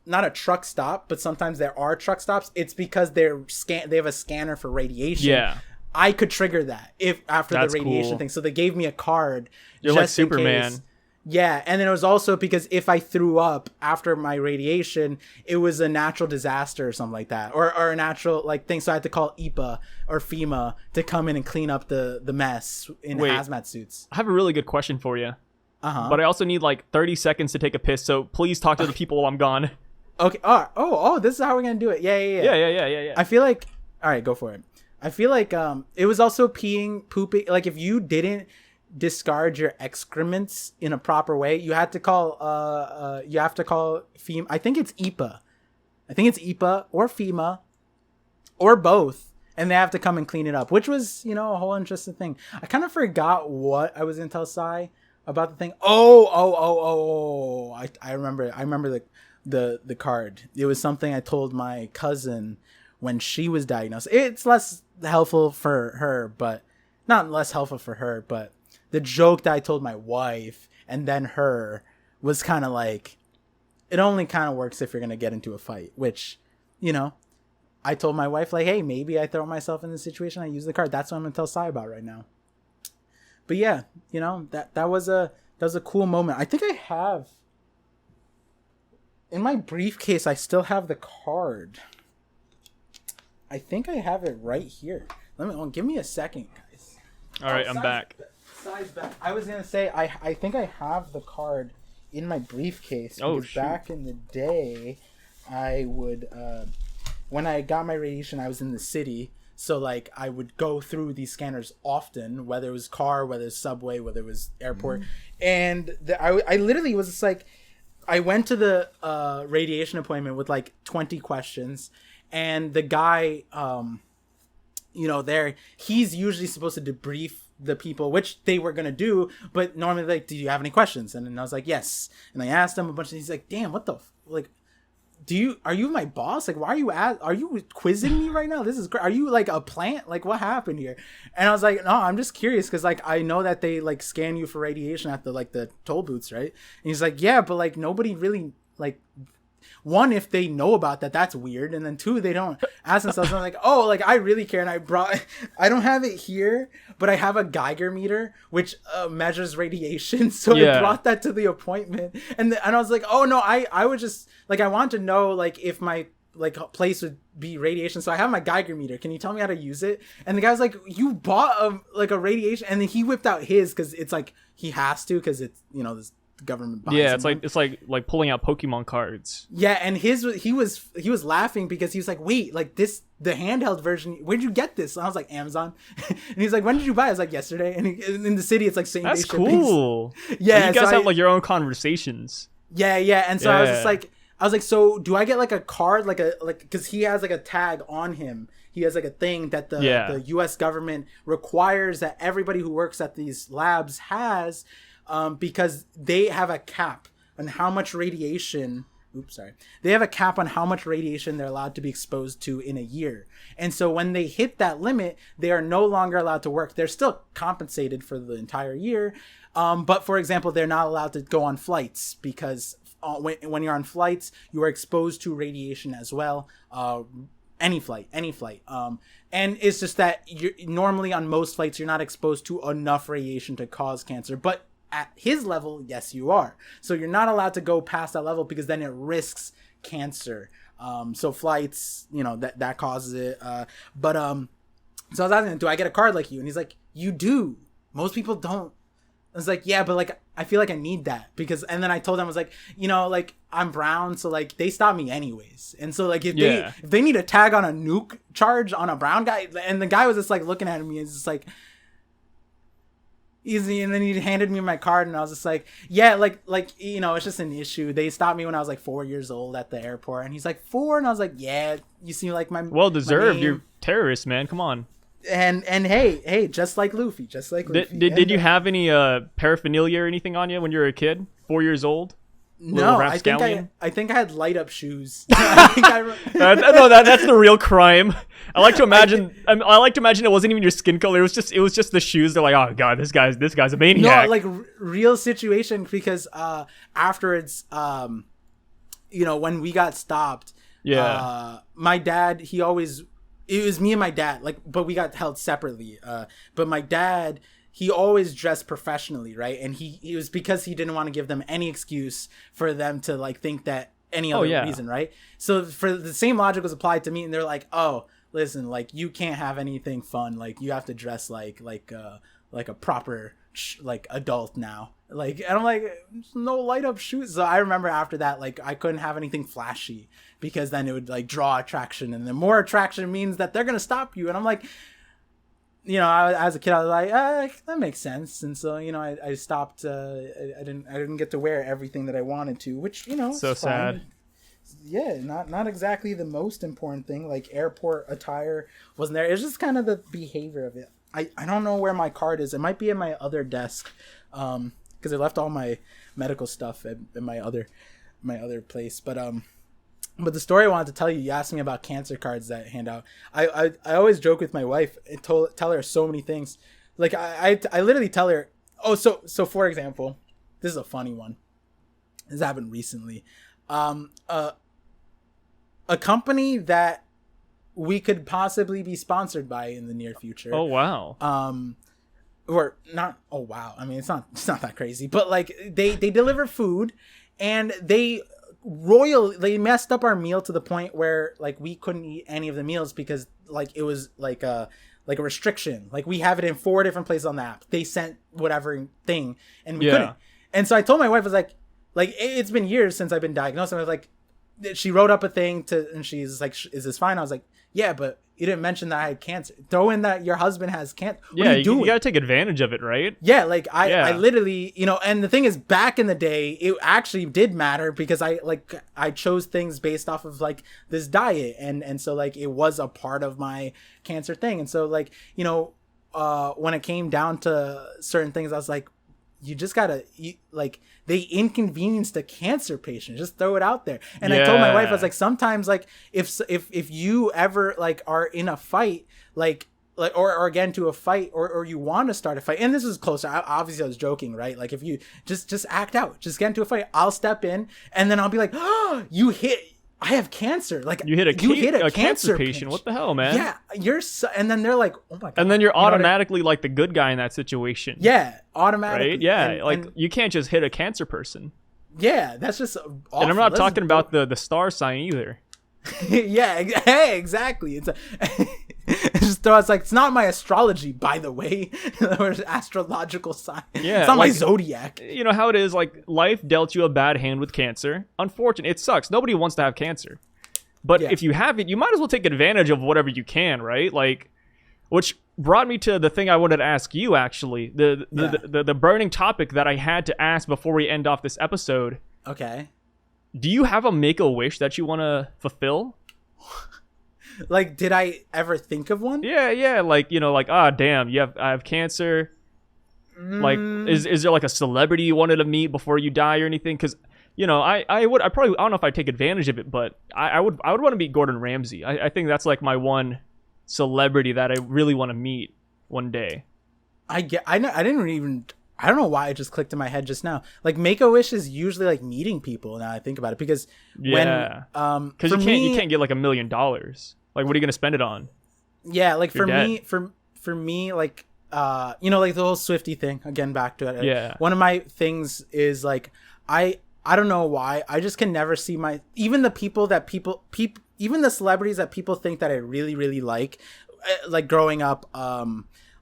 not a truck stop, but sometimes there are truck stops. It's because they have a scanner for radiation. Yeah, I could trigger that after the radiation cool. thing. So they gave me a card. You're like Superman. Yeah, and then it was also because if I threw up after my radiation, it was a natural disaster or something like that, or a natural like thing. So I had to call EPA or FEMA to come in and clean up the mess in hazmat suits. I have a really good question for you. Uh-huh. But I also need like 30 seconds to take a piss, so please talk to the people while I'm gone. Okay. Oh, this is how we're gonna do it. Yeah. I feel like, all right, go for it. I feel like it was also pooping. Like if you didn't discard your excrements in a proper way, you have to call FEMA. I think it's EPA. I think it's EPA or FEMA or both, and they have to come and clean it up, which was, you know, a whole interesting thing. I kind of forgot what I was gonna tell Sai about the thing. I remember the card. It was something I told my cousin when she was diagnosed. It's less helpful for her, but not less helpful for her, but the joke that I told my wife and then her was kind of like, it only kind of works if you're going to get into a fight, which, you know, I told my wife, like, hey, maybe I throw myself in this situation, I use the card. That's what I'm going to tell Sai about right now. But yeah, you know, that was a cool moment. I think I have, in my briefcase, I still have the card. I think I have it right here. Give me a second, guys. All right, I'm back. I was gonna say I think I have the card in my briefcase. Oh, because back in the day, I would when I got my radiation, I was in the city, so like I would go through these scanners often, whether it was car, whether it was subway, whether it was airport, and I literally was just like, I went to the radiation appointment with like 20 questions. And the guy, you know, he's usually supposed to debrief the people, which they were going to do. But normally, like, do you have any questions? And then I was like, yes. And I asked him a bunch. And he's like, damn, what the, like, are you my boss? Like, why are you quizzing me right now? This is great. Are you like a plant? Like, what happened here? And I was like, no, I'm just curious. Cause like, I know that they like scan you for radiation at the toll booths, right? And he's like, yeah, but like nobody really like, one, if they know about that, that's weird. And then two, they don't ask themselves. I'm like, oh, like I really care. And I don't have it here, but I have a Geiger meter, which measures radiation. So I brought that to the appointment. And I was like, oh no, I would just like, I want to know like if my like place would be radiation. So I have my Geiger meter. Can you tell me how to use it? And the guy was like, you bought a radiation. And then he whipped out his, cause it's like, he has to, cause it's, you know, this government buys it's like pulling out Pokemon cards. Yeah, and he was laughing because he was like, wait, like the handheld version, where'd you get this? And I was like, Amazon. And he's like, when did you buy it? I was like, yesterday. And in the city it's like same that's day shipping. Cool. Yeah, you guys have like your own conversations. Yeah, and so I was like, so do I get like a card, like because he has like a tag on him. He has like a thing that the US government requires that everybody who works at these labs has, because they have a cap on how much radiation. They have a cap on how much radiation they're allowed to be exposed to in a year. And so when they hit that limit, they are no longer allowed to work. They're still compensated for the entire year. But for example, they're not allowed to go on flights because when you're on flights, you are exposed to radiation as well. Any flight. And it's just that normally on most flights, you're not exposed to enough radiation to cause cancer. But at his level, yes, you are. So you're not allowed to go past that level because then it risks cancer. So flights, you know, that causes it. So I was asking him, do I get a card like you? And he's like, you do. Most people don't. I was like, yeah, but like, I feel like I need that because, and then I told him, I was like, you know, like I'm brown. So like they stop me anyways. And so like, if they need a tag on a nuke charge on a brown guy, and the guy was just like looking at me, and just like, easy. And then he handed me my card and I was just like, yeah, like, you know, it's just an issue. They stopped me when I was like 4 years old at the airport. And he's like, 4? And I was like, yeah, you seem like my well deserved. You're terrorist, man. Come on. And hey, just like Luffy. Did you have any paraphernalia or anything on you when you were a kid? 4 years old? No, I think I had light up shoes. No, that's the real crime. I like to imagine it wasn't even your skin color. It was just the shoes. They're like, oh god, this guy's a maniac. No, like real situation because afterwards, you know, when we got stopped, my dad, it was me and my dad, like, but we got held separately. But my dad, he always dressed professionally, right? And he was because he didn't want to give them any excuse for them to like think that any other reason, right? So for the same logic was applied to me, and they're like, oh, listen, like you can't have anything fun. Like you have to dress like a proper like adult now. Like, and I'm like, no light up shoes. So I remember after that, like I couldn't have anything flashy because then it would like draw attraction, and then more attraction means that they're gonna stop you. And I'm like, you know, as a kid, I was like, that makes sense. And so, you know, I stopped. I didn't get to wear everything that I wanted to, which, you know, so sad. Yeah, not exactly the most important thing. Like airport attire wasn't there. It's just kind of the behavior of it. I don't know where my card is. It might be in my other desk, because I left all my medical stuff at my other place. But the story I wanted to tell you, you asked me about cancer cards that I hand out. I always joke with my wife and tell her so many things. Like I literally tell her, oh, so for example, this is a funny one. This happened recently. A company that we could possibly be sponsored by in the near future. Oh wow. Or not. Oh wow. I mean, it's not that crazy, but like they deliver food, and they messed up our meal to the point where like we couldn't eat any of the meals because like it was like a restriction. Like we have it in 4 different places on the app. They sent whatever thing, and we couldn't. And so I told my wife, I was like it's been years since I've been diagnosed. And I was like, she wrote up a thing and she's like, is this fine? I was like, yeah, but you didn't mention that I had cancer. Throw in that your husband has cancer. What are you doing? You gotta take advantage of it, right? Yeah, like I literally, you know, and the thing is, back in the day, it actually did matter because I chose things based off of like this diet, and so like it was a part of my cancer thing, and so like, you know, when it came down to certain things, I was like, you just gotta like they inconvenienced a cancer patient. Just throw it out there. And I told my wife, I was like, sometimes like if you ever like are in a fight, like or again to a fight, or you want to start a fight, and this is closer. Obviously, I was joking, right? Like if you just act out, just get into a fight. I'll step in, and then I'll be like, oh, I have cancer. Like you hit a cancer patient. What the hell, man? Yeah, and then they're like, oh my god. And then you're automatically like the good guy in that situation. Yeah, automatically. Right? Yeah, and you can't just hit a cancer person. Yeah, that's just awful. And I'm not talking about the star sign either. Yeah, exactly. It's like, it's not my astrology, by the way, or astrological sign. Yeah, it's not like, my zodiac. You know how it is. Like life dealt you a bad hand with cancer. Unfortunate, it sucks. Nobody wants to have cancer, but if you have it, you might as well take advantage of whatever you can, right? Like, which brought me to the thing I wanted to ask you. Actually, the burning topic that I had to ask before we end off this episode. Okay. Do you have a make-a-wish that you want to fulfill? Like, did I ever think of one? Yeah. Like, you know, like, damn, I have cancer. Like, is there like a celebrity you wanted to meet before you die or anything? Because, you know, I don't know if I'd take advantage of it, but I would want to meet Gordon Ramsay. I think that's like my one celebrity that I really want to meet one day. I don't know why it just clicked in my head just now. Like Make-A-Wish is usually like meeting people now I think about it, because because you can't get like $1 million. Like what are you gonna spend it on? Yeah, like for me, like you know, like the whole Swiftie thing, again back to it. Yeah. One of my things is like I don't know why, I just can never see even the people that even the celebrities that people think that I really, really like growing up, a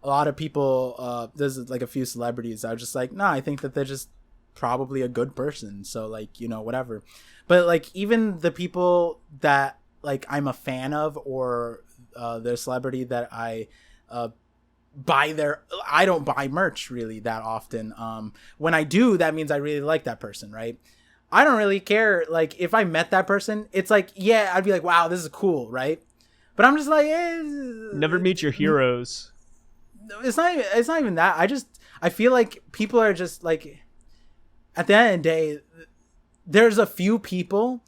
lot of people, there's like a few celebrities I was just like, nah, I think that they're just probably a good person. So like, you know, whatever. But like even the people that like I'm a fan of, or their celebrity that I I don't buy merch really that often. When I do, that means I really like that person, right? I don't really care. Like if I met that person, it's like, yeah, I'd be like, wow, this is cool, right? But I'm just like, never meet your heroes. It's not even that. I feel like people are just like, at the end of the day, there's a few people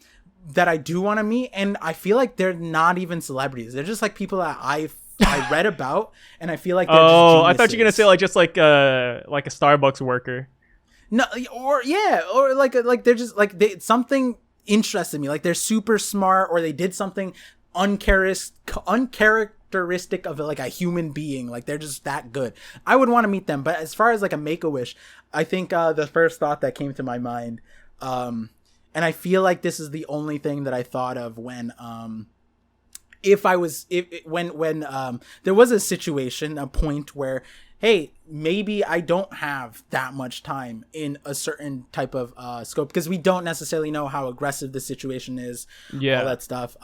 that I do want to meet, and I feel like they're not even celebrities. They're just like people that I read about, and I feel like they're just geniuses. I thought you were gonna say like just like a Starbucks worker. No, or like they're just like something interested me. Like they're super smart, or they did something uncharacteristic of like a human being. Like they're just that good. I would want to meet them. But as far as like a Make-A-Wish, I think the first thought that came to my mind, and I feel like this is the only thing that I thought of when if I was if when there was a situation, a point where, hey, maybe I don't have that much time in a certain type of scope, because we don't necessarily know how aggressive the situation is, all that stuff.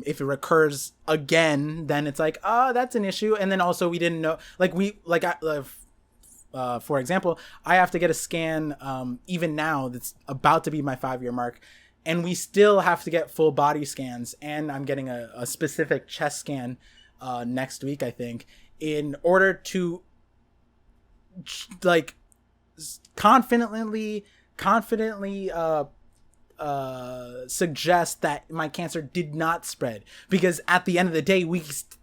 If it recurs again, then it's like, that's an issue. And then also we didn't know, for example, I have to get a scan even now that's about to be my 5-year mark, and we still have to get full body scans, and I'm getting a specific chest scan next week, I think, in order to like confidently suggest that my cancer did not spread, because at the end of the day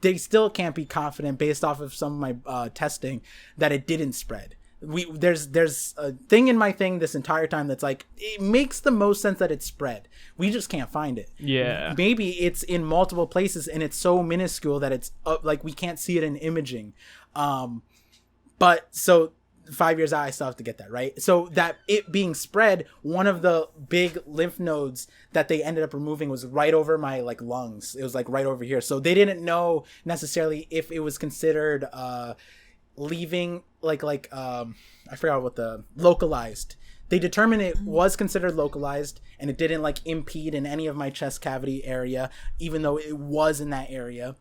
they still can't be confident based off of some of my testing that it didn't spread. There's a thing in my thing this entire time that's like, it makes the most sense that it spread. We just can't find it. Yeah. Maybe it's in multiple places and it's so minuscule that it's like we can't see it in imaging. But so 5 years out, I still have to get that, right? So that it being spread, one of the big lymph nodes that they ended up removing was right over my like lungs. It was like right over here. So they didn't know necessarily if it was considered leaving I forgot what the localized. They determined it was considered localized, and it didn't like impede in any of my chest cavity area, even though it was in that area.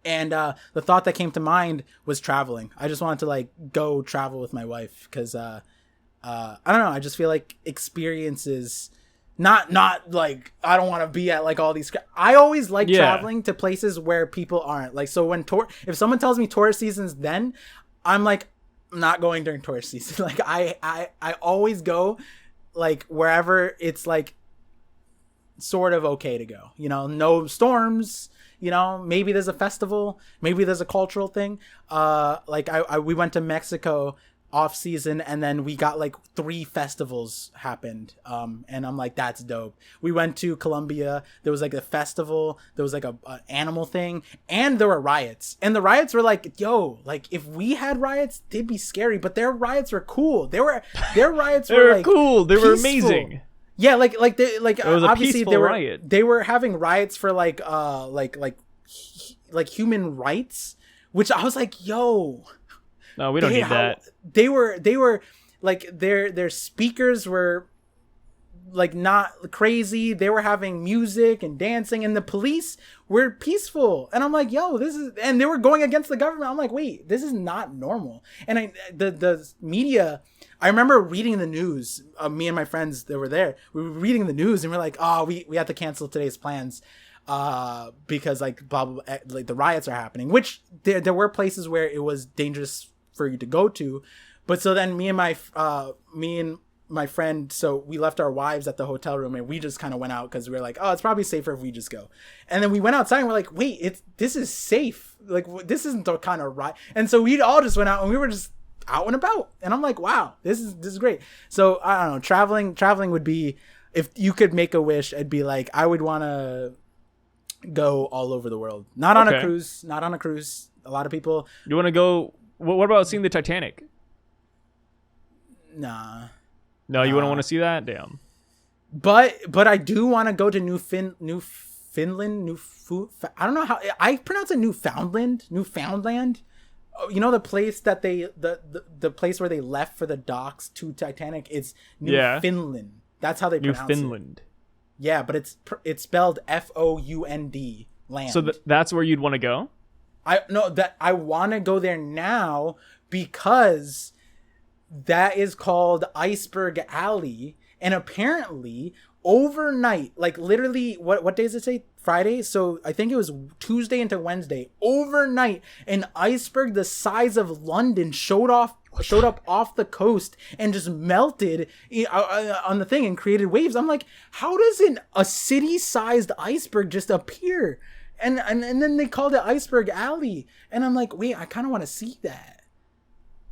And the thought that came to mind was traveling. I just wanted to like go travel with my wife, because I don't know, I just feel like experiences, not like I don't want to be at like all these. I always like traveling to places where people aren't. Like, so when if someone tells me tourist season's, then I'm like, I'm not going during tourist season. Like I always go like wherever it's like sort of okay to go, you know, no storms, you know, maybe there's a festival, maybe there's a cultural thing. We went to Mexico off season, and then we got like 3 festivals happened, and I'm like, that's dope. We went to Colombia, there was like a festival, there was like a animal thing, and there were riots, and the riots were like, yo, like if we had riots, they'd be scary, but their riots were cool. Their riots were like cool, they were peaceful. Amazing. Yeah, it was obviously a riot. They were having riots for like human rights, which I was like, yo, no, we don't need that. They were like their speakers were like not crazy. They were having music and dancing, and the police were peaceful. And I'm like, yo, and they were going against the government. I'm like, wait, this is not normal. And the media, I remember reading the news. Me and my friends that were there, we were reading the news, and we're like, oh, we have to cancel today's plans because like blah, blah, blah, like the riots are happening. Which there were places where it was dangerous for you to go to, but so then me and my friend, so we left our wives at the hotel room, and we just kind of went out because we were like, oh, it's probably safer if we just go. And then we went outside, and we're like, wait, this is safe. Like, this isn't the kind of riot. And so we all just went out, and we were just out and about. And I'm like, wow, this is great. So I don't know, traveling would be, if you could make a wish, it'd be like, I would want to go all over the world. Not on a cruise. A lot of people. You want to go? What about seeing the Titanic? Nah. No, you wouldn't want to see that? Damn. But I do want to go to Finland. I don't know how I pronounce it. Newfoundland. You know, the place that the place where they left for the docks to Titanic is Newfoundland. That's how they pronounce Newfoundland. It. Yeah, but it's spelled Found land. So that's where you'd want to go? I want to go there now because that is called Iceberg Alley, and apparently overnight, like literally, what day does it say? Friday. So I think it was Tuesday into Wednesday. Overnight, an iceberg the size of London showed up off the coast and just melted on the thing and created waves. I'm like, how does a city-sized iceberg just appear? And then they called it Iceberg Alley, and I'm like, wait, I kind of want to see that.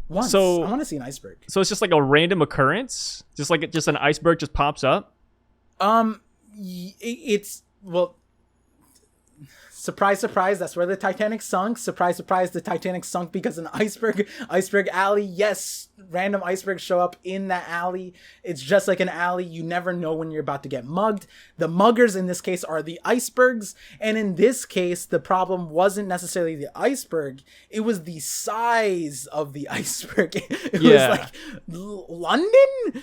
Once. So I want to see an iceberg. So it's just like a random occurrence, just an iceberg just pops up. It's well. Surprise, surprise, that's where the Titanic sunk. Surprise, surprise, the Titanic sunk because an iceberg alley. Yes, random icebergs show up in that alley. It's just like an alley. You never know when you're about to get mugged. The muggers in this case are the icebergs. And in this case, the problem wasn't necessarily the iceberg. It was the size of the iceberg. It was like, London?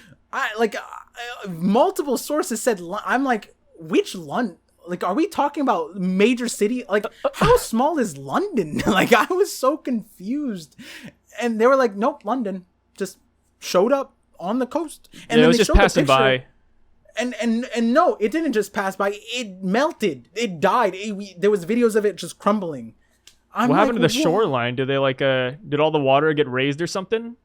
Multiple sources said, I'm like, which London? Like, are we talking about major city? Like, how small is London? Like, I was so confused. And they were like, nope, London just showed up on the coast. And it was just passing by. And no, it didn't just pass by. It melted. It died. There was videos of it just crumbling. What happened to the shoreline? Did they did all the water get raised or something?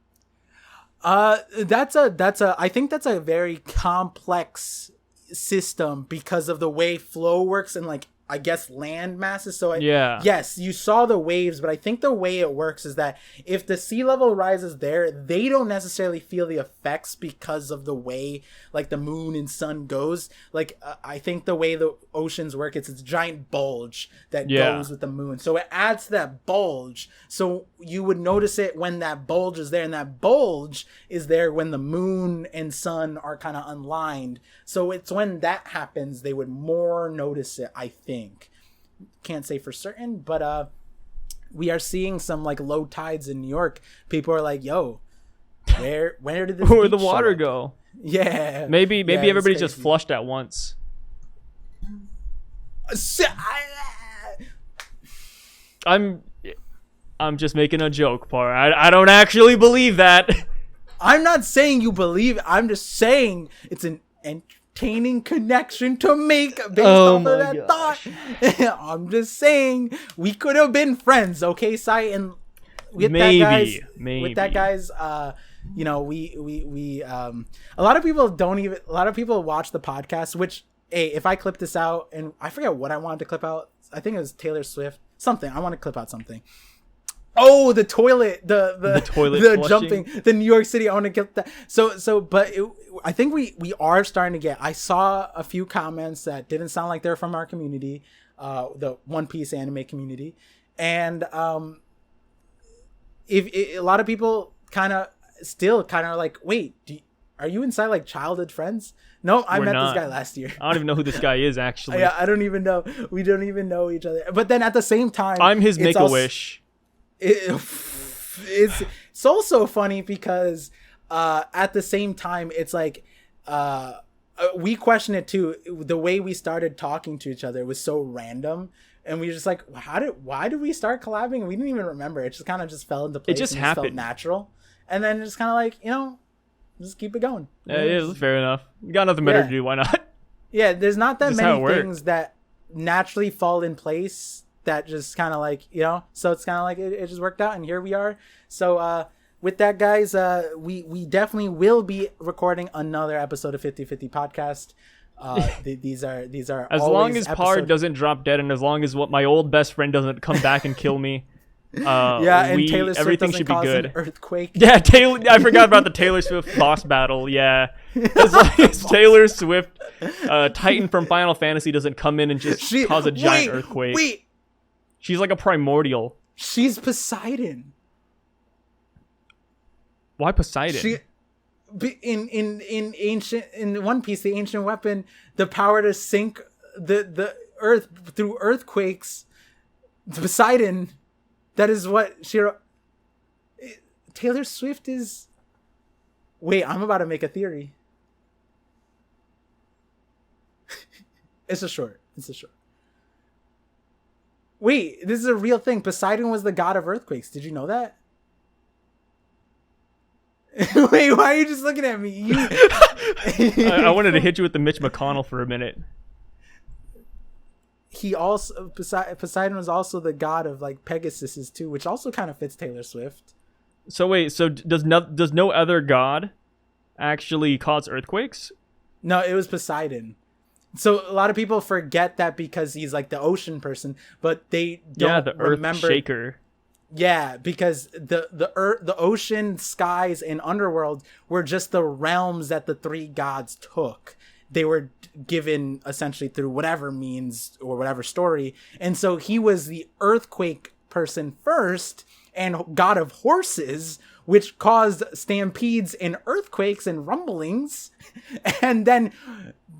I think that's a very complex system because of the way flow works and like I guess land masses. So yes, you saw the waves, but I think the way it works is that if the sea level rises there, they don't necessarily feel the effects because of the way like the moon and sun goes. Like I think the way the oceans work, it's a giant bulge that goes with the moon. So it adds to that bulge. So you would notice it when that bulge is there, and that bulge is there when the moon and sun are kind of unlined. So it's when that happens, they would more notice it, I think. Can't say for certain, but we are seeing some like low tides in New York. People are like, yo, where did this where the water go? Yeah, maybe everybody just flushed at once. I'm just making a joke, Par. I don't actually believe that. I'm not saying you believe it. I'm just saying it's an entertaining connection to make based off of that thought. I'm just saying we could have been friends, okay, Sai? And with that guys, you know, we a lot of people watch the podcast, which, hey, if I clip this out, and I forget what I wanted to clip out. I think it was Taylor Swift. Something. I want to clip out something. Oh, the toilet, the toilet, the jumping, the New York City. I want to get that. But I think we are starting to get. I saw a few comments that didn't sound like they're from our community, the One Piece anime community, and a lot of people kind of like, wait, are you inside like childhood friends? No, I met this guy last year. I don't even know who this guy is, actually. Yeah, I don't even know. We don't even know each other. But then at the same time, I'm his Make-A-Wish. It's also funny because at the same time, it's like we question it too. The way we started talking to each other was so random. And we were just like, why did we start collabing? We didn't even remember. It just kind of just fell into place. It just happened. Felt natural. And then it's kind of like, you know, just keep it going. Yeah, it is fair enough. You got nothing better to do. Why not? Yeah, there's not that many things that naturally fall in place that just kind of like, you know, so it's kind of like it just worked out, and here we are. So with that, guys, we definitely will be recording another episode of 50/50 podcast. These are as long as Par doesn't drop dead, and as long as my old best friend doesn't come back and kill me. And Taylor Swift everything should be good. An earthquake. Yeah, I forgot about the Taylor Swift boss battle. Yeah, as long as Taylor Swift, Titan from Final Fantasy, doesn't come in and just cause a giant earthquake. Wait, she's like a primordial. She's Poseidon. Why Poseidon? In One Piece, the ancient weapon, the power to sink the earth through earthquakes. Poseidon. That is what Taylor Swift is. Wait, I'm about to make a theory. It's a short. Wait, this is a real thing. Poseidon was the god of earthquakes. Did you know that? Wait, why are you just looking at me? I wanted to hit you with the Mitch McConnell for a minute. Poseidon was also the god of like Pegasus too, which also kind of fits Taylor Swift. So wait, does no other god actually cause earthquakes? No, it was Poseidon. So a lot of people forget that because he's like the ocean person, but they don't remember. Earth shaker. Yeah, because the ocean, skies, and underworld were just the realms that the three gods took. they were given essentially through whatever means or whatever story. And so he was the earthquake person first and god of horses, which caused stampedes and earthquakes and rumblings, and then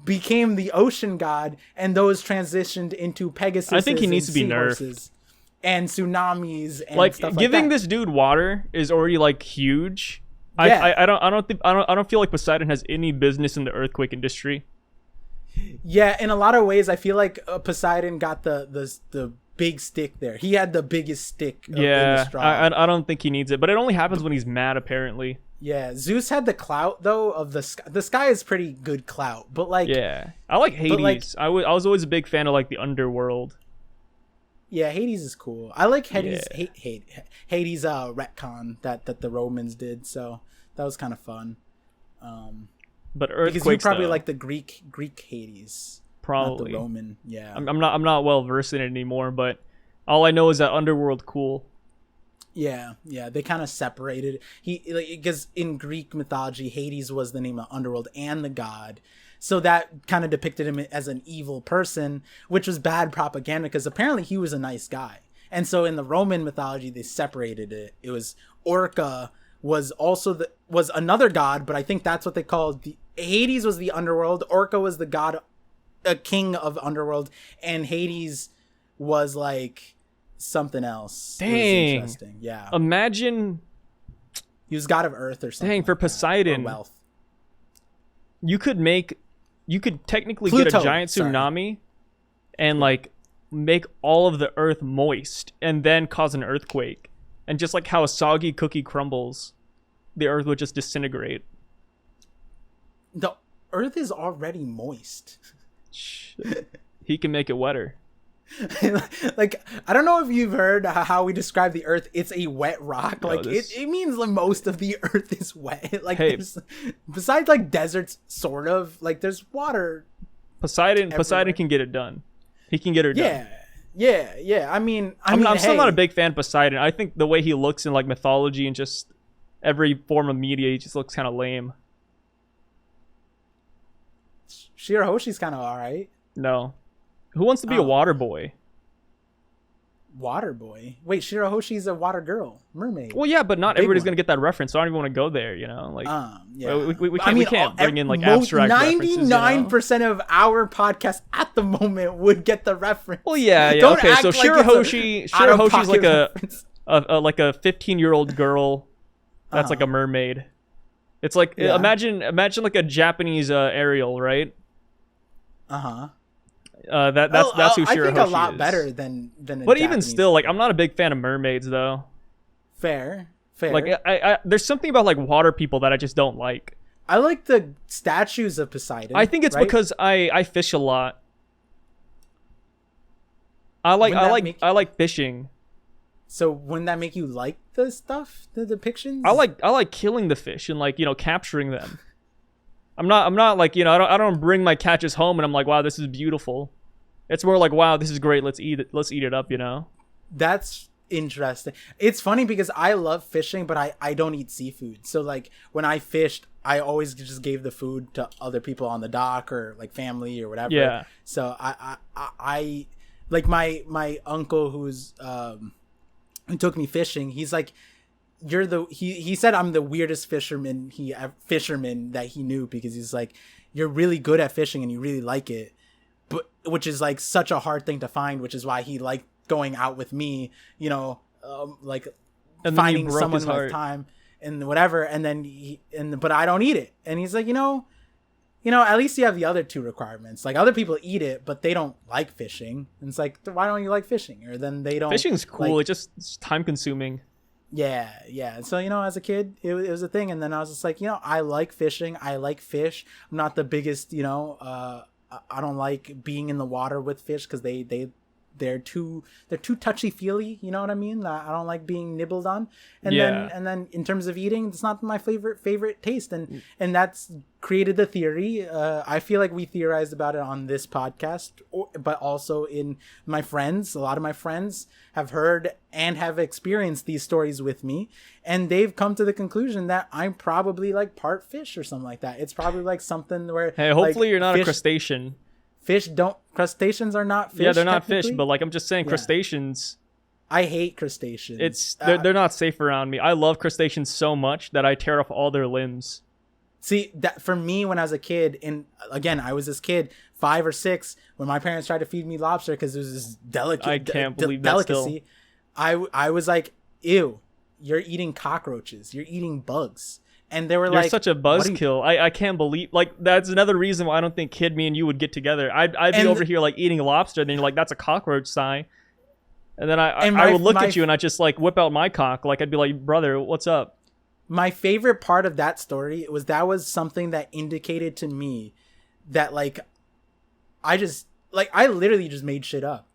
became the ocean god, and those transitioned into Pegasus. I think he needs to be nerfed. And tsunamis and like stuff like giving that. this dude water is already like huge. Yeah. I don't feel like Poseidon has any business in the earthquake industry. Yeah, in a lot of ways, I feel like Poseidon got the big stick there. He had the biggest stick. In the straw. I don't think he needs it, but it only happens when he's mad, apparently. Yeah, Zeus had the clout though of the sky. The sky is pretty good clout, but like yeah, I like Hades. like, I was always a big fan of like the underworld. Yeah, Hades is cool. I like Hades. Yeah. Hades retcon that the Romans did, so that was kind of fun. But earthquakes, because you probably though, like the Greek Hades, probably not the Roman. Yeah, I'm not well versed in it anymore, but all I know is that underworld cool. Yeah, they kind of separated. Because in Greek mythology, Hades was the name of underworld and the god. So that kind of depicted him as an evil person, which was bad propaganda because apparently he was a nice guy. And so in the Roman mythology, they separated it. It was Orca was also was another god, but I think that's what they called Hades was the underworld. Orca was the god, a king of underworld, and Hades was like something else. Dang. It was interesting. Yeah. Imagine He was god of earth or something. Dang, for like that, Poseidon. or wealth. you could technically Pluto, get a giant tsunami and like make all of the earth moist and then cause an earthquake. And just like how a soggy cookie crumbles, the earth would just disintegrate. The earth is already moist. He can make it wetter. Like, I don't know if you've heard how we describe the earth. It's a wet rock. Like it means like most of the earth is wet. Like besides like deserts, sort of like there's water. Poseidon can get it done. He can get her done. Yeah. I mean, I'm still not a big fan of Poseidon. I think the way he looks in like mythology and just every form of media, he just looks kind of lame. Shirahoshi's kind of all right. No. Who wants to be a water boy? Water boy? Wait, Shirahoshi's a water girl, mermaid. Well, yeah, but not everybody's gonna get that reference, so I don't even want to go there. You know, like yeah. we can't bring in like abstract 99% of our podcast at the moment would get the reference. Well, yeah. Don't Okay, so act like Shirahoshi's like reference. like a 15-year-old girl that's like a mermaid. It's like imagine like a Japanese Ariel, right? That's who Shirahoshi is. I think a lot better than but even still, like, I'm not a big fan of mermaids though. Fair. Like I there's something about like water people that I just don't like. I like the statues of Poseidon. I think it's because I fish a lot. I like fishing. So wouldn't that make you like the stuff, the depictions? I like killing the fish and like, you know, capturing them. I'm not like, you know, I don't bring my catches home and I'm like, wow, this is beautiful. It's more like, wow, this is great. Let's eat it up, you know? That's interesting. It's funny because I love fishing, but I don't eat seafood. So like when I fished, I always just gave the food to other people on the dock or like family or whatever. Yeah. So I like my uncle who took me fishing. He's like, he said I'm the weirdest fisherman that he knew, because he's like, you're really good at fishing and you really like it, but which is like such a hard thing to find, which is why he liked going out with me, you know, like and finding someone with time and whatever, and then but I don't eat it, and he's like, you know, at least you have the other two requirements. Like other people eat it, but they don't like fishing, and it's like, why don't you like fishing? Or then they don't. Fishing's cool. Like, it's time consuming. Yeah. So, you know, as a kid, it was a thing. And then I was just like, you know, I like fishing. I like fish. I'm not the biggest, you know, I don't like being in the water with fish because they they're too touchy feely. You know what I mean? I don't like being nibbled on. And Yeah. then in terms of eating, it's not my favorite taste, and that's created the theory. I feel like we theorized about it on this podcast, but also in my friends. A lot of my friends have heard and have experienced these stories with me, and they've come to the conclusion that I'm probably like part fish or something like that. It's probably like something where, Hey, hopefully like, you're not fish, a crustacean. Crustaceans are not fish. Yeah, they're not fish, technically. but like I'm just saying, Yeah. crustaceans. I hate crustaceans. They're not safe around me. I love crustaceans so much that I tear off all their limbs. See, that for me when I was a kid, and again, I was this kid, 5 or 6, when my parents tried to feed me lobster because it was this I can't believe that delicacy. I was like, ew, you're eating cockroaches, you're eating bugs, and they were You're like, such a "What are you-" buzzkill. I can't believe, like, that's another reason why I don't think Kid, me and you would get together. I'd be And- over here like eating lobster, then you're like, that's a cockroach sign. And then And I my- would look my- at you and I just like whip out my cock. Like I'd be like, brother, what's up? My favorite part of that story was that was something that indicated to me that like I literally just made shit up.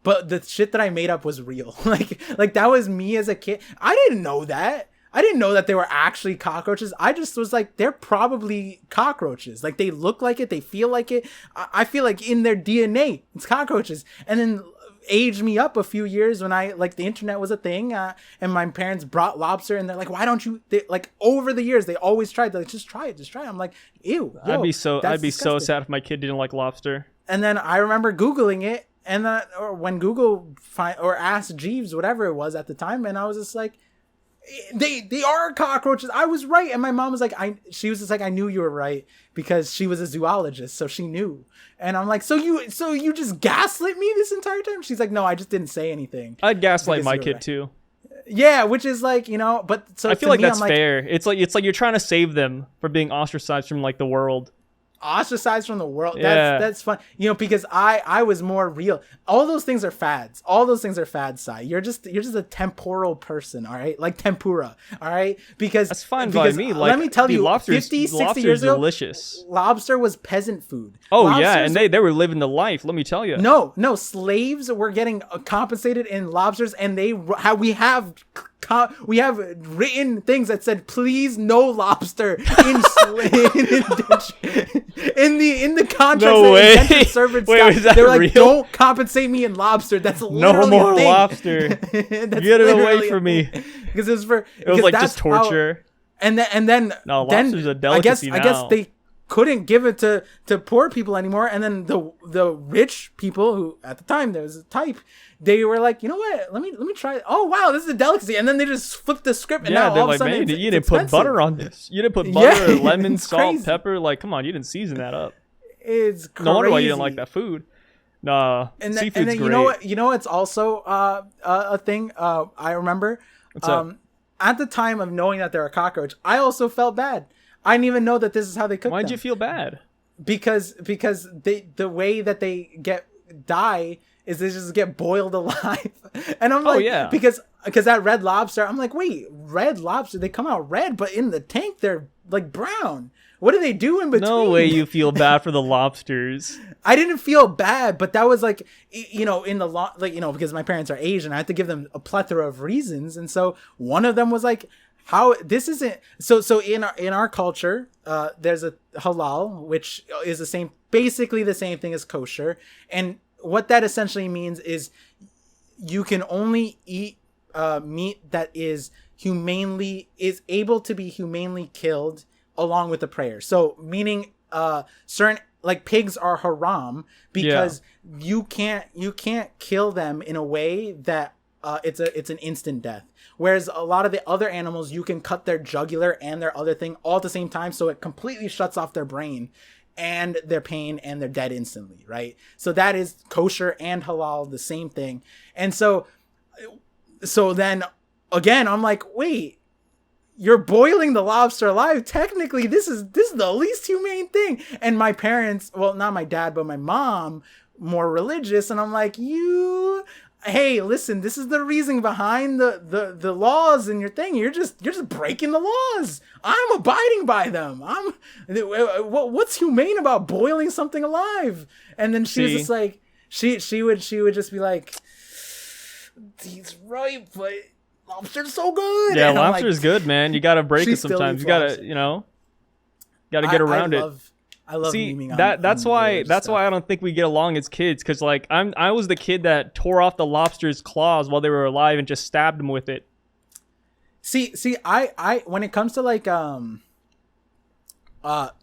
But the shit that I made up was real. like that was me as a kid. I didn't know that. I didn't know that they were actually cockroaches. I just was like, they're probably cockroaches. Like they look like it, they feel like it. I feel like in their DNA, it's cockroaches. And then aged me up a few years when I like the internet was a thing, and my parents brought lobster, and they're like, why don't you, like over the years they always tried, they're like, just try it. I'm like, ew, yo, I'd be so disgusting. sad if my kid didn't like lobster. And then I remember Googling it, and then or when Google asked Jeeves whatever it was at the time, and I was just like, they are cockroaches. I was right. And my mom was like, she was just like, I knew you were right, because she was a zoologist, so she knew. And I'm like, so you just gaslit me this entire time? She's like, no, I just didn't say anything. I'd gaslight Because my you're kid right. too. Yeah, which is like, but so I feel to like me, that's I'm like, fair. It's like you're trying to save them from being ostracized from like the world. ostracized from the world. Yeah. That's fun. Because I was more real. All those things are fads. All those things are fads, Sai. You're just a temporal person, all right? Like tempura, all right? Because That's fine by me. Like, let me tell you, lobster's 50, 60 years ago, delicious. lobster was peasant food. Oh yeah, Lobsters and they were living the life. Let me tell you. No, slaves were getting compensated in lobsters, and we have written things that said, "Please, no lobster" in the contracts. No that way. indentured servants Wait, got. is that They were like, real? "Don't compensate me in lobster." That's No literally more a thing. lobster. That's Get it away literally a from me. thing. Because it was for. It was like just torture. And then No, lobster's a I delicacy guess now. they couldn't give it to poor people anymore, and then the rich people, who at the time there was a type, they were like, you know what, let me try it. Oh wow, this is a delicacy. And then they just flipped the script, and Yeah, now they're all of a like, sudden man, it's you didn't put expensive. butter on this. You didn't put butter, Yeah, lemon, it's salt, crazy. pepper. Like, come on, you didn't season that up. It's crazy. No wonder why you didn't like that food. Nah, seafood's and then great. you know what's also a thing. I remember What's up? at the time of knowing that they're a cockroach, I also felt bad. I didn't even know that this is how they cook Why'd them. you feel bad? Because the way that they die is they just get boiled alive. And I'm like, yeah. because that red lobster, I'm like, wait, red lobster, they come out red, but in the tank they're like brown. What do they do in between? No way you feel bad for the lobsters. I didn't feel bad, but that was like, in the because my parents are Asian, I had to give them a plethora of reasons. And so one of them was like, how this isn't so in our culture, there's a halal, which is basically the same thing as kosher. And what that essentially means is you can only eat meat that is able to be humanely killed along with the prayer. So meaning certain, like, pigs are haram because you can't kill them in a way that it's an instant death. Whereas a lot of the other animals, you can cut their jugular and their other thing all at the same time, so it completely shuts off their brain and their pain, and they're dead instantly, right? So that is kosher and halal, the same thing. And so then again, I'm like, wait, you're boiling the lobster alive. Technically, this is the least humane thing. And my parents, well, not my dad, but my mom, more religious, and I'm like, hey, listen, this is the reason behind the laws in your thing. You're just breaking the laws. I'm abiding by them. What's humane about boiling something alive? And then she was just like, she would just be like, he's right, but lobster's so good. Yeah, And I'm lobster's good, man. You gotta break She it still sometimes. eats You gotta, lobster. gotta get around it. I love See, memeing on that's on why village that's stuff. why I don't think we get along as kids, because like I was the kid that tore off the lobster's claws while they were alive and just stabbed them with it. See, I when it comes to like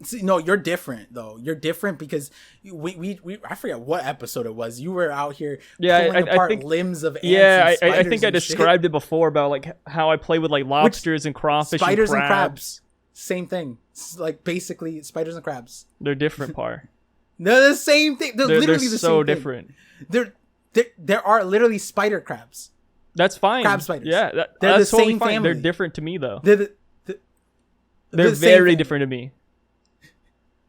see, no, you're different though. You're different because we I forget what episode it was. You were out here pulling apart think limbs of ants. Yeah, and I think I spiders and shit. described it before about like how I play with like lobsters and crawfish Spiders and and crabs. crabs. Same thing. It's like basically spiders and crabs. They're different, Par. They're the same thing. They're literally They're the so same thing. different. There are literally spider crabs. That's fine. Crab spiders. Yeah, They're that's the totally same fine. They're family. different to me though. They're They're the same very family. different to me.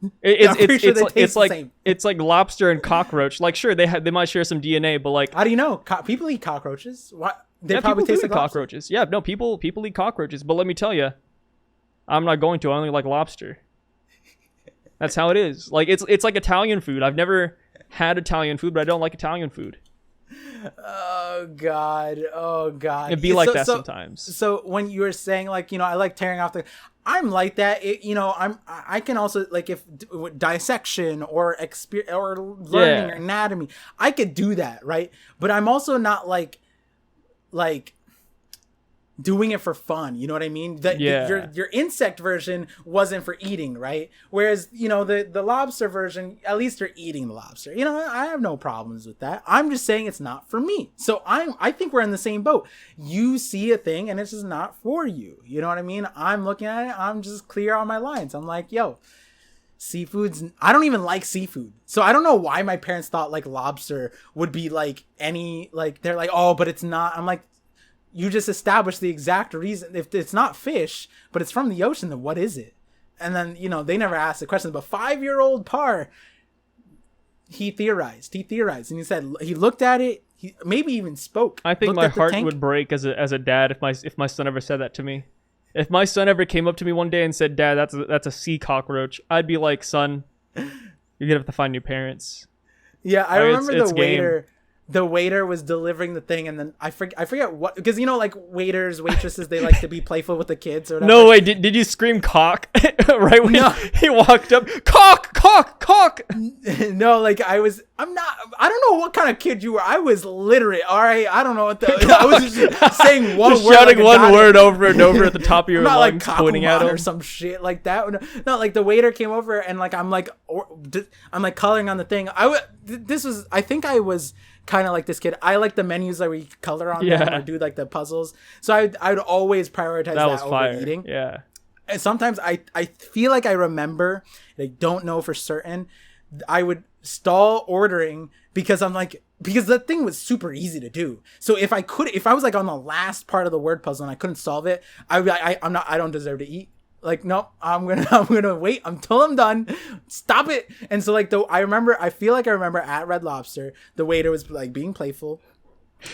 I'm pretty sure they taste It's the like same. it's like lobster and cockroach. Like sure they might share some DNA, but like How do you know? People eat cockroaches. What? They yeah, probably people do taste eat like lobster. cockroaches. Yeah, no, people eat cockroaches. But let me tell you, I'm not going to. I only like lobster. That's how it is. Like it's like Italian food. I've never had Italian food, but I don't like Italian food. Oh god. It'd be like that sometimes. So when you were saying like, you know, I like tearing off the, I'm like that. I can also like if with dissection or learning anatomy, I could do that, right? But I'm also not like doing it for fun, you know what I mean? Your insect version wasn't for eating, right? Whereas, you know, the lobster version, at least you're eating the lobster. You know, I have no problems with that. I'm just saying it's not for me. So I think we're in the same boat. You see a thing and it's just not for you. You know what I mean? I'm looking at it, I'm just clear on my lines. I'm like, yo, I don't even like seafood. So I don't know why my parents thought like lobster would be like they're like, oh, but it's not. I'm like, you just established the exact reason. If it's not fish, but it's from the ocean, then what is it? And then, you know, they never asked the question. But 5-year-old Par, he theorized, and he said he looked at it. He maybe even spoke. I think looked my at the heart tank. would break as a dad if my son ever said that to me. If my son ever came up to me one day and said, "Dad, that's a sea cockroach," I'd be like, "Son, you're gonna have to find new parents." Yeah, I Like, remember it's the game. waiter. The waiter was delivering the thing, and then I forget what, because you know, like waitresses, they like to be playful with the kids or whatever. No way! Did you scream cock right when No. he walked up? Cock, cock, cock! No, like I don't know what kind of kid you were. I was literate. All right, I don't know what I was just saying one Just word, shouting like a one goddamn- word over and over at the top of your I'm not like lungs, pointing at Kakuman him. or some shit like that. No, like the waiter came over and like I'm like coloring on the thing. I think I was kind of like this kid. I like the menus that we color on them or do like the puzzles. So I would always prioritize that was over fire. eating. Yeah. And sometimes I feel like I remember, and I don't know for certain, I would stall ordering because the thing was super easy to do. So if I was like on the last part of the word puzzle and I couldn't solve it, I would be like, I don't deserve to eat. Like, no, I'm gonna wait until I'm done. Stop it. And so like I feel like I remember at Red Lobster, the waiter was like being playful.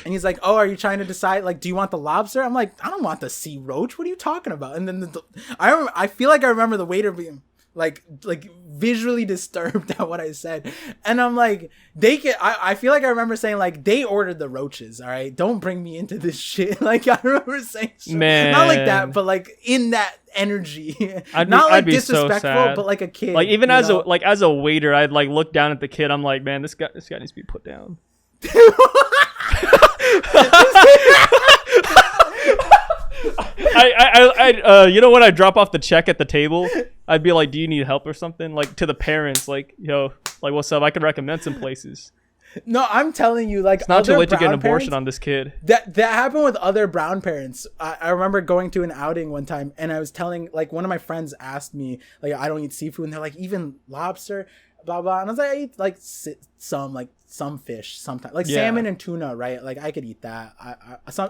And he's like, oh, are you trying to decide, like, do you want the lobster? I'm like, I don't want the sea roach. What are you talking about? And then I feel like I remember the waiter being like visually disturbed at what I said. And I'm like, I feel like I remember saying like, they ordered the roaches. All right. Don't bring me into this shit. Like I remember saying shit. Man. Not like that, but like in that energy. I'd be so disrespectful, sad. but like a kid. Like even you as know? a waiter, I'd like look down at the kid. I'm like, man, this guy needs to be put down. You know, when I drop off the check at the table, I'd be like, do you need help or something? Like to the parents, like, yo, like what's up? I can recommend some places. No, I'm telling you, like, Not too other late to get an brown abortion parents- on this kid. That happened with other brown parents. I remember going to an outing one time and I was telling, like, one of my friends asked me, like, I don't eat seafood. And they're like, even lobster, blah, blah. And I was like, I eat, like, some fish sometimes. Like, salmon and tuna, right? Like, I could eat that.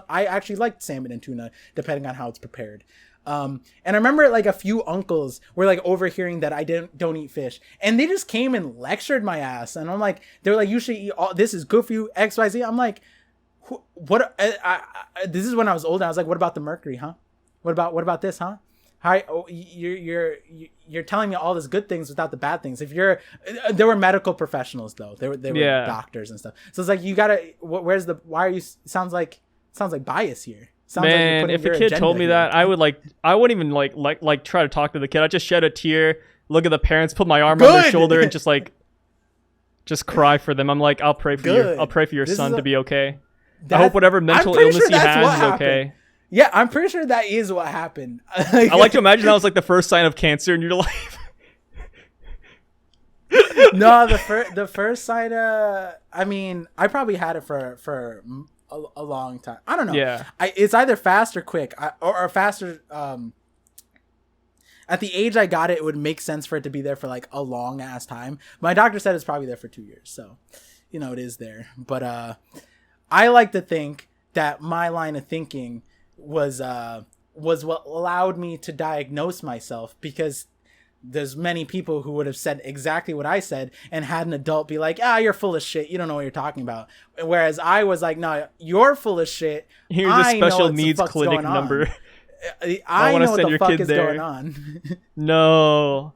I actually liked salmon and tuna, depending on how it's prepared. And I remember like a few uncles were like overhearing that I don't eat fish, and they just came and lectured my ass. And I'm like, they're like, you should eat all this, is good for you, XYZ. I'm like, what? This is when I was older. I was like, what about the mercury, huh? What about this, huh? Hi, oh, you're telling me all these good things without the bad things. If you're, there were medical professionals though. They were Yeah. doctors and stuff. So it's like you gotta. Where's the? Why are you? Sounds like bias here. Sounds like you're Man, putting if a your kid agenda told me here. that, I wouldn't even like try to talk to the kid. I just shed a tear, look at the parents, put my arm on their Good. shoulder, and just cry for them. I'm like, I'll pray for you. Good. I'll pray for your This son is to be okay. That- I hope whatever I'm mental pretty illness sure he that's has what is happened. okay. Yeah, I'm pretty sure that is what happened. I like to imagine that was like the first sign of cancer in your life. No, the first sign. I mean, I probably had it for a long time. I don't know. Yeah. It's either fast or quick, or faster. At the age I got it, it would make sense for it to be there for like a long ass time. My doctor said it's probably there for 2 years, so it is there. But I like to think that my line of thinking was what allowed me to diagnose myself, because there's many people who would have said exactly what I said and had an adult be like, you're full of shit. You don't know what you're talking about. Whereas I was like, no, you're full of shit. Here's a special needs clinic number. I wanna know what send the your fuck kid is there. going on. No,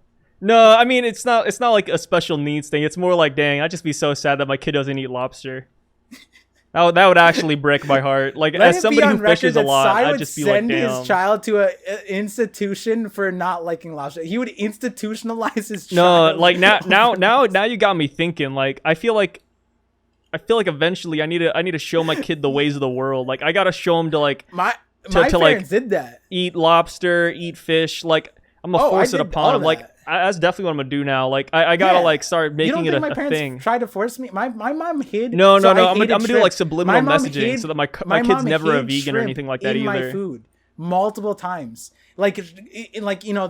I mean it's not like a special needs thing. It's more like, dang, I'd just be so sad that my kid doesn't eat lobster. That would actually break my heart. Like, Let as it be somebody on who record fishes a that lot, Sai I'd would just be like, send damn. his child to an institution for not liking lobster. He would institutionalize his No, child. like now you got me thinking. Like, I feel like eventually I need to show my kid the ways of the world. Like, I gotta show him to like my to, parents did that. eat lobster, eat fish. Like, I'm gonna force it I did upon all him. Like, that. that's definitely what I'm gonna do now. Like, I gotta Yeah. like start You making don't it think my a parents thing. tried to force me? My mom hid. No. so I I'm hated gonna do shrimp. like subliminal My mom messaging hid- so that my my kid's mom never a hid vegan or shrimp anything like that in either. my food multiple times. Like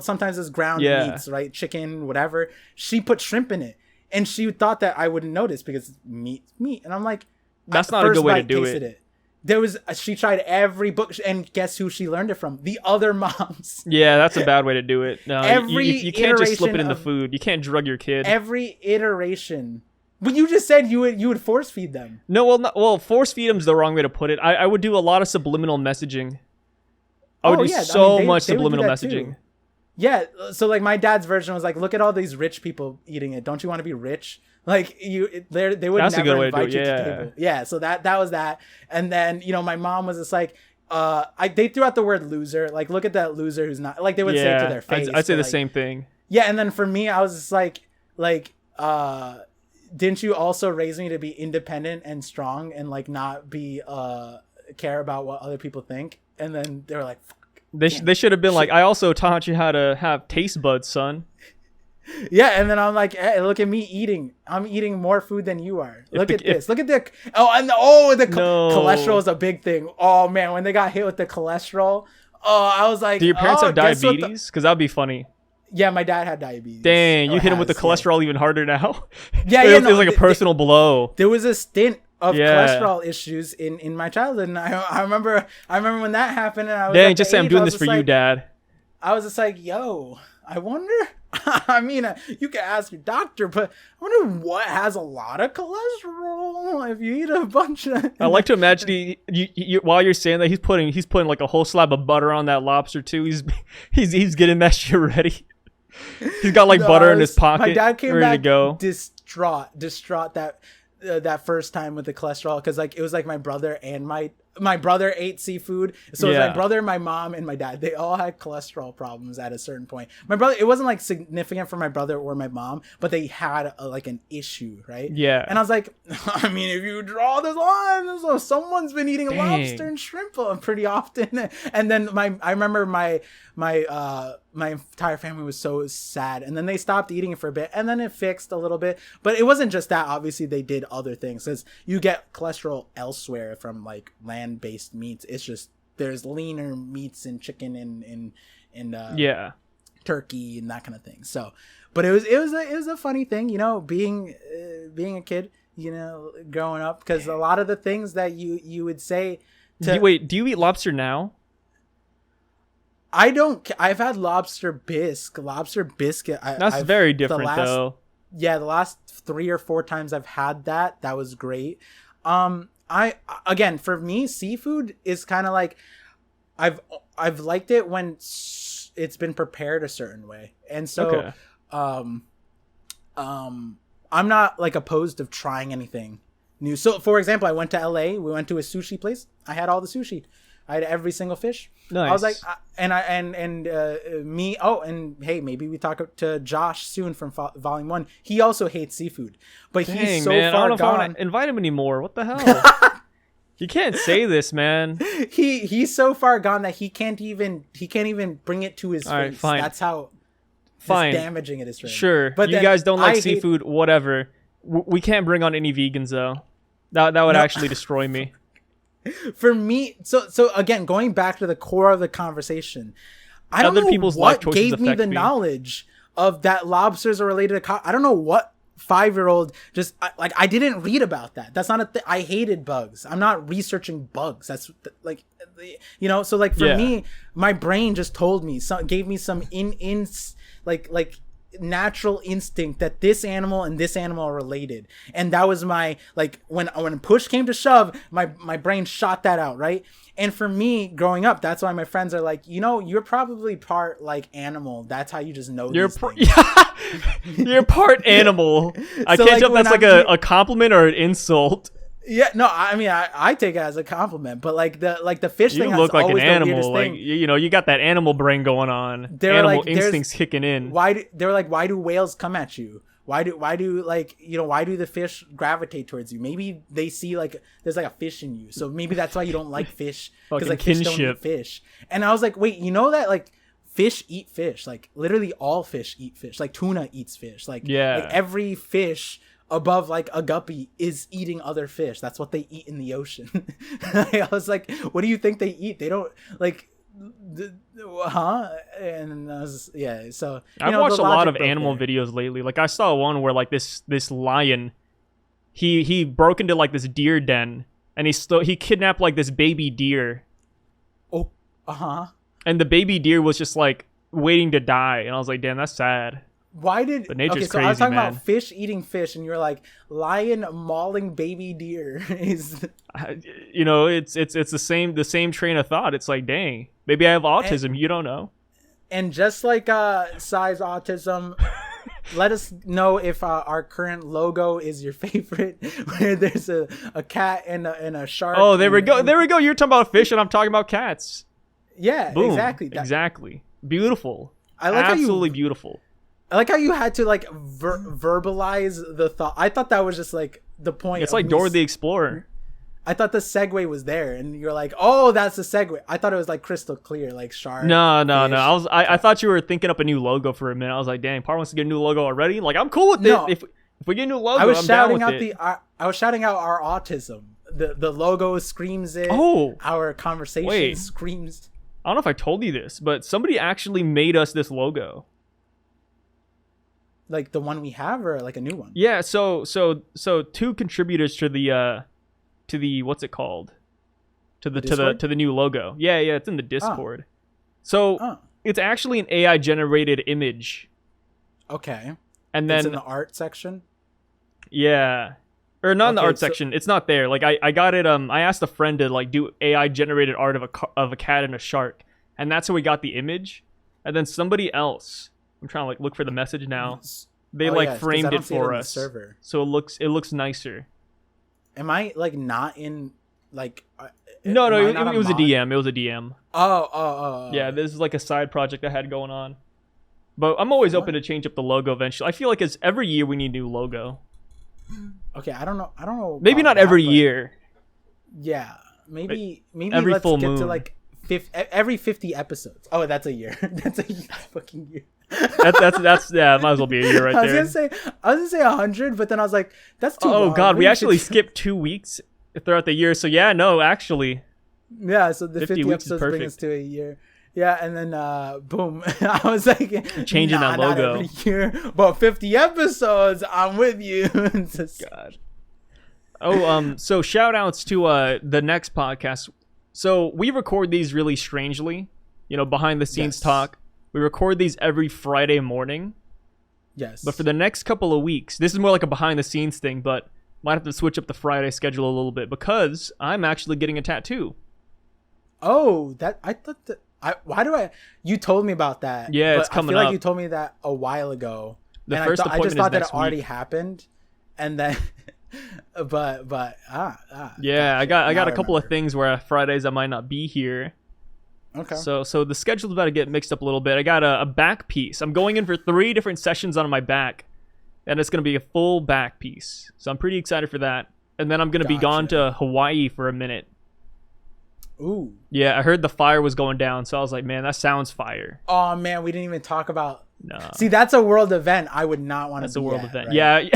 sometimes it's ground Yeah. meats, right? Chicken, whatever. She put shrimp in it, and she thought that I wouldn't notice because meat. And I'm like, That's not a first good way to bite, do tasted it. There was she tried every book, and guess who she learned it from? The other moms. Yeah, that's a bad way to do it. No, Every you can't just slip it iteration in the of- food. You can't drug your kid. Every iteration. But you just said you would force feed them. No, force feed them's the wrong way to put it. I would do a lot of subliminal messaging. I would do so much they would do subliminal that too. messaging. Yeah, so like my dad's version was like, look at all these rich people eating it. Don't you want to be rich? Like they would That's a good never way to do invite it, you to yeah. the table. Yeah, so that was that. And then my mom was just like, they threw out the word loser. Like, look at that loser who's not, like they would say it to their face. I'd say but, the like, same thing. Yeah, and then for me, I was just like, didn't you also raise me to be independent and strong and like not be care about what other people think? And then they were like, fuck. They should have been like, I also taught you how to have taste buds, son. Yeah, and then I'm like, hey, look at me eating. I'm eating more food than you are. Look at this. Look at the cholesterol is a big thing. Oh man, when they got hit with the cholesterol, I was like, Do your parents have guess what diabetes? Because that'd be funny. Yeah, my dad had diabetes. Dang, you Or hit him with the has, cholesterol even harder now. Yeah, it yeah, was like a personal blow. There was a stint of Yeah. cholesterol issues in my childhood, and I remember when that happened, and I was Dang, at just the say I'm age, doing I was this for just you, like- Dad. I was just like, yo, I wonder. I mean, you can ask your doctor, but I wonder what has a lot of cholesterol if you eat a bunch of. I like to imagine you while you're saying that he's putting like a whole slab of butter on that lobster too. He's getting that shit ready. He's got like No, butter I in his was- pocket, My dad came ready back to go. distraught that first time with the cholesterol, because like it was like my brother and my brother ate seafood, so it was Yeah. my brother, my mom, and my dad. They all had cholesterol problems at a certain point. My brother, it wasn't like significant for my brother or my mom, but they had like an issue, right? Yeah. And I was like, I mean, if you draw this line, so someone's been eating Dang. lobster and shrimp pretty often. And then I remember my entire family was so sad, and then they stopped eating it for a bit, and then it fixed a little bit. But it wasn't just that. Obviously they did other things, because you get cholesterol elsewhere from like land-based meats. It's just there's leaner meats in chicken and Yeah. turkey and that kind of thing. So but it was a funny thing, being a kid, growing up, because a lot of the things that you would say to Wait, do you eat lobster now? I've had lobster bisque. That's very different though. Yeah, the last 3 or 4 times I've had that was great. For me, seafood is kind of like I've liked it when it's been prepared a certain way, and so Okay. I'm not like opposed of trying anything new. So for example, I went to LA, we went to a sushi place, I had all the sushi, I had every single fish. Nice. I was like, me. Oh, and hey, maybe we talk to Josh soon from Volume 1. He also hates seafood, but Dang, he's so man, I far don't know if I gone. want to invite him anymore. What the hell? You can't say this, man. He's so far gone that he can't even bring it to his All right, face. fine. That's how Fine. damaging it is for him. Sure. But you then guys don't I like hate- seafood, whatever. We can't bring on any vegans though. That would No. actually destroy me. For me, so again, going back to the core of the conversation, I don't Other know people's life what choices gave me affect the me. knowledge of that lobsters are related to I don't know what 5-year-old just I didn't read about that. That's not a thing. I hated bugs. I'm not researching bugs. That's like, you know, so like for Yeah. me, my brain just told me, gave me some like natural instinct that this animal and this animal are related, and that was my like when push came to shove, my brain shot that out, right? And for me growing up, that's why my friends are like, you know, you're probably part like animal, that's how you just know You're these things. You're part animal. I So, can't like, tell if when that's like a compliment or an insult. Yeah, no, I mean I take it as a compliment, but like the fish You thing look is like an always the animal. weirdest Like thing. you know, you got that animal brain going on. They're Animal like, there's- instincts kicking in. They were like, why do whales come at you? Why do like, you know, why do the fish gravitate towards you? Maybe they see like there's like a fish in you, so maybe that's why you don't like fish, because Fucking like fish don't kinship. eat fish. And I was like, wait, you know that like fish eat fish, like literally all fish eat fish, like tuna eats fish, like Yeah. like every fish above like a guppy is eating other fish. That's what they eat in the ocean. I was like, what do you think they eat? They don't like huh? And I was, yeah, so you I've know, watched the a lot logic of broke animal there. videos lately. Like I saw one where like this lion, he broke into like this deer den and he kidnapped like this baby deer, Oh, uh-huh. and the baby deer was just like waiting to die, and I was like, damn, that's sad. Why did But nature's okay? So I was crazy, talking man. about fish eating fish, and you're like lion mauling baby deer is. You know, it's the same train of thought. It's like, dang, maybe I have autism. You don't know. And just like size autism, let us know if our current logo is your favorite, where there's a cat and a shark. Oh, there we and- go. There we go. You're talking about fish, and I'm talking about cats. Yeah, Boom. exactly. Exactly. Beautiful. I like Absolutely how beautiful. I like how you had to like verbalize the thought. I thought that was just like the point. It's of like me Dora the Explorer. I thought the segue was there, and you're like, "Oh, that's the segue." I thought it was like crystal clear, like shark. No. fish. I thought you were thinking up a new logo for a minute. I was like, dang, Par wants to get a new logo already. Like, I'm cool with No. it. If we get a new logo, I was I'm down shouting with out it. I was shouting out our autism. The logo screams it. Oh. Our conversation Wait. screams. I don't know if I told you this, but somebody actually made us this logo. Like the one we have, or like a new one. Yeah. So two contributors to the what's it called? To the Discord? to the new logo. Yeah. It's in the Discord. So Oh, it's actually an AI generated image, okay. and It's then in the art section. yeah. Or not in the Okay, art so- section. It's not there. Like I got it. I asked a friend to like do AI generated art of a cat and a shark, and that's how we got the image. And then somebody else. I'm trying to like look for the message now. They Oh, like yeah, 'cause I framed don't it see it for in the us, server. so it looks nicer. Am I like not in like? No, am I it not was a mod? DM. It was a DM. Oh. Yeah, this is like a side project I had going on. But I'm always open to change up the logo eventually. I feel like it's every year we need a new logo. Okay, I don't know. Maybe about not every that, but year. Yeah, maybe Every let's full get to moon. like every 50 episodes. Oh, that's a year. That's a fucking year. That's yeah, might as well be a year right I was there. gonna say 100, but then I was like, that's too Oh long. god, we Maybe actually 50 skipped 2 weeks throughout the year. So yeah, no, actually. Yeah, so the 50 50 weeks is episodes bring us perfect. to a year. Yeah, and then boom, I was like Changing that not logo. every year, but 50 episodes. I'm with you. It's just- God. Oh, so shout outs to the next podcast. So we record these really strangely, you know, behind the scenes Yes. talk. We record these every Friday morning. Yes, But for the next couple of weeks, this is more like a behind the scenes thing, but might have to switch up the Friday schedule a little bit because I'm actually getting a tattoo. oh, that I thought that Why do I? You told me about that. Yeah, but it's coming I feel up. like you told me that a while ago. The And first I just appointment thought is that next it already week. happened, and then, but Yeah, I gotcha. got Now a I couple of remember. things where Fridays I might not be here. Okay. So the schedule's about to get mixed up a little bit. I got a back piece. I'm going in for 3 different sessions on my back, and it's gonna be a full back piece. So I'm pretty excited for that. And then I'm gonna be gone Gotcha. to Hawaii for a minute. Ooh. Yeah, I heard the fire was going down, so I was like, man, that sounds fire. Oh man, we didn't even talk about. No, See, that's a world event. I would not want to. that's a world event. Right? Yeah.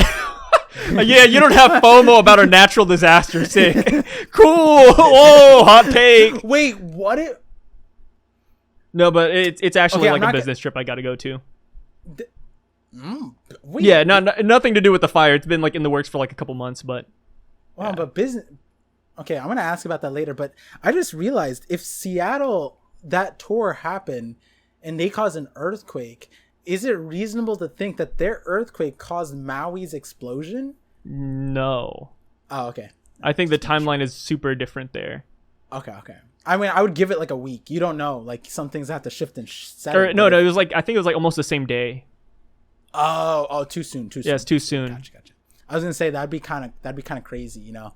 Yeah, you don't have FOMO about a natural disaster. Sick. Cool. Whoa, hot take. Wait, what? No, but it's actually Okay, I'm like a not business trip I got to go to. Wait, Yeah, nothing to do with the fire. It's been like in the works for like a couple months, but Well, but business. Okay, I'm gonna ask about that later. But I just realized if Seattle that tour happened and they caused an earthquake, is it reasonable to think that their earthquake caused Maui's explosion? no. Oh, okay, I think the timeline is super different there. okay. I mean, I would give it like a week. You don't know, like some things have to shift and set. Or no, it was like I think it was like almost the same day. Oh, too soon. Yeah, it's too soon. Gotcha. I was gonna say that'd be kind of crazy, you know.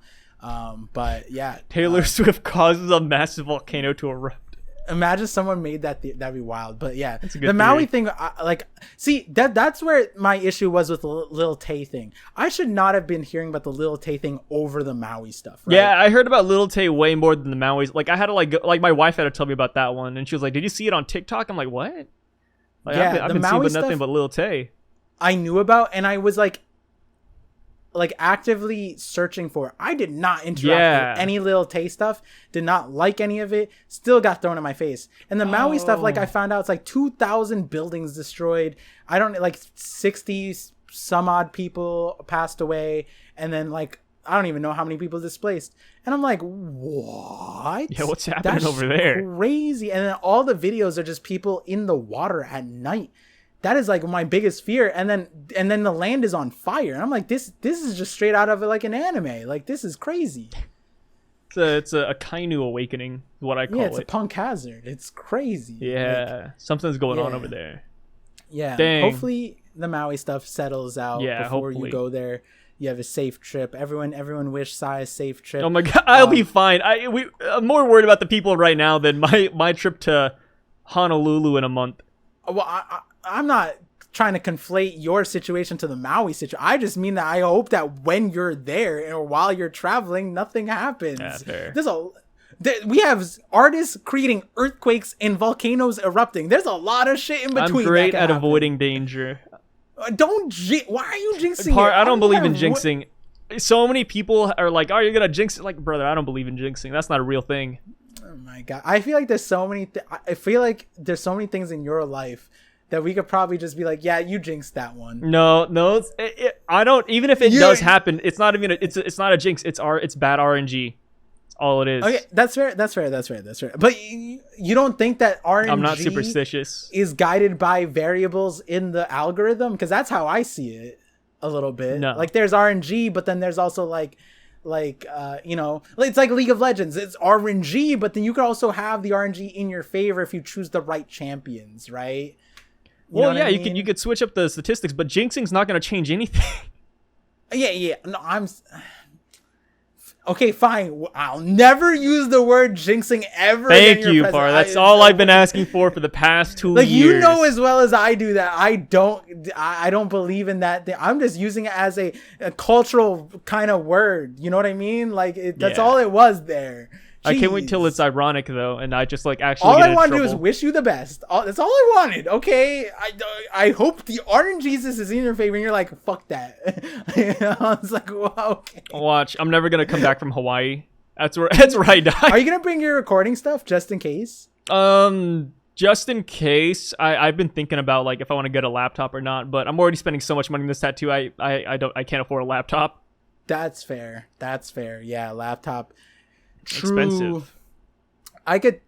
But yeah, Taylor Swift causes a massive volcano to erupt. imagine someone made that. That'd be wild. But yeah, a good the Maui theory. thing, see that's where my issue was with the Lil Tay thing. I should not have been hearing about the Lil Tay thing over the Maui stuff. Right? Yeah, I heard about Lil Tay way more than the Maui's. Like I had to like my wife had to tell me about that one, and she was like, "Did you see it on TikTok?" I'm like, "What?" Like, Yeah, I've the been seeing Maui but nothing stuff- but Lil Tay. I knew about, and I was like actively searching for it. I did not interact with any Lil Tay stuff. Did not like any of it. Still got thrown in my face. And the Maui stuff, like I found out, it's like 2,000 buildings destroyed. I don't like 60 some odd people passed away, and then like I don't even know how many people displaced. And I'm like, what? Yeah, what's happening That's over there? Crazy. And then all the videos are just people in the water at night. That is like my biggest fear. And then the land is on fire. And I'm like, this is just straight out of like an anime. Like this is crazy. It's a Kainu awakening, is what I call Yeah, it's a it. punk hazard. It's crazy. Yeah, Like, something's going on yeah. over there. yeah. Dang. Hopefully the Maui stuff settles out Yeah, before hopefully. you go there. You have a safe trip. Everyone wish Sai a safe trip. Oh my god, I'll be fine. I'm more worried about the people right now than my trip to Honolulu in a month. Well, I'm not trying to conflate your situation to the Maui situation. I just mean that I hope that when you're there or while you're traveling, nothing happens. Yeah, fair. We have artists creating earthquakes and volcanoes erupting. There's a lot of shit in I'm between. great that at can happen. avoiding danger. Why are you jinxing it? I don't believe in have- jinxing. So many people are like, "Oh, you're gonna jinx it." Like, brother, I don't believe in jinxing. That's not a real thing. Oh my god! I feel like there's so many. I feel like there's so many things in your life that we could probably just be like, "Yeah, you jinxed that one." No, I don't. Even if it You- does happen, it's not even. It's not a jinx. It's bad RNG. That's all it is. Okay, that's fair. But you don't think that RNG I'm not superstitious. is guided by variables in the algorithm? Because that's how I see it a little bit. No. Like there's RNG, but then there's also like it's like League of Legends. It's RNG, but then you could also have the RNG in your favor if you choose the right champions, right? You know Well, what yeah, I you mean? could switch up the statistics, but jinxing's not gonna change anything. Yeah. No, okay, fine. I'll never use the word jinxing ever. Thank again in you, your Par. presence. That's all I've been asking for the past 2 Like years. you know as well as I do that I don't believe in that thing. I'm just using it as a cultural kind of word. You know what I mean? Like that's Yeah. all it was there. I can't wait till Jeez. it's ironic though, and I just like actually. All get I in want to do is trouble. wish you the best. That's all I wanted. Okay, I hope the RNG Jesus is in your favor, and you're like, fuck that. I was like, well, okay. Watch, I'm never gonna come back from Hawaii. That's where I die. Are you gonna bring your recording stuff just in case? Just in case, I've been thinking about like if I want to get a laptop or not, but I'm already spending so much money on this tattoo. I can't afford a laptop. That's fair. Yeah, laptop. Expensive. I could.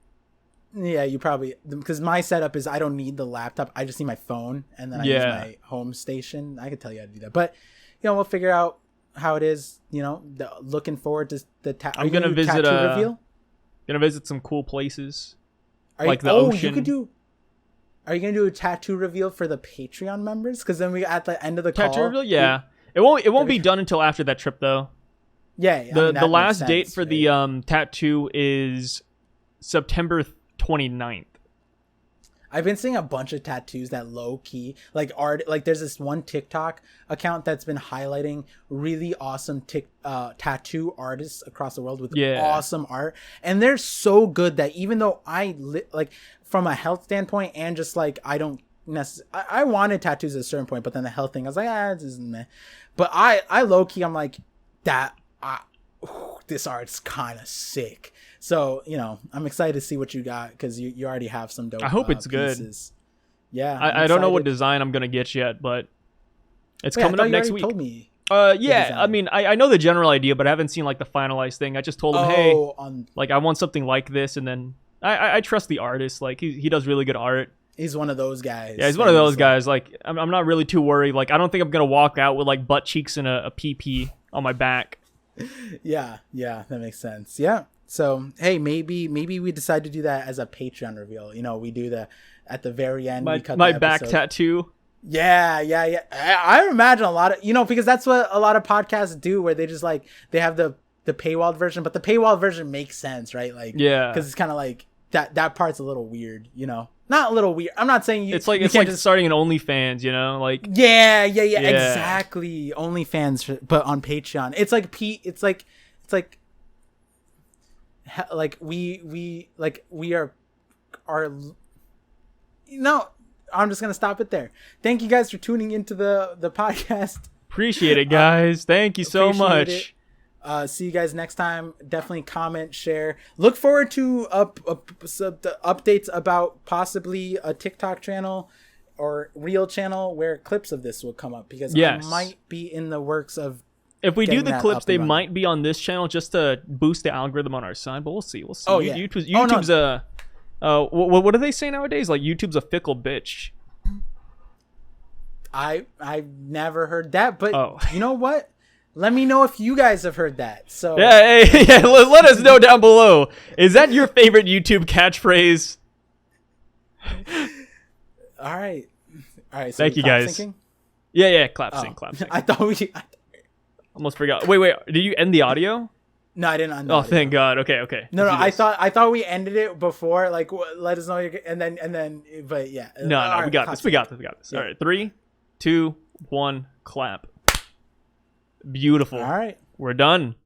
Yeah, you probably because my setup is I don't need the laptop. I just need my phone, and then I use Yeah. my home station. I could tell you how to do that, but we'll figure out how it is. Looking forward to the. I'm gonna visit tattoo reveal. Gonna visit some cool places. like the You ocean. could do. Are you gonna do a tattoo reveal for the Patreon members? Because then we at the end of the Tattoo call. reveal? Yeah. It won't be done until after that trip though. Yeah. The last date for the tattoo is September 29th. I've been seeing a bunch of tattoos that low key like art. Like there's this one TikTok account that's been highlighting really awesome tattoo artists across the world with awesome art, and they're so good that even though like from a health standpoint and just like I don't necessarily I wanted tattoos at a certain point, but then the health thing I was like this isn't meh. But I low key I'm like this art's kind of sick. So, I'm excited to see what you got because you already have some dope. I hope it's pieces. good. Yeah. I don't know what design I'm going to get yet, but it's coming up next week. Told me. Yeah. I mean, I know the general idea, but I haven't seen like the finalized thing. I just told him, like I want something like this. And then I trust the artist. Like he does really good art. He's one of those guys. Yeah, he's one of those guys. Like I'm not really too worried. Like I don't think I'm going to walk out with like butt cheeks and a PP on my back. Yeah, that makes sense. Yeah. So hey, maybe we decide to do that as a Patreon reveal. We do at the very end. My back tattoo. Yeah. I imagine a lot of because that's what a lot of podcasts do, where they just like they have the paywalled version, but the paywalled version makes sense, right? Like because it's kind of like that part's a little weird, Not a little weird. I'm not saying it's like just starting an OnlyFans, like yeah, exactly. OnlyFans, but on Patreon, it's like we are I'm just gonna stop it there. Thank you guys for tuning into the podcast. Appreciate it, guys. Thank you so much. See you guys next time. Definitely comment, share. Look forward to updates about possibly a TikTok channel or Reel channel where clips of this will come up, because I might be in the works of. If we do the clips, they might be on this channel just to boost the algorithm on our side, but we'll see. Oh, yeah. YouTube's what do they say nowadays? Like YouTube's a fickle bitch. I've never heard that, but you know what? Let me know if you guys have heard that. So yeah, let us know down below. Is that your favorite YouTube catchphrase? All right. So thank you guys. Syncing? Yeah, clap sync. I thought we almost forgot. Wait, did you end the audio? No, I didn't end the audio. Thank God. Okay. No, I thought we ended it before, like let us know and then but yeah. No, we got this. We got this. Yeah. All right. 3, 2, 1, clap. Beautiful. All right. We're done.